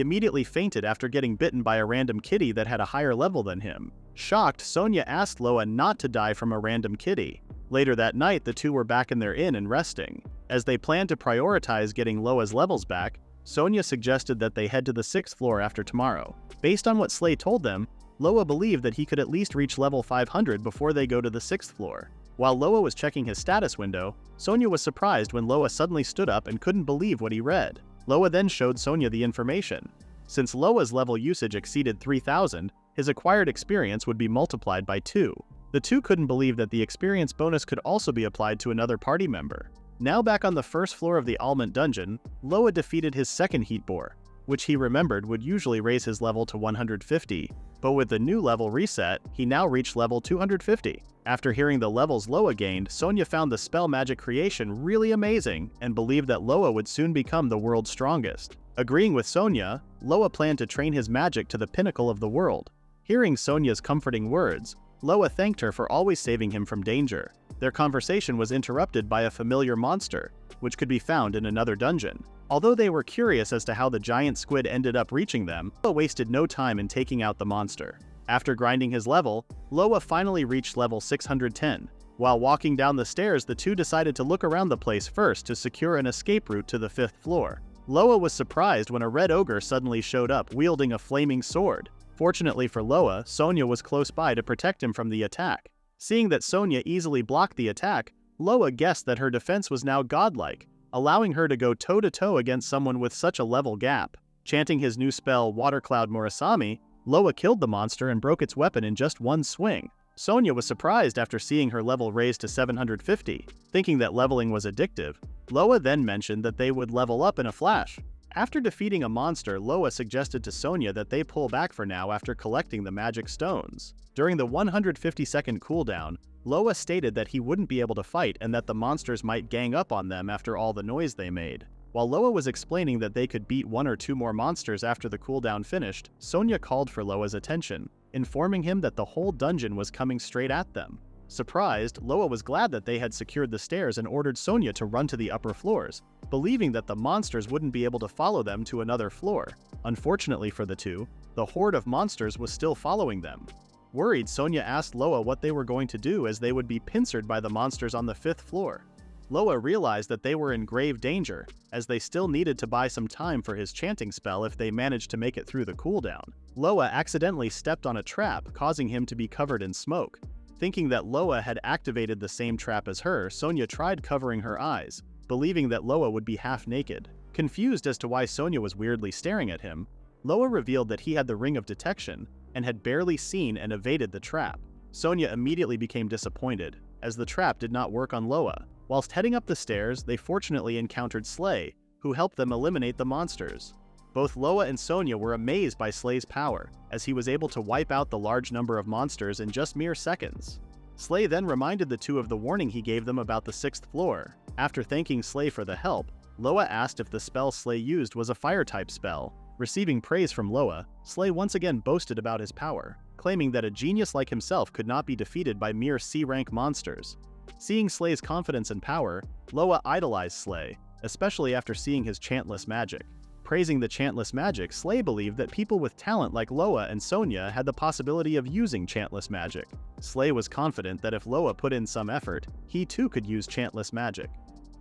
immediately fainted after getting bitten by a random kitty that had a higher level than him. Shocked, Sonia asked Loa not to die from a random kitty. Later that night, the two were back in their inn and resting. As they planned to prioritize getting Loa's levels back, Sonia suggested that they head to the 6th floor after tomorrow. Based on what Slay told them, Loa believed that he could at least reach level 500 before they go to the 6th floor. While Loa was checking his status window, Sonia was surprised when Loa suddenly stood up and couldn't believe what he read. Loa then showed Sonia the information. Since Loa's level usage exceeded 3000, his acquired experience would be multiplied by 2. The two couldn't believe that the experience bonus could also be applied to another party member. Now back on the first floor of the Almont dungeon, Loa defeated his second heat boar, which he remembered would usually raise his level to 150, but with the new level reset, he now reached level 250. After hearing the levels Loa gained, Sonia found the spell magic creation really amazing and believed that Loa would soon become the world's strongest. Agreeing with Sonia, Loa planned to train his magic to the pinnacle of the world. Hearing Sonia's comforting words, Loa thanked her for always saving him from danger. Their conversation was interrupted by a familiar monster, which could be found in another dungeon. Although they were curious as to how the giant squid ended up reaching them, Loa wasted no time in taking out the monster. After grinding his level, Loa finally reached level 610. While walking down the stairs, the two decided to look around the place first to secure an escape route to the 5th floor. Loa was surprised when a red ogre suddenly showed up wielding a flaming sword. Fortunately for Loa, Sonia was close by to protect him from the attack. Seeing that Sonia easily blocked the attack, Loa guessed that her defense was now godlike, allowing her to go toe-to-toe against someone with such a level gap. Chanting his new spell, Water Cloud Murasame, Loa killed the monster and broke its weapon in just one swing. Sonia was surprised after seeing her level raised to 750. Thinking that leveling was addictive, Loa then mentioned that they would level up in a flash. After defeating a monster, Loa suggested to Sonia that they pull back for now after collecting the magic stones. During the 150-second cooldown, Loa stated that he wouldn't be able to fight and that the monsters might gang up on them after all the noise they made. While Loa was explaining that they could beat 1 or 2 more monsters after the cooldown finished, Sonia called for Loa's attention, informing him that the whole dungeon was coming straight at them. Surprised, Loa was glad that they had secured the stairs and ordered Sonia to run to the upper floors, believing that the monsters wouldn't be able to follow them to another floor. Unfortunately for the two, the horde of monsters was still following them. Worried, Sonia asked Loa what they were going to do as they would be pincered by the monsters on the 5th floor. Loa realized that they were in grave danger, as they still needed to buy some time for his chanting spell if they managed to make it through the cooldown. Loa accidentally stepped on a trap, causing him to be covered in smoke. Thinking that Loa had activated the same trap as her, Sonia tried covering her eyes, believing that Loa would be half naked. Confused as to why Sonia was weirdly staring at him, Loa revealed that he had the ring of detection and had barely seen and evaded the trap. Sonia immediately became disappointed, as the trap did not work on Loa. Whilst heading up the stairs, they fortunately encountered Slay, who helped them eliminate the monsters. Both Loa and Sonia were amazed by Slay's power, as he was able to wipe out the large number of monsters in just mere seconds. Slay then reminded the two of the warning he gave them about the 6th floor. After thanking Slay for the help, Loa asked if the spell Slay used was a fire-type spell. Receiving praise from Loa, Slay once again boasted about his power, claiming that a genius like himself could not be defeated by mere C-rank monsters. Seeing Slay's confidence and power, Loa idolized Slay, especially after seeing his chantless magic. Praising the chantless magic, Slay believed that people with talent like Loa and Sonia had the possibility of using chantless magic. Slay was confident that if Loa put in some effort, he too could use chantless magic.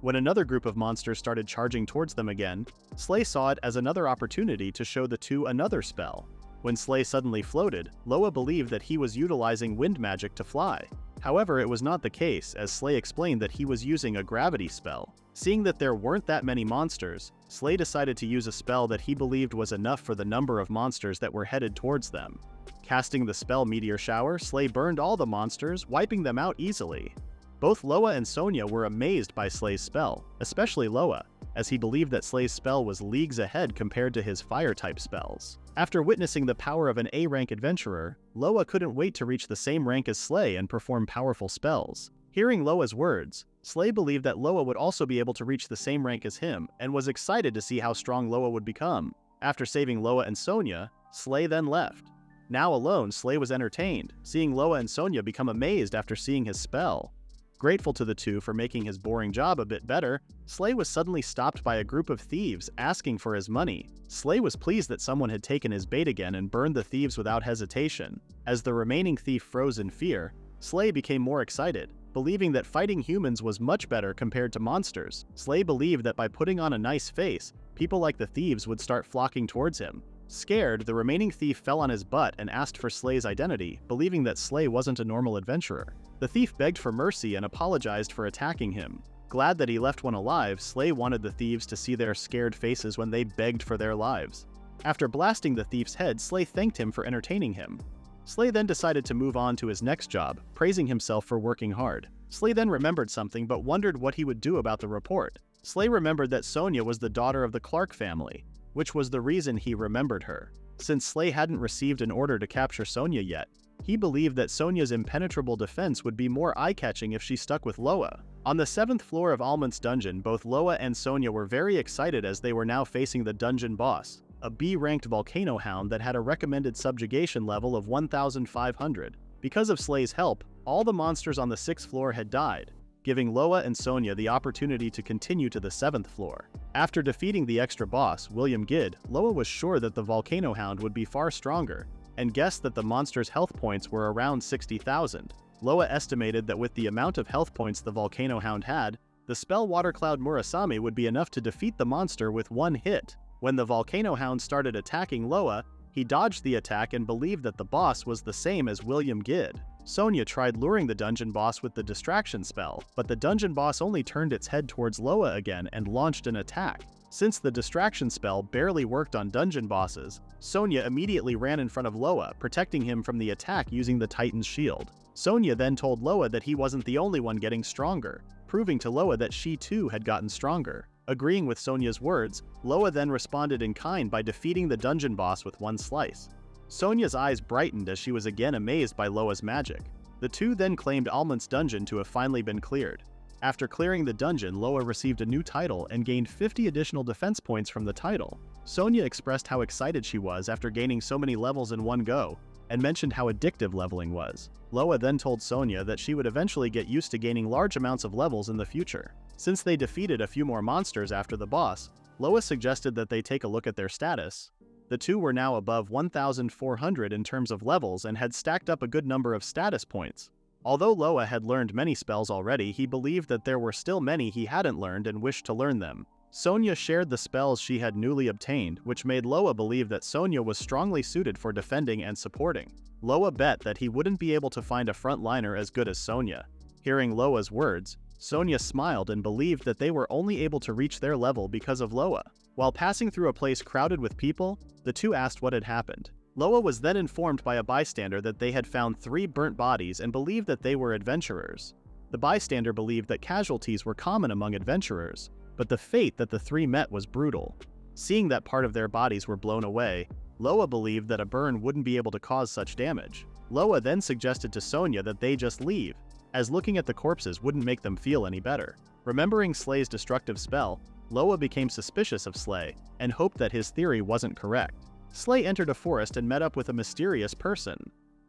When another group of monsters started charging towards them again, Slay saw it as another opportunity to show the two another spell. When Slay suddenly floated, Loa believed that he was utilizing wind magic to fly. However, it was not the case, as Slay explained that he was using a gravity spell. Seeing that there weren't that many monsters, Slay decided to use a spell that he believed was enough for the number of monsters that were headed towards them. Casting the spell Meteor Shower, Slay burned all the monsters, wiping them out easily. Both Loa and Sonia were amazed by Slay's spell, especially Loa, as he believed that Slay's spell was leagues ahead compared to his fire-type spells. After witnessing the power of an A-rank adventurer, Loa couldn't wait to reach the same rank as Slay and perform powerful spells. Hearing Loa's words, Slay believed that Loa would also be able to reach the same rank as him, and was excited to see how strong Loa would become. After saving Loa and Sonia, Slay then left. Now alone, Slay was entertained, seeing Loa and Sonia become amazed after seeing his spell. Grateful to the two for making his boring job a bit better, Slay was suddenly stopped by a group of thieves asking for his money. Slay was pleased that someone had taken his bait again and burned the thieves without hesitation. As the remaining thief froze in fear, Slay became more excited, believing that fighting humans was much better compared to monsters. Slay believed that by putting on a nice face, people like the thieves would start flocking towards him. Scared, the remaining thief fell on his butt and asked for Slay's identity, believing that Slay wasn't a normal adventurer. The thief begged for mercy and apologized for attacking him. Glad that he left one alive, Slay wanted the thieves to see their scared faces when they begged for their lives. After blasting the thief's head, Slay thanked him for entertaining him. Slay then decided to move on to his next job, praising himself for working hard. Slay then remembered something but wondered what he would do about the report. Slay remembered that Sonia was the daughter of the Clark family, which was the reason he remembered her. Since Slay hadn't received an order to capture Sonia yet, he believed that Sonia's impenetrable defense would be more eye-catching if she stuck with Loa. On the 7th floor of Almond's dungeon, both Loa and Sonia were very excited as they were now facing the dungeon boss, a B-ranked volcano hound that had a recommended subjugation level of 1,500. Because of Slay's help, all the monsters on the 6th floor had died, giving Loa and Sonia the opportunity to continue to the 7th floor. After defeating the extra boss, William Gid, Loa was sure that the volcano hound would be far stronger, and guessed that the monster's health points were around 60,000. Loa estimated that with the amount of health points the Volcano Hound had, the spell Water Cloud Murasame would be enough to defeat the monster with one hit. When the Volcano Hound started attacking Loa, he dodged the attack and believed that the boss was the same as William Gid. Sonia tried luring the dungeon boss with the distraction spell, but the dungeon boss only turned its head towards Loa again and launched an attack. Since the distraction spell barely worked on dungeon bosses, Sonia immediately ran in front of Loa, protecting him from the attack using the Titan's shield. Sonia then told Loa that he wasn't the only one getting stronger, proving to Loa that she too had gotten stronger. Agreeing with Sonia's words, Loa then responded in kind by defeating the dungeon boss with one slice. Sonia's eyes brightened as she was again amazed by Loa's magic. The two then claimed Almond's dungeon to have finally been cleared. After clearing the dungeon, Loa received a new title and gained 50 additional defense points from the title. Sonia expressed how excited she was after gaining so many levels in one go, and mentioned how addictive leveling was. Loa then told Sonia that she would eventually get used to gaining large amounts of levels in the future. Since they defeated a few more monsters after the boss, Loa suggested that they take a look at their status. The two were now above 1,400 in terms of levels and had stacked up a good number of status points. Although Loa had learned many spells already, he believed that there were still many he hadn't learned and wished to learn them. Sonia shared the spells she had newly obtained, which made Loa believe that Sonia was strongly suited for defending and supporting. Loa bet that he wouldn't be able to find a frontliner as good as Sonia. Hearing Loa's words, Sonia smiled and believed that they were only able to reach their level because of Loa. While passing through a place crowded with people, the two asked what had happened. Loa was then informed by a bystander that they had found 3 burnt bodies and believed that they were adventurers. The bystander believed that casualties were common among adventurers, but the fate that the 3 met was brutal. Seeing that part of their bodies were blown away, Loa believed that a burn wouldn't be able to cause such damage. Loa then suggested to Sonia that they just leave, as looking at the corpses wouldn't make them feel any better. Remembering Slay's destructive spell, Loa became suspicious of Slay, and hoped that his theory wasn't correct. Slay entered a forest and met up with a mysterious person.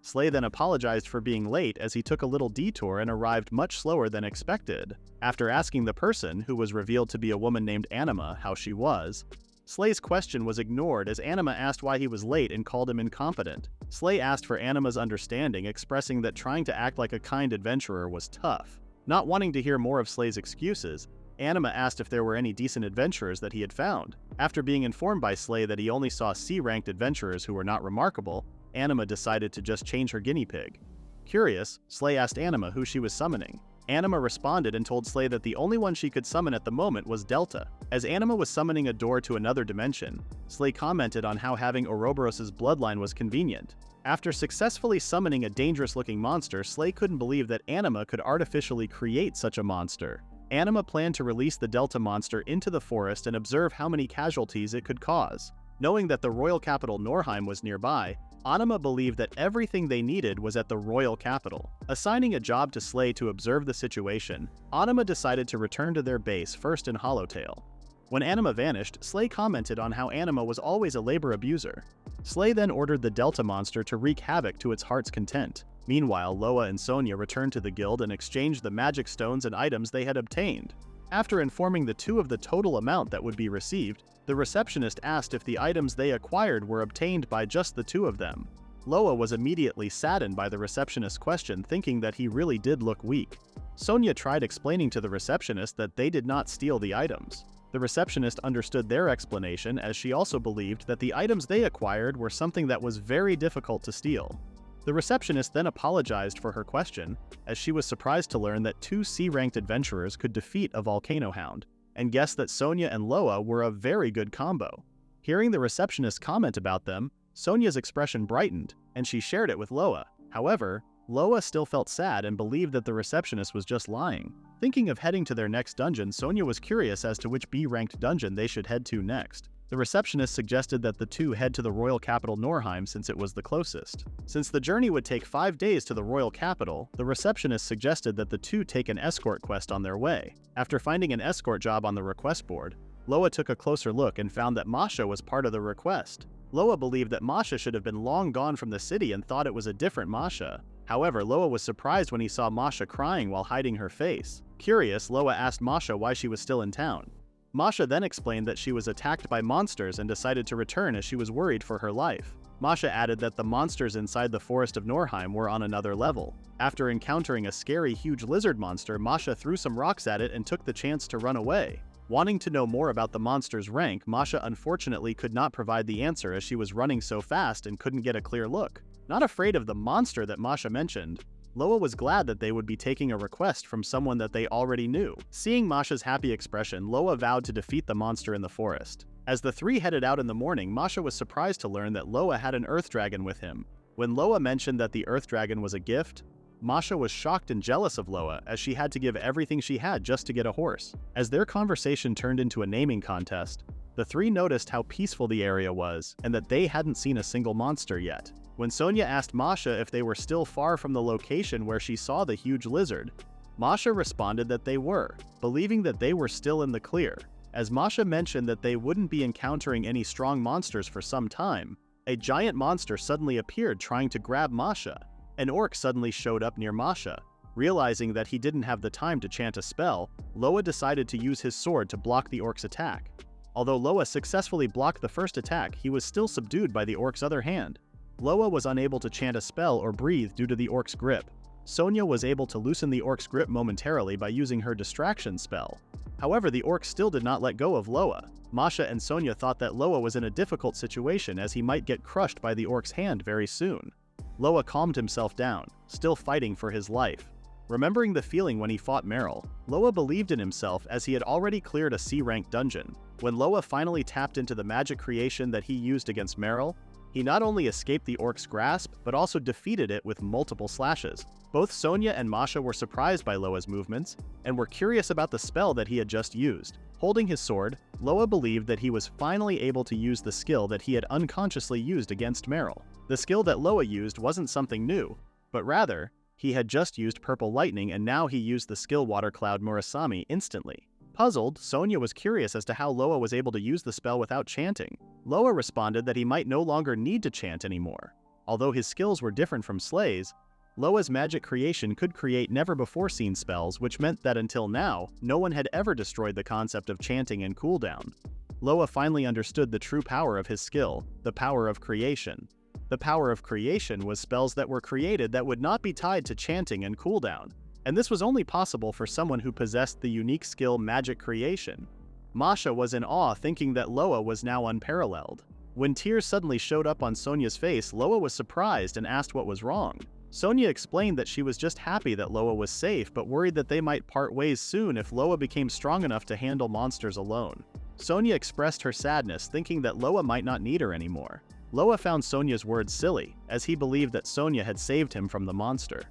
Slay then apologized for being late as he took a little detour and arrived much slower than expected. After asking the person, who was revealed to be a woman named Anima, how she was, Slay's question was ignored as Anima asked why he was late and called him incompetent. Slay asked for Anima's understanding, expressing that trying to act like a kind adventurer was tough. Not wanting to hear more of Slay's excuses, Anima asked if there were any decent adventurers that he had found. After being informed by Slay that he only saw C-ranked adventurers who were not remarkable, Anima decided to just change her guinea pig. Curious, Slay asked Anima who she was summoning. Anima responded and told Slay that the only one she could summon at the moment was Delta. As Anima was summoning a door to another dimension, Slay commented on how having Ouroboros' bloodline was convenient. After successfully summoning a dangerous-looking monster, Slay couldn't believe that Anima could artificially create such a monster. Anima planned to release the Delta monster into the forest and observe how many casualties it could cause. Knowing that the royal capital Norheim was nearby, Anima believed that everything they needed was at the royal capital. Assigning a job to Slay to observe the situation, Anima decided to return to their base first in Hollowtail. When Anima vanished, Slay commented on how Anima was always a labor abuser. Slay then ordered the Delta monster to wreak havoc to its heart's content. Meanwhile, Loa and Sonia returned to the guild and exchanged the magic stones and items they had obtained. After informing the two of the total amount that would be received, the receptionist asked if the items they acquired were obtained by just the two of them. Loa was immediately saddened by the receptionist's question, thinking that he really did look weak. Sonia tried explaining to the receptionist that they did not steal the items. The receptionist understood their explanation, as she also believed that the items they acquired were something that was very difficult to steal. The receptionist then apologized for her question, as she was surprised to learn that 2 C-ranked adventurers could defeat a Volcano Hound, and guessed that Sonia and Loa were a very good combo. Hearing the receptionist's comment about them, Sonia's expression brightened, and she shared it with Loa. However, Loa still felt sad and believed that the receptionist was just lying. Thinking of heading to their next dungeon, Sonia was curious as to which B-ranked dungeon they should head to next. The receptionist suggested that the two head to the royal capital Norheim since it was the closest. Since the journey would take 5 days to the royal capital, the receptionist suggested that the two take an escort quest on their way. After finding an escort job on the request board, Loa took a closer look and found that Masha was part of the request. Loa believed that Masha should have been long gone from the city and thought it was a different Masha. However, Loa was surprised when he saw Masha crying while hiding her face. Curious, Loa asked Masha why she was still in town. Masha then explained that she was attacked by monsters and decided to return as she was worried for her life. Masha added that the monsters inside the forest of Norheim were on another level. After encountering a scary huge lizard monster, Masha threw some rocks at it and took the chance to run away. Wanting to know more about the monster's rank, Masha unfortunately could not provide the answer as she was running so fast and couldn't get a clear look. Not afraid of the monster that Masha mentioned, Loa was glad that they would be taking a request from someone that they already knew. Seeing Masha's happy expression, Loa vowed to defeat the monster in the forest. As the three headed out in the morning, Masha was surprised to learn that Loa had an earth dragon with him. When Loa mentioned that the earth dragon was a gift, Masha was shocked and jealous of Loa as she had to give everything she had just to get a horse. As their conversation turned into a naming contest, the three noticed how peaceful the area was and that they hadn't seen a single monster yet. When Sonia asked Masha if they were still far from the location where she saw the huge lizard, Masha responded that they were, believing that they were still in the clear. As Masha mentioned that they wouldn't be encountering any strong monsters for some time, a giant monster suddenly appeared trying to grab Masha. An orc suddenly showed up near Masha. Realizing that he didn't have the time to chant a spell, Loa decided to use his sword to block the orc's attack. Although Loa successfully blocked the first attack, he was still subdued by the orc's other hand. Loa was unable to chant a spell or breathe due to the orc's grip. Sonia was able to loosen the orc's grip momentarily by using her distraction spell. However, the orc still did not let go of Loa. Masha and Sonia thought that Loa was in a difficult situation as he might get crushed by the orc's hand very soon. Loa calmed himself down, still fighting for his life. Remembering the feeling when he fought Meryl, Loa believed in himself as he had already cleared a C-rank dungeon. When Loa finally tapped into the magic creation that he used against Meryl, he not only escaped the orc's grasp, but also defeated it with multiple slashes. Both Sonia and Masha were surprised by Loa's movements, and were curious about the spell that he had just used. Holding his sword, Loa believed that he was finally able to use the skill that he had unconsciously used against Meryl. The skill that Loa used wasn't something new, but rather, he had just used Purple Lightning and now he used the skill Water Cloud Murasami instantly. Puzzled, Sonia was curious as to how Loa was able to use the spell without chanting. Loa responded that he might no longer need to chant anymore. Although his skills were different from Slay's, Loa's magic creation could create never-before-seen spells, which meant that until now, no one had ever destroyed the concept of chanting and cooldown. Loa finally understood the true power of his skill, the power of creation. The power of creation was spells that were created that would not be tied to chanting and cooldown, and this was only possible for someone who possessed the unique skill magic creation. Masha was in awe, thinking that Loa was now unparalleled. When tears suddenly showed up on Sonia's face, Loa was surprised and asked what was wrong. Sonia explained that she was just happy that Loa was safe, but worried that they might part ways soon if Loa became strong enough to handle monsters alone. Sonia expressed her sadness, thinking that Loa might not need her anymore. Loa found Sonia's words silly, as he believed that Sonia had saved him from the monster.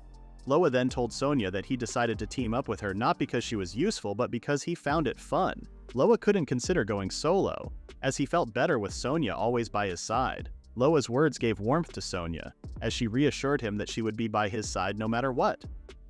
Loa then told Sonia that he decided to team up with her not because she was useful, but because he found it fun. Loa couldn't consider going solo, as he felt better with Sonia always by his side. Loa's words gave warmth to Sonia, as she reassured him that she would be by his side no matter what.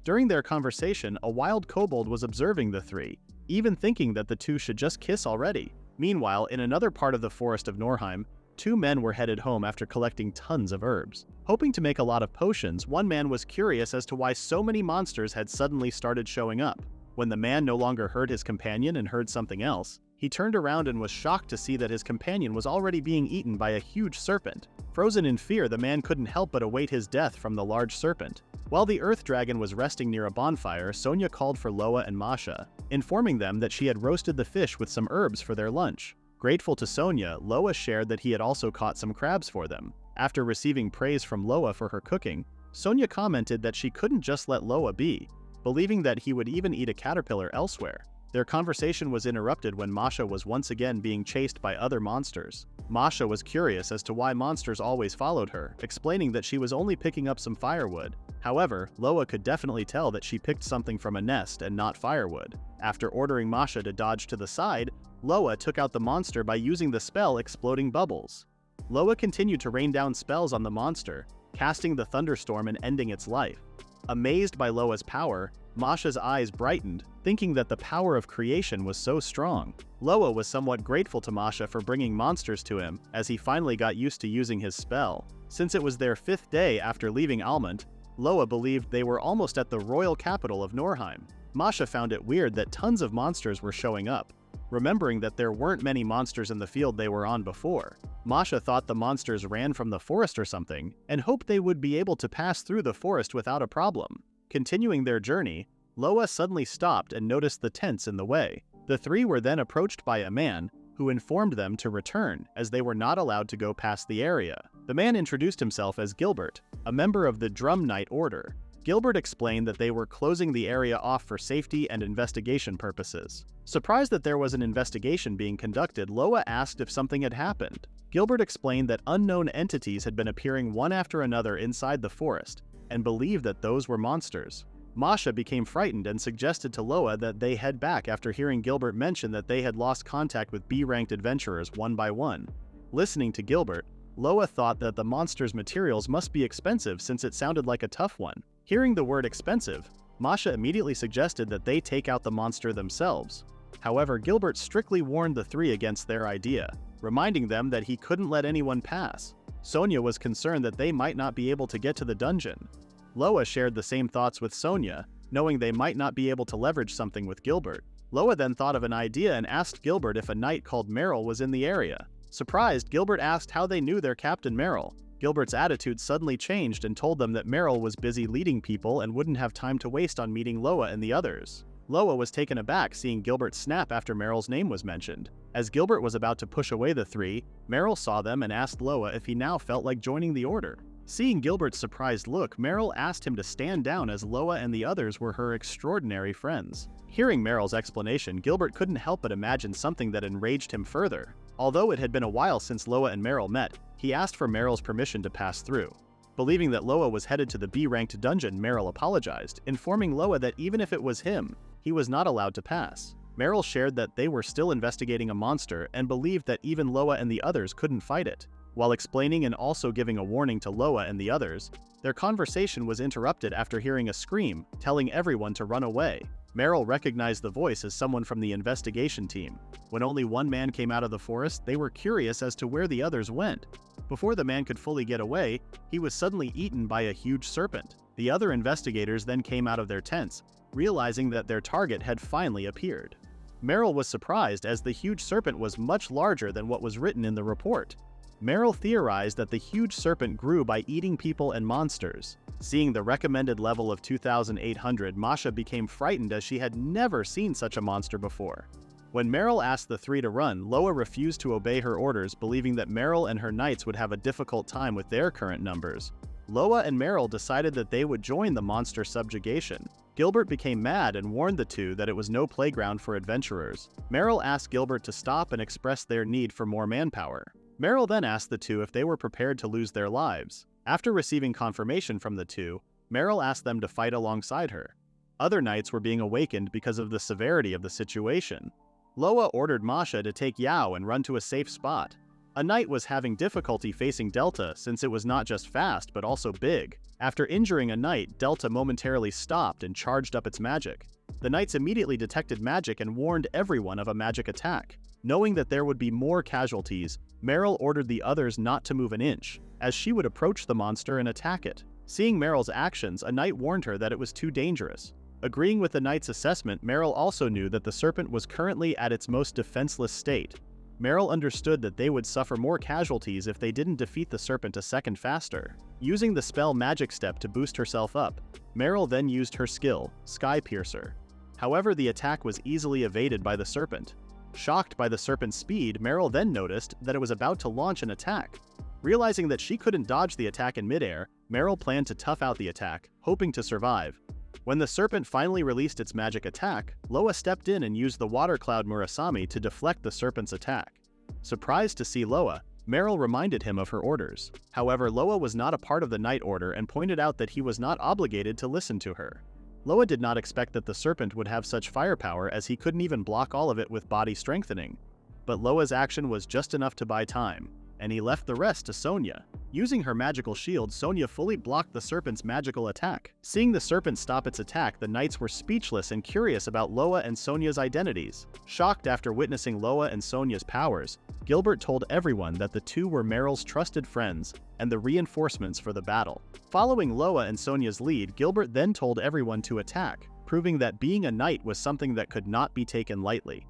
During their conversation, a wild kobold was observing the three, even thinking that the two should just kiss already. Meanwhile, in another part of the forest of Norheim, two men were headed home after collecting tons of herbs. Hoping to make a lot of potions, one man was curious as to why so many monsters had suddenly started showing up. When the man no longer heard his companion and heard something else, he turned around and was shocked to see that his companion was already being eaten by a huge serpent. Frozen in fear, the man couldn't help but await his death from the large serpent. While the earth dragon was resting near a bonfire, Sonia called for Loa and Masha, informing them that she had roasted the fish with some herbs for their lunch. Grateful to Sonia, Loa shared that he had also caught some crabs for them. After receiving praise from Loa for her cooking, Sonia commented that she couldn't just let Loa be, believing that he would even eat a caterpillar elsewhere. Their conversation was interrupted when Masha was once again being chased by other monsters. Masha was curious as to why monsters always followed her, explaining that she was only picking up some firewood. However, Loa could definitely tell that she picked something from a nest and not firewood. After ordering Masha to dodge to the side, Loa took out the monster by using the spell Exploding Bubbles. Loa continued to rain down spells on the monster, casting the thunderstorm and ending its life. Amazed by Loa's power, Masha's eyes brightened, thinking that the power of creation was so strong. Loa was somewhat grateful to Masha for bringing monsters to him, as he finally got used to using his spell. Since it was their 5th day after leaving Almont, Loa believed they were almost at the royal capital of Norheim. Masha found it weird that tons of monsters were showing up. remembering that there weren't many monsters in the field they were on before. Masha thought the monsters ran from the forest or something, and hoped they would be able to pass through the forest without a problem. Continuing their journey, Loa suddenly stopped and noticed the tents in the way. The three were then approached by a man, who informed them to return, as they were not allowed to go past the area. The man introduced himself as Gilbert, a member of the Drum Knight Order. Gilbert explained that they were closing the area off for safety and investigation purposes. Surprised that there was an investigation being conducted, Loa asked if something had happened. Gilbert explained that unknown entities had been appearing one after another inside the forest, and believed that those were monsters. Masha became frightened and suggested to Loa that they head back after hearing Gilbert mention that they had lost contact with B-ranked adventurers one by one. Listening to Gilbert, Loa thought that the monster's materials must be expensive since it sounded like a tough one. Hearing the word expensive, Masha immediately suggested that they take out the monster themselves. However, Gilbert strictly warned the three against their idea, reminding them that he couldn't let anyone pass. Sonia was concerned that they might not be able to get to the dungeon. Loa shared the same thoughts with Sonia, knowing they might not be able to leverage something with Gilbert. Loa then thought of an idea and asked Gilbert if a knight called Meryl was in the area. Surprised, Gilbert asked how they knew their captain Meryl. Gilbert's attitude suddenly changed and told them that Meryl was busy leading people and wouldn't have time to waste on meeting Loa and the others. Loa was taken aback seeing Gilbert snap after Meryl's name was mentioned. As Gilbert was about to push away the three, Meryl saw them and asked Loa if he now felt like joining the order. Seeing Gilbert's surprised look, Meryl asked him to stand down as Loa and the others were her extraordinary friends. Hearing Meryl's explanation, Gilbert couldn't help but imagine something that enraged him further. Although it had been a while since Loa and Meryl met, he asked for Meryl's permission to pass through. Believing that Loa was headed to the B-ranked dungeon, Meryl apologized, informing Loa that even if it was him, he was not allowed to pass. Meryl shared that they were still investigating a monster and believed that even Loa and the others couldn't fight it. While explaining and also giving a warning to Loa and the others, their conversation was interrupted after hearing a scream, telling everyone to run away. Meryl recognized the voice as someone from the investigation team. When only one man came out of the forest, they were curious as to where the others went. Before the man could fully get away, he was suddenly eaten by a huge serpent. The other investigators then came out of their tents, realizing that their target had finally appeared. Meryl was surprised as the huge serpent was much larger than what was written in the report. Meryl theorized that the huge serpent grew by eating people and monsters. Seeing the recommended level of 2,800, Masha became frightened as she had never seen such a monster before. When Meryl asked the three to run, Loa refused to obey her orders, believing that Meryl and her knights would have a difficult time with their current numbers. Loa and Meryl decided that they would join the monster subjugation. Gilbert became mad and warned the two that it was no playground for adventurers. Meryl asked Gilbert to stop and express their need for more manpower. Meryl then asked the two if they were prepared to lose their lives. After receiving confirmation from the two, Meryl asked them to fight alongside her. Other knights were being awakened because of the severity of the situation. Loa ordered Masha to take Yao and run to a safe spot. A knight was having difficulty facing Delta since it was not just fast but also big. After injuring a knight, Delta momentarily stopped and charged up its magic. The knights immediately detected magic and warned everyone of a magic attack. Knowing that there would be more casualties, Meryl ordered the others not to move an inch, as she would approach the monster and attack it. Seeing Meryl's actions, a knight warned her that it was too dangerous. Agreeing with the knight's assessment, Meryl also knew that the serpent was currently at its most defenseless state. Meryl understood that they would suffer more casualties if they didn't defeat the serpent a second faster. Using the spell Magic Step to boost herself up, Meryl then used her skill, Sky Piercer. However, the attack was easily evaded by the serpent. Shocked by the serpent's speed, Meryl then noticed that it was about to launch an attack. Realizing that she couldn't dodge the attack in midair, Meryl planned to tough out the attack, hoping to survive. When the serpent finally released its magic attack, Loa stepped in and used the water cloud Murasami to deflect the serpent's attack. Surprised to see Loa, Meryl reminded him of her orders. However, Loa was not a part of the Knight Order and pointed out that he was not obligated to listen to her. Loa did not expect that the serpent would have such firepower, as he couldn't even block all of it with body strengthening. But Loa's action was just enough to buy time, and he left the rest to Sonia. Using her magical shield, Sonia fully blocked the serpent's magical attack. Seeing the serpent stop its attack, the knights were speechless and curious about Loa and Sonia's identities. Shocked after witnessing Loa and Sonia's powers, Gilbert told everyone that the two were Meryl's trusted friends and the reinforcements for the battle. Following Loa and Sonia's lead, Gilbert then told everyone to attack, proving that being a knight was something that could not be taken lightly.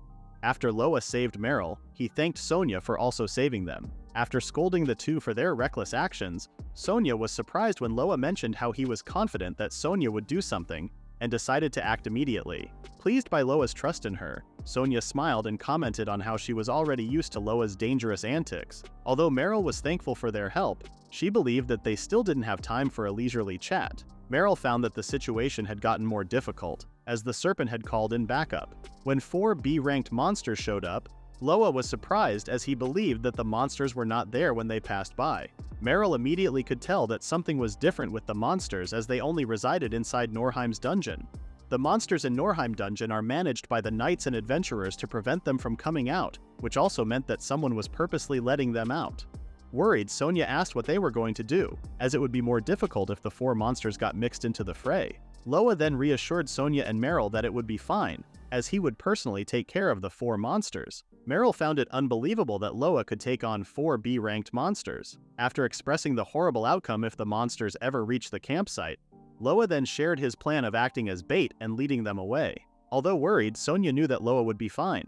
After Loa saved Meryl, he thanked Sonia for also saving them. After scolding the two for their reckless actions, Sonia was surprised when Loa mentioned how he was confident that Sonia would do something, and decided to act immediately. Pleased by Loa's trust in her, Sonia smiled and commented on how she was already used to Loa's dangerous antics. Although Meryl was thankful for their help, she believed that they still didn't have time for a leisurely chat. Meryl found that the situation had gotten more difficult, as the serpent had called in backup. When 4 B-ranked monsters showed up, Loa was surprised as he believed that the monsters were not there when they passed by. Meryl immediately could tell that something was different with the monsters as they only resided inside Norheim's dungeon. The monsters in Norheim dungeon are managed by the knights and adventurers to prevent them from coming out, which also meant that someone was purposely letting them out. Worried, Sonia asked what they were going to do, as it would be more difficult if the 4 monsters got mixed into the fray. Loa then reassured Sonia and Meryl that it would be fine, as he would personally take care of the 4 monsters. Meryl found it unbelievable that Loa could take on 4 B-ranked monsters. After expressing the horrible outcome if the monsters ever reached the campsite, Loa then shared his plan of acting as bait and leading them away. Although worried, Sonia knew that Loa would be fine.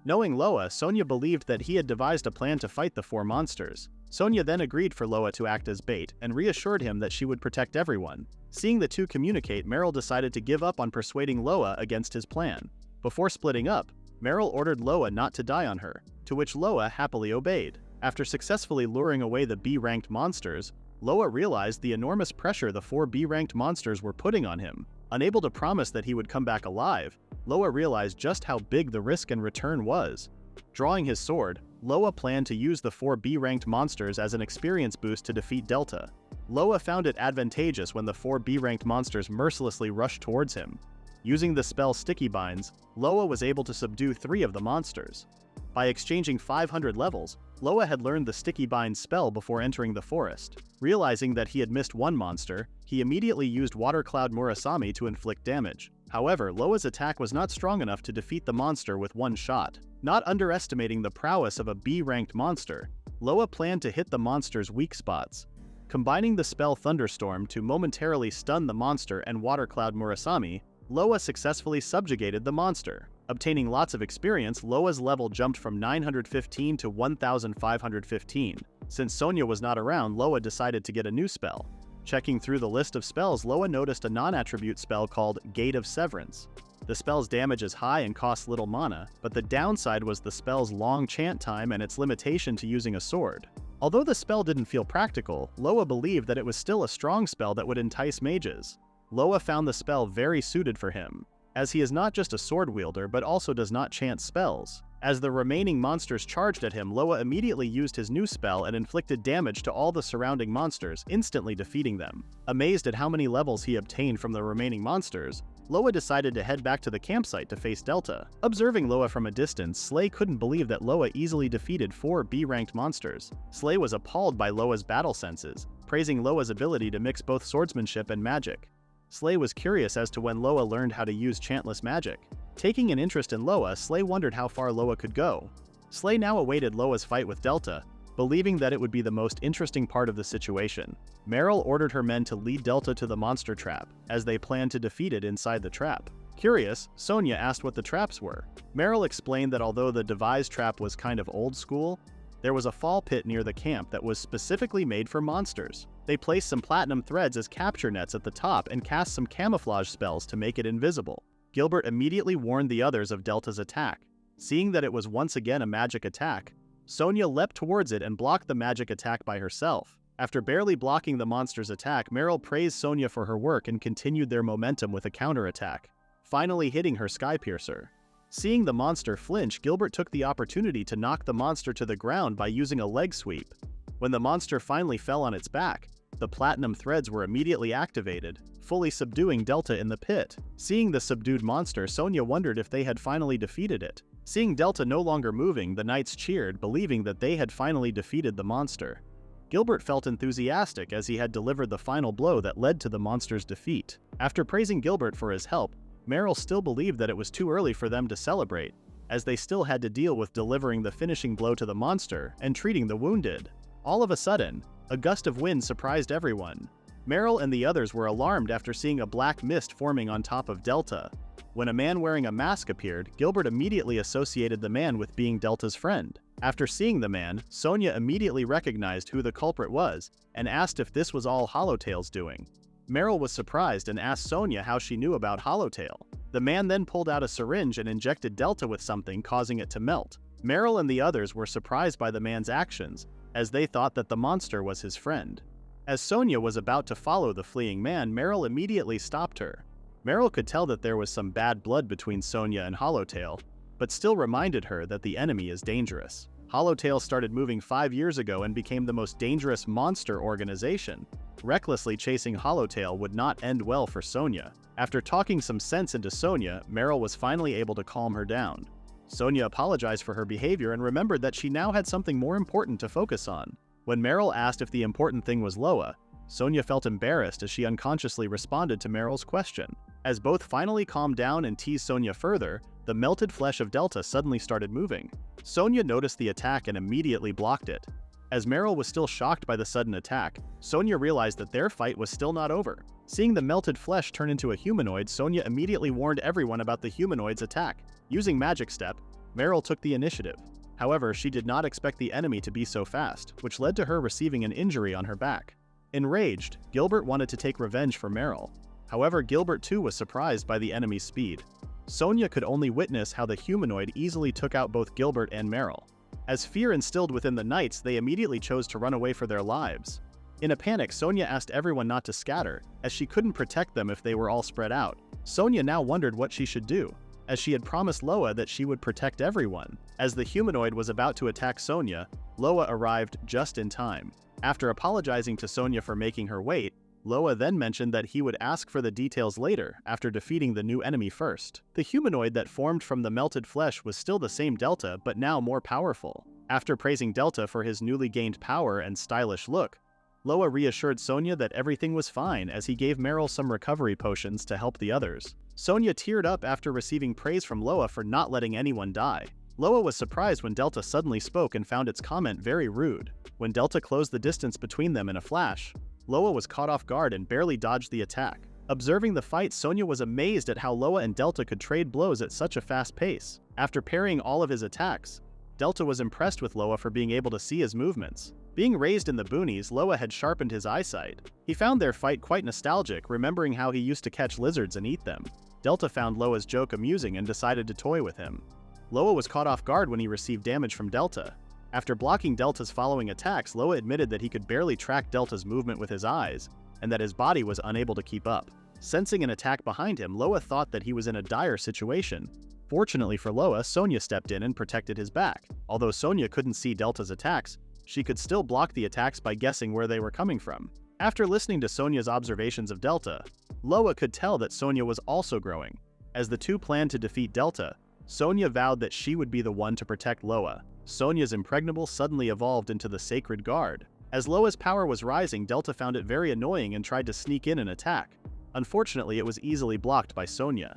Knowing Loa, Sonia believed that he had devised a plan to fight the 4 monsters. Sonia then agreed for Loa to act as bait and reassured him that she would protect everyone. Seeing the two communicate, Meryl decided to give up on persuading Loa against his plan. Before splitting up, Meryl ordered Loa not to die on her, to which Loa happily obeyed. After successfully luring away the B-ranked monsters, Loa realized the enormous pressure the 4 B-ranked monsters were putting on him. Unable to promise that he would come back alive, Loa realized just how big the risk and return was. Drawing his sword, Loa planned to use the 4 B-ranked monsters as an experience boost to defeat Delta. Loa found it advantageous when the 4 B-ranked monsters mercilessly rushed towards him. Using the spell Sticky Binds, Loa was able to subdue 3 of the monsters. By exchanging 500 levels, Loa had learned the Sticky Binds spell before entering the forest. Realizing that he had missed one monster, he immediately used Water Cloud Murasame to inflict damage. However, Loa's attack was not strong enough to defeat the monster with one shot. Not underestimating the prowess of a B-ranked monster, Loa planned to hit the monster's weak spots. Combining the spell Thunderstorm to momentarily stun the monster and Water Cloud Murasame, Loa successfully subjugated the monster. Obtaining lots of experience, Loa's level jumped from 915 to 1515. Since Sonia was not around, Loa decided to get a new spell. Checking through the list of spells, Loa noticed a non-attribute spell called Gate of Severance. The spell's damage is high and costs little mana, but the downside was the spell's long chant time and its limitation to using a sword. Although the spell didn't feel practical, Loa believed that it was still a strong spell that would entice mages. Loa found the spell very suited for him, as he is not just a sword wielder but also does not chant spells. As the remaining monsters charged at him, Loa immediately used his new spell and inflicted damage to all the surrounding monsters, instantly defeating them. Amazed at how many levels he obtained from the remaining monsters, Loa decided to head back to the campsite to face Delta. Observing Loa from a distance, Slay couldn't believe that Loa easily defeated 4 B-ranked monsters. Slay was appalled by Loa's battle senses, praising Loa's ability to mix both swordsmanship and magic. Slay was curious as to when Loa learned how to use chantless magic. Taking an interest in Loa, Slay wondered how far Loa could go. Slay now awaited Loa's fight with Delta, believing that it would be the most interesting part of the situation. Meryl ordered her men to lead Delta to the monster trap, as they planned to defeat it inside the trap. Curious, Sonia asked what the traps were. Meryl explained that although the devised trap was kind of old school, there was a fall pit near the camp that was specifically made for monsters. They placed some platinum threads as capture nets at the top and cast some camouflage spells to make it invisible. Gilbert immediately warned the others of Delta's attack. Seeing that it was once again a magic attack, Sonia leapt towards it and blocked the magic attack by herself. After barely blocking the monster's attack, Meryl praised Sonia for her work and continued their momentum with a counterattack, finally hitting her Skypiercer. Seeing the monster flinch, Gilbert took the opportunity to knock the monster to the ground by using a leg sweep. When the monster finally fell on its back, the platinum threads were immediately activated, fully subduing Delta in the pit. Seeing the subdued monster, Sonia wondered if they had finally defeated it. Seeing Delta no longer moving, the knights cheered, believing that they had finally defeated the monster. Gilbert felt enthusiastic as he had delivered the final blow that led to the monster's defeat. After praising Gilbert for his help, Meryl still believed that it was too early for them to celebrate, as they still had to deal with delivering the finishing blow to the monster and treating the wounded. All of a sudden, a gust of wind surprised everyone. Meryl and the others were alarmed after seeing a black mist forming on top of Delta. When a man wearing a mask appeared, Gilbert immediately associated the man with being Delta's friend. After seeing the man, Sonia immediately recognized who the culprit was and asked if this was all Hollowtail's doing. Meryl was surprised and asked Sonia how she knew about Hollowtail. The man then pulled out a syringe and injected Delta with something, causing it to melt. Meryl and the others were surprised by the man's actions, as they thought that the monster was his friend. As Sonia was about to follow the fleeing man, Meryl immediately stopped her. Meryl could tell that there was some bad blood between Sonia and Hollowtail, but still reminded her that the enemy is dangerous. Hollowtail started moving 5 years ago and became the most dangerous monster organization. Recklessly chasing Hollowtail would not end well for Sonia. After talking some sense into Sonia, Meryl was finally able to calm her down. Sonia apologized for her behavior and remembered that she now had something more important to focus on. When Meryl asked if the important thing was Loa, Sonia felt embarrassed as she unconsciously responded to Meryl's question. As both finally calmed down and teased Sonia further, the melted flesh of Delta suddenly started moving. Sonia noticed the attack and immediately blocked it. As Meryl was still shocked by the sudden attack, Sonia realized that their fight was still not over. Seeing the melted flesh turn into a humanoid, Sonia immediately warned everyone about the humanoid's attack. Using Magic Step, Meryl took the initiative. However, she did not expect the enemy to be so fast, which led to her receiving an injury on her back. Enraged, Gilbert wanted to take revenge for Meryl. However, Gilbert too was surprised by the enemy's speed. Sonia could only witness how the humanoid easily took out both Gilbert and Meryl. As fear instilled within the knights, they immediately chose to run away for their lives. In a panic, Sonia asked everyone not to scatter, as she couldn't protect them if they were all spread out. Sonia now wondered what she should do, as she had promised Loa that she would protect everyone. As the humanoid was about to attack Sonia, Loa arrived just in time. After apologizing to Sonia for making her wait, Loa then mentioned that he would ask for the details later after defeating the new enemy first. The humanoid that formed from the melted flesh was still the same Delta, but now more powerful. After praising Delta for his newly gained power and stylish look, Loa reassured Sonia that everything was fine as he gave Meryl some recovery potions to help the others. Sonia teared up after receiving praise from Loa for not letting anyone die. Loa was surprised when Delta suddenly spoke and found its comment very rude. When Delta closed the distance between them in a flash, Loa was caught off guard and barely dodged the attack. Observing the fight, Sonia was amazed at how Loa and Delta could trade blows at such a fast pace. After parrying all of his attacks, Delta was impressed with Loa for being able to see his movements. Being raised in the boonies, Loa had sharpened his eyesight. He found their fight quite nostalgic, remembering how he used to catch lizards and eat them. Delta found Loa's joke amusing and decided to toy with him. Loa was caught off guard when he received damage from Delta. After blocking Delta's following attacks, Loa admitted that he could barely track Delta's movement with his eyes, and that his body was unable to keep up. Sensing an attack behind him, Loa thought that he was in a dire situation. Fortunately for Loa, Sonia stepped in and protected his back. Although Sonia couldn't see Delta's attacks, she could still block the attacks by guessing where they were coming from. After listening to Sonia's observations of Delta, Loa could tell that Sonia was also growing. As the two planned to defeat Delta, Sonia vowed that she would be the one to protect Loa. Sonia's impregnable suddenly evolved into the Sacred Guard. As Loa's power was rising, Delta found it very annoying and tried to sneak in and attack. Unfortunately, it was easily blocked by Sonia.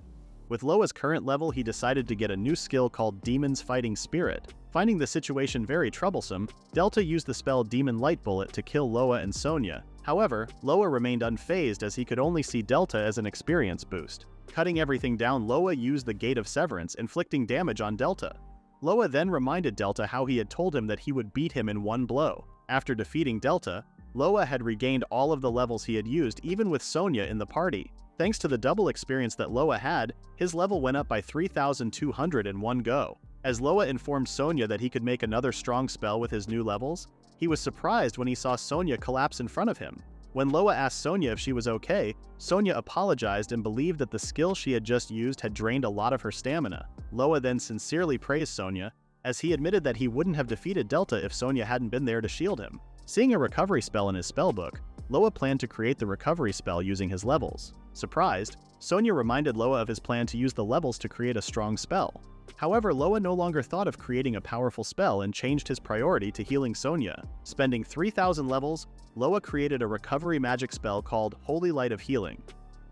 With Loa's current level, he decided to get a new skill called Demon's Fighting Spirit. Finding the situation very troublesome, Delta used the spell Demon Light Bullet to kill Loa and Sonia. However, Loa remained unfazed as he could only see Delta as an experience boost. Cutting everything down, Loa used the Gate of Severance, inflicting damage on Delta. Loa then reminded Delta how he had told him that he would beat him in one blow. After defeating Delta, Loa had regained all of the levels he had used, even with Sonia in the party. Thanks to the double experience that Loa had, his level went up by 3,200 in one go. As Loa informed Sonia that he could make another strong spell with his new levels, he was surprised when he saw Sonia collapse in front of him. When Loa asked Sonia if she was okay, Sonia apologized and believed that the skill she had just used had drained a lot of her stamina. Loa then sincerely praised Sonia, as he admitted that he wouldn't have defeated Delta if Sonia hadn't been there to shield him. Seeing a recovery spell in his spellbook, Loa planned to create the recovery spell using his levels. Surprised, Sonia reminded Loa of his plan to use the levels to create a strong spell. However, Loa no longer thought of creating a powerful spell and changed his priority to healing Sonia. Spending 3,000 levels, Loa created a recovery magic spell called Holy Light of Healing.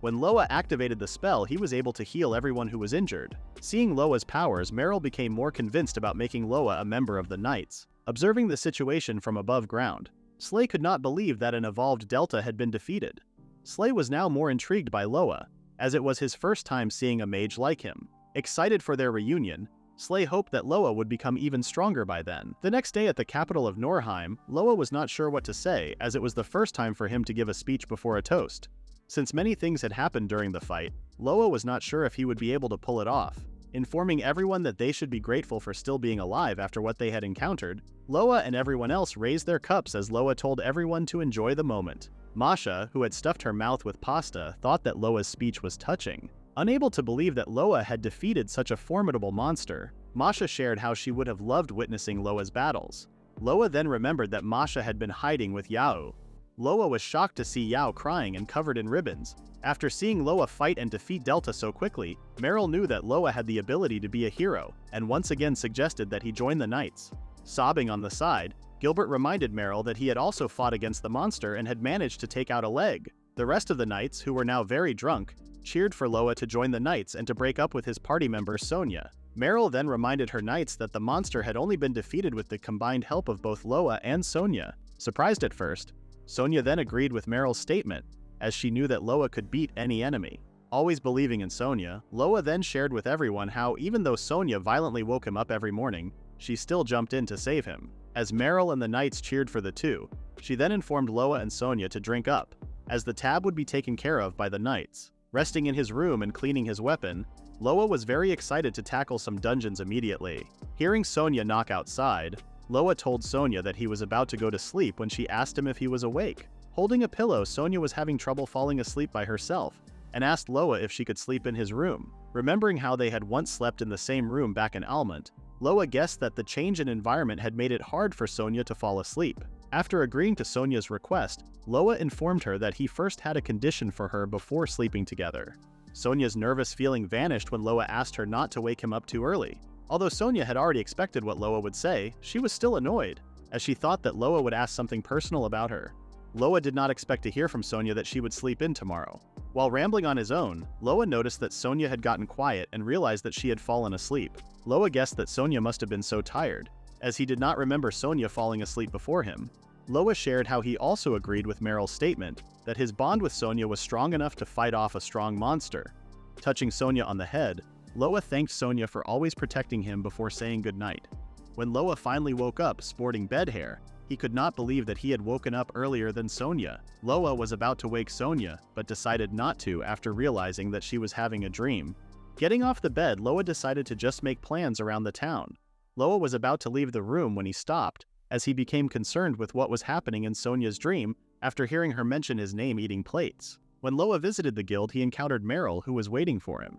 When Loa activated the spell, he was able to heal everyone who was injured. Seeing Loa's powers, Meryl became more convinced about making Loa a member of the Knights. Observing the situation from above ground, Slay could not believe that an evolved Delta had been defeated. Slay was now more intrigued by Loa, as it was his first time seeing a mage like him. Excited for their reunion, Slay hoped that Loa would become even stronger by then. The next day at the capital of Norheim, Loa was not sure what to say, as it was the first time for him to give a speech before a toast. Since many things had happened during the fight, Loa was not sure if he would be able to pull it off. Informing everyone that they should be grateful for still being alive after what they had encountered, Loa and everyone else raised their cups as Loa told everyone to enjoy the moment. Masha, who had stuffed her mouth with pasta, thought that Loa's speech was touching. Unable to believe that Loa had defeated such a formidable monster, Masha shared how she would have loved witnessing Loa's battles. Loa then remembered that Masha had been hiding with Yao. Loa was shocked to see Yao crying and covered in ribbons. After seeing Loa fight and defeat Delta so quickly, Meryl knew that Loa had the ability to be a hero, and once again suggested that he join the Knights. Sobbing on the side, Gilbert reminded Meryl that he had also fought against the monster and had managed to take out a leg. The rest of the Knights, who were now very drunk, cheered for Loa to join the Knights and to break up with his party member Sonia. Meryl then reminded her Knights that the monster had only been defeated with the combined help of both Loa and Sonia. Surprised at first, Sonia then agreed with Meryl's statement, as she knew that Loa could beat any enemy. Always believing in Sonia, Loa then shared with everyone how even though Sonia violently woke him up every morning, she still jumped in to save him. As Meryl and the Knights cheered for the two, she then informed Loa and Sonia to drink up, as the tab would be taken care of by the Knights. Resting in his room and cleaning his weapon, Loa was very excited to tackle some dungeons immediately. Hearing Sonia knock outside, Loa told Sonia that he was about to go to sleep when she asked him if he was awake. Holding a pillow, Sonia was having trouble falling asleep by herself, and asked Loa if she could sleep in his room. Remembering how they had once slept in the same room back in Almont, Loa guessed that the change in environment had made it hard for Sonia to fall asleep. After agreeing to Sonia's request, Loa informed her that he first had a condition for her before sleeping together. Sonia's nervous feeling vanished when Loa asked her not to wake him up too early. Although Sonia had already expected what Loa would say, she was still annoyed, as she thought that Loa would ask something personal about her. Loa did not expect to hear from Sonia that she would sleep in tomorrow. While rambling on his own, Loa noticed that Sonia had gotten quiet and realized that she had fallen asleep. Loa guessed that Sonia must have been so tired, as he did not remember Sonia falling asleep before him. Loa shared how he also agreed with Meryl's statement that his bond with Sonia was strong enough to fight off a strong monster. Touching Sonia on the head, Loa thanked Sonia for always protecting him before saying goodnight. When Loa finally woke up sporting bed hair, he could not believe that he had woken up earlier than Sonia. Loa was about to wake Sonia, but decided not to after realizing that she was having a dream. Getting off the bed, Loa decided to just make plans around the town. Loa was about to leave the room when he stopped, as he became concerned with what was happening in Sonia's dream after hearing her mention his name eating plates. When Loa visited the guild, he encountered Meryl, who was waiting for him.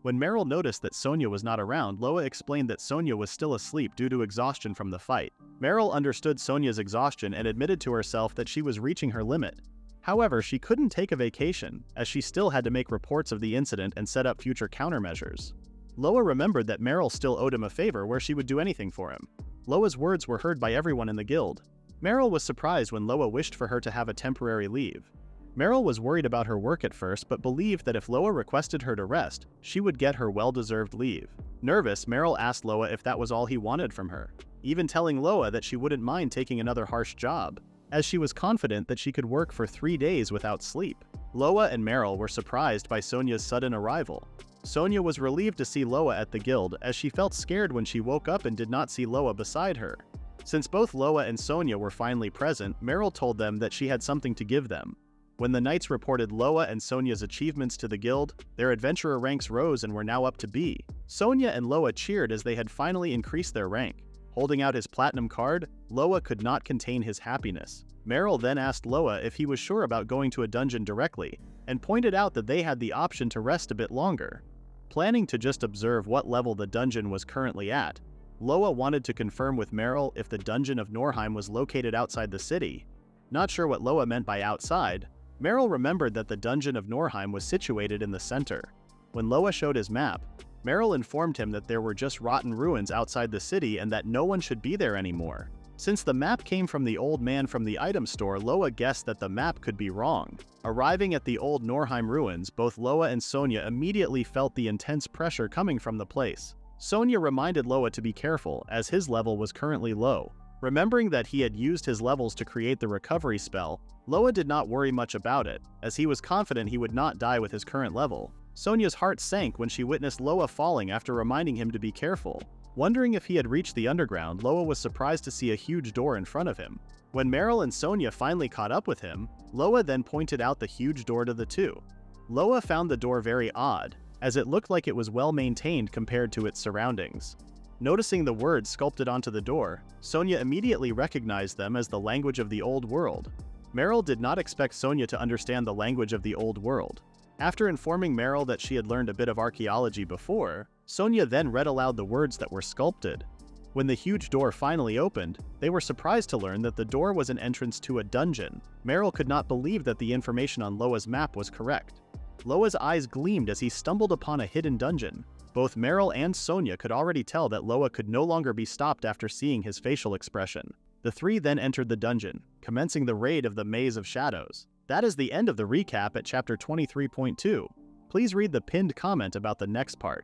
When Meryl noticed that Sonia was not around, Loa explained that Sonia was still asleep due to exhaustion from the fight. Meryl understood Sonia's exhaustion and admitted to herself that she was reaching her limit. However, she couldn't take a vacation, as she still had to make reports of the incident and set up future countermeasures. Loa remembered that Meryl still owed him a favor where she would do anything for him. Loa's words were heard by everyone in the guild. Meryl was surprised when Loa wished for her to have a temporary leave. Meryl was worried about her work at first, but believed that if Loa requested her to rest, she would get her well-deserved leave. Nervous, Meryl asked Loa if that was all he wanted from her, even telling Loa that she wouldn't mind taking another harsh job, as she was confident that she could work for 3 days without sleep. Loa and Meryl were surprised by Sonia's sudden arrival. Sonia was relieved to see Loa at the guild, as she felt scared when she woke up and did not see Loa beside her. Since both Loa and Sonia were finally present, Meryl told them that she had something to give them. When the Knights reported Loa and Sonia's achievements to the guild, their adventurer ranks rose and were now up to B. Sonia and Loa cheered as they had finally increased their rank. Holding out his platinum card, Loa could not contain his happiness. Meryl then asked Loa if he was sure about going to a dungeon directly, and pointed out that they had the option to rest a bit longer. Planning to just observe what level the dungeon was currently at, Loa wanted to confirm with Meryl if the dungeon of Norheim was located outside the city. Not sure what Loa meant by outside, Meryl remembered that the dungeon of Norheim was situated in the center. When Loa showed his map, Meryl informed him that there were just rotten ruins outside the city and that no one should be there anymore. Since the map came from the old man from the item store, Loa guessed that the map could be wrong. Arriving at the old Norheim ruins, both Loa and Sonia immediately felt the intense pressure coming from the place. Sonia reminded Loa to be careful, as his level was currently low. Remembering that he had used his levels to create the recovery spell, Loa did not worry much about it, as he was confident he would not die with his current level. Sonia's heart sank when she witnessed Loa falling after reminding him to be careful. Wondering if he had reached the underground, Loa was surprised to see a huge door in front of him. When Meryl and Sonia finally caught up with him, Loa then pointed out the huge door to the two. Loa found the door very odd, as it looked like it was well maintained compared to its surroundings. Noticing the words sculpted onto the door, Sonia immediately recognized them as the language of the old world. Meryl did not expect Sonia to understand the language of the old world. After informing Meryl that she had learned a bit of archaeology before, Sonia then read aloud the words that were sculpted. When the huge door finally opened, they were surprised to learn that the door was an entrance to a dungeon. Meryl could not believe that the information on Loa's map was correct. Loa's eyes gleamed as he stumbled upon a hidden dungeon. Both Meryl and Sonia could already tell that Loa could no longer be stopped after seeing his facial expression. The three then entered the dungeon, commencing the raid of the Maze of Shadows. That is the end of the recap at chapter 23.2. Please read the pinned comment about the next part.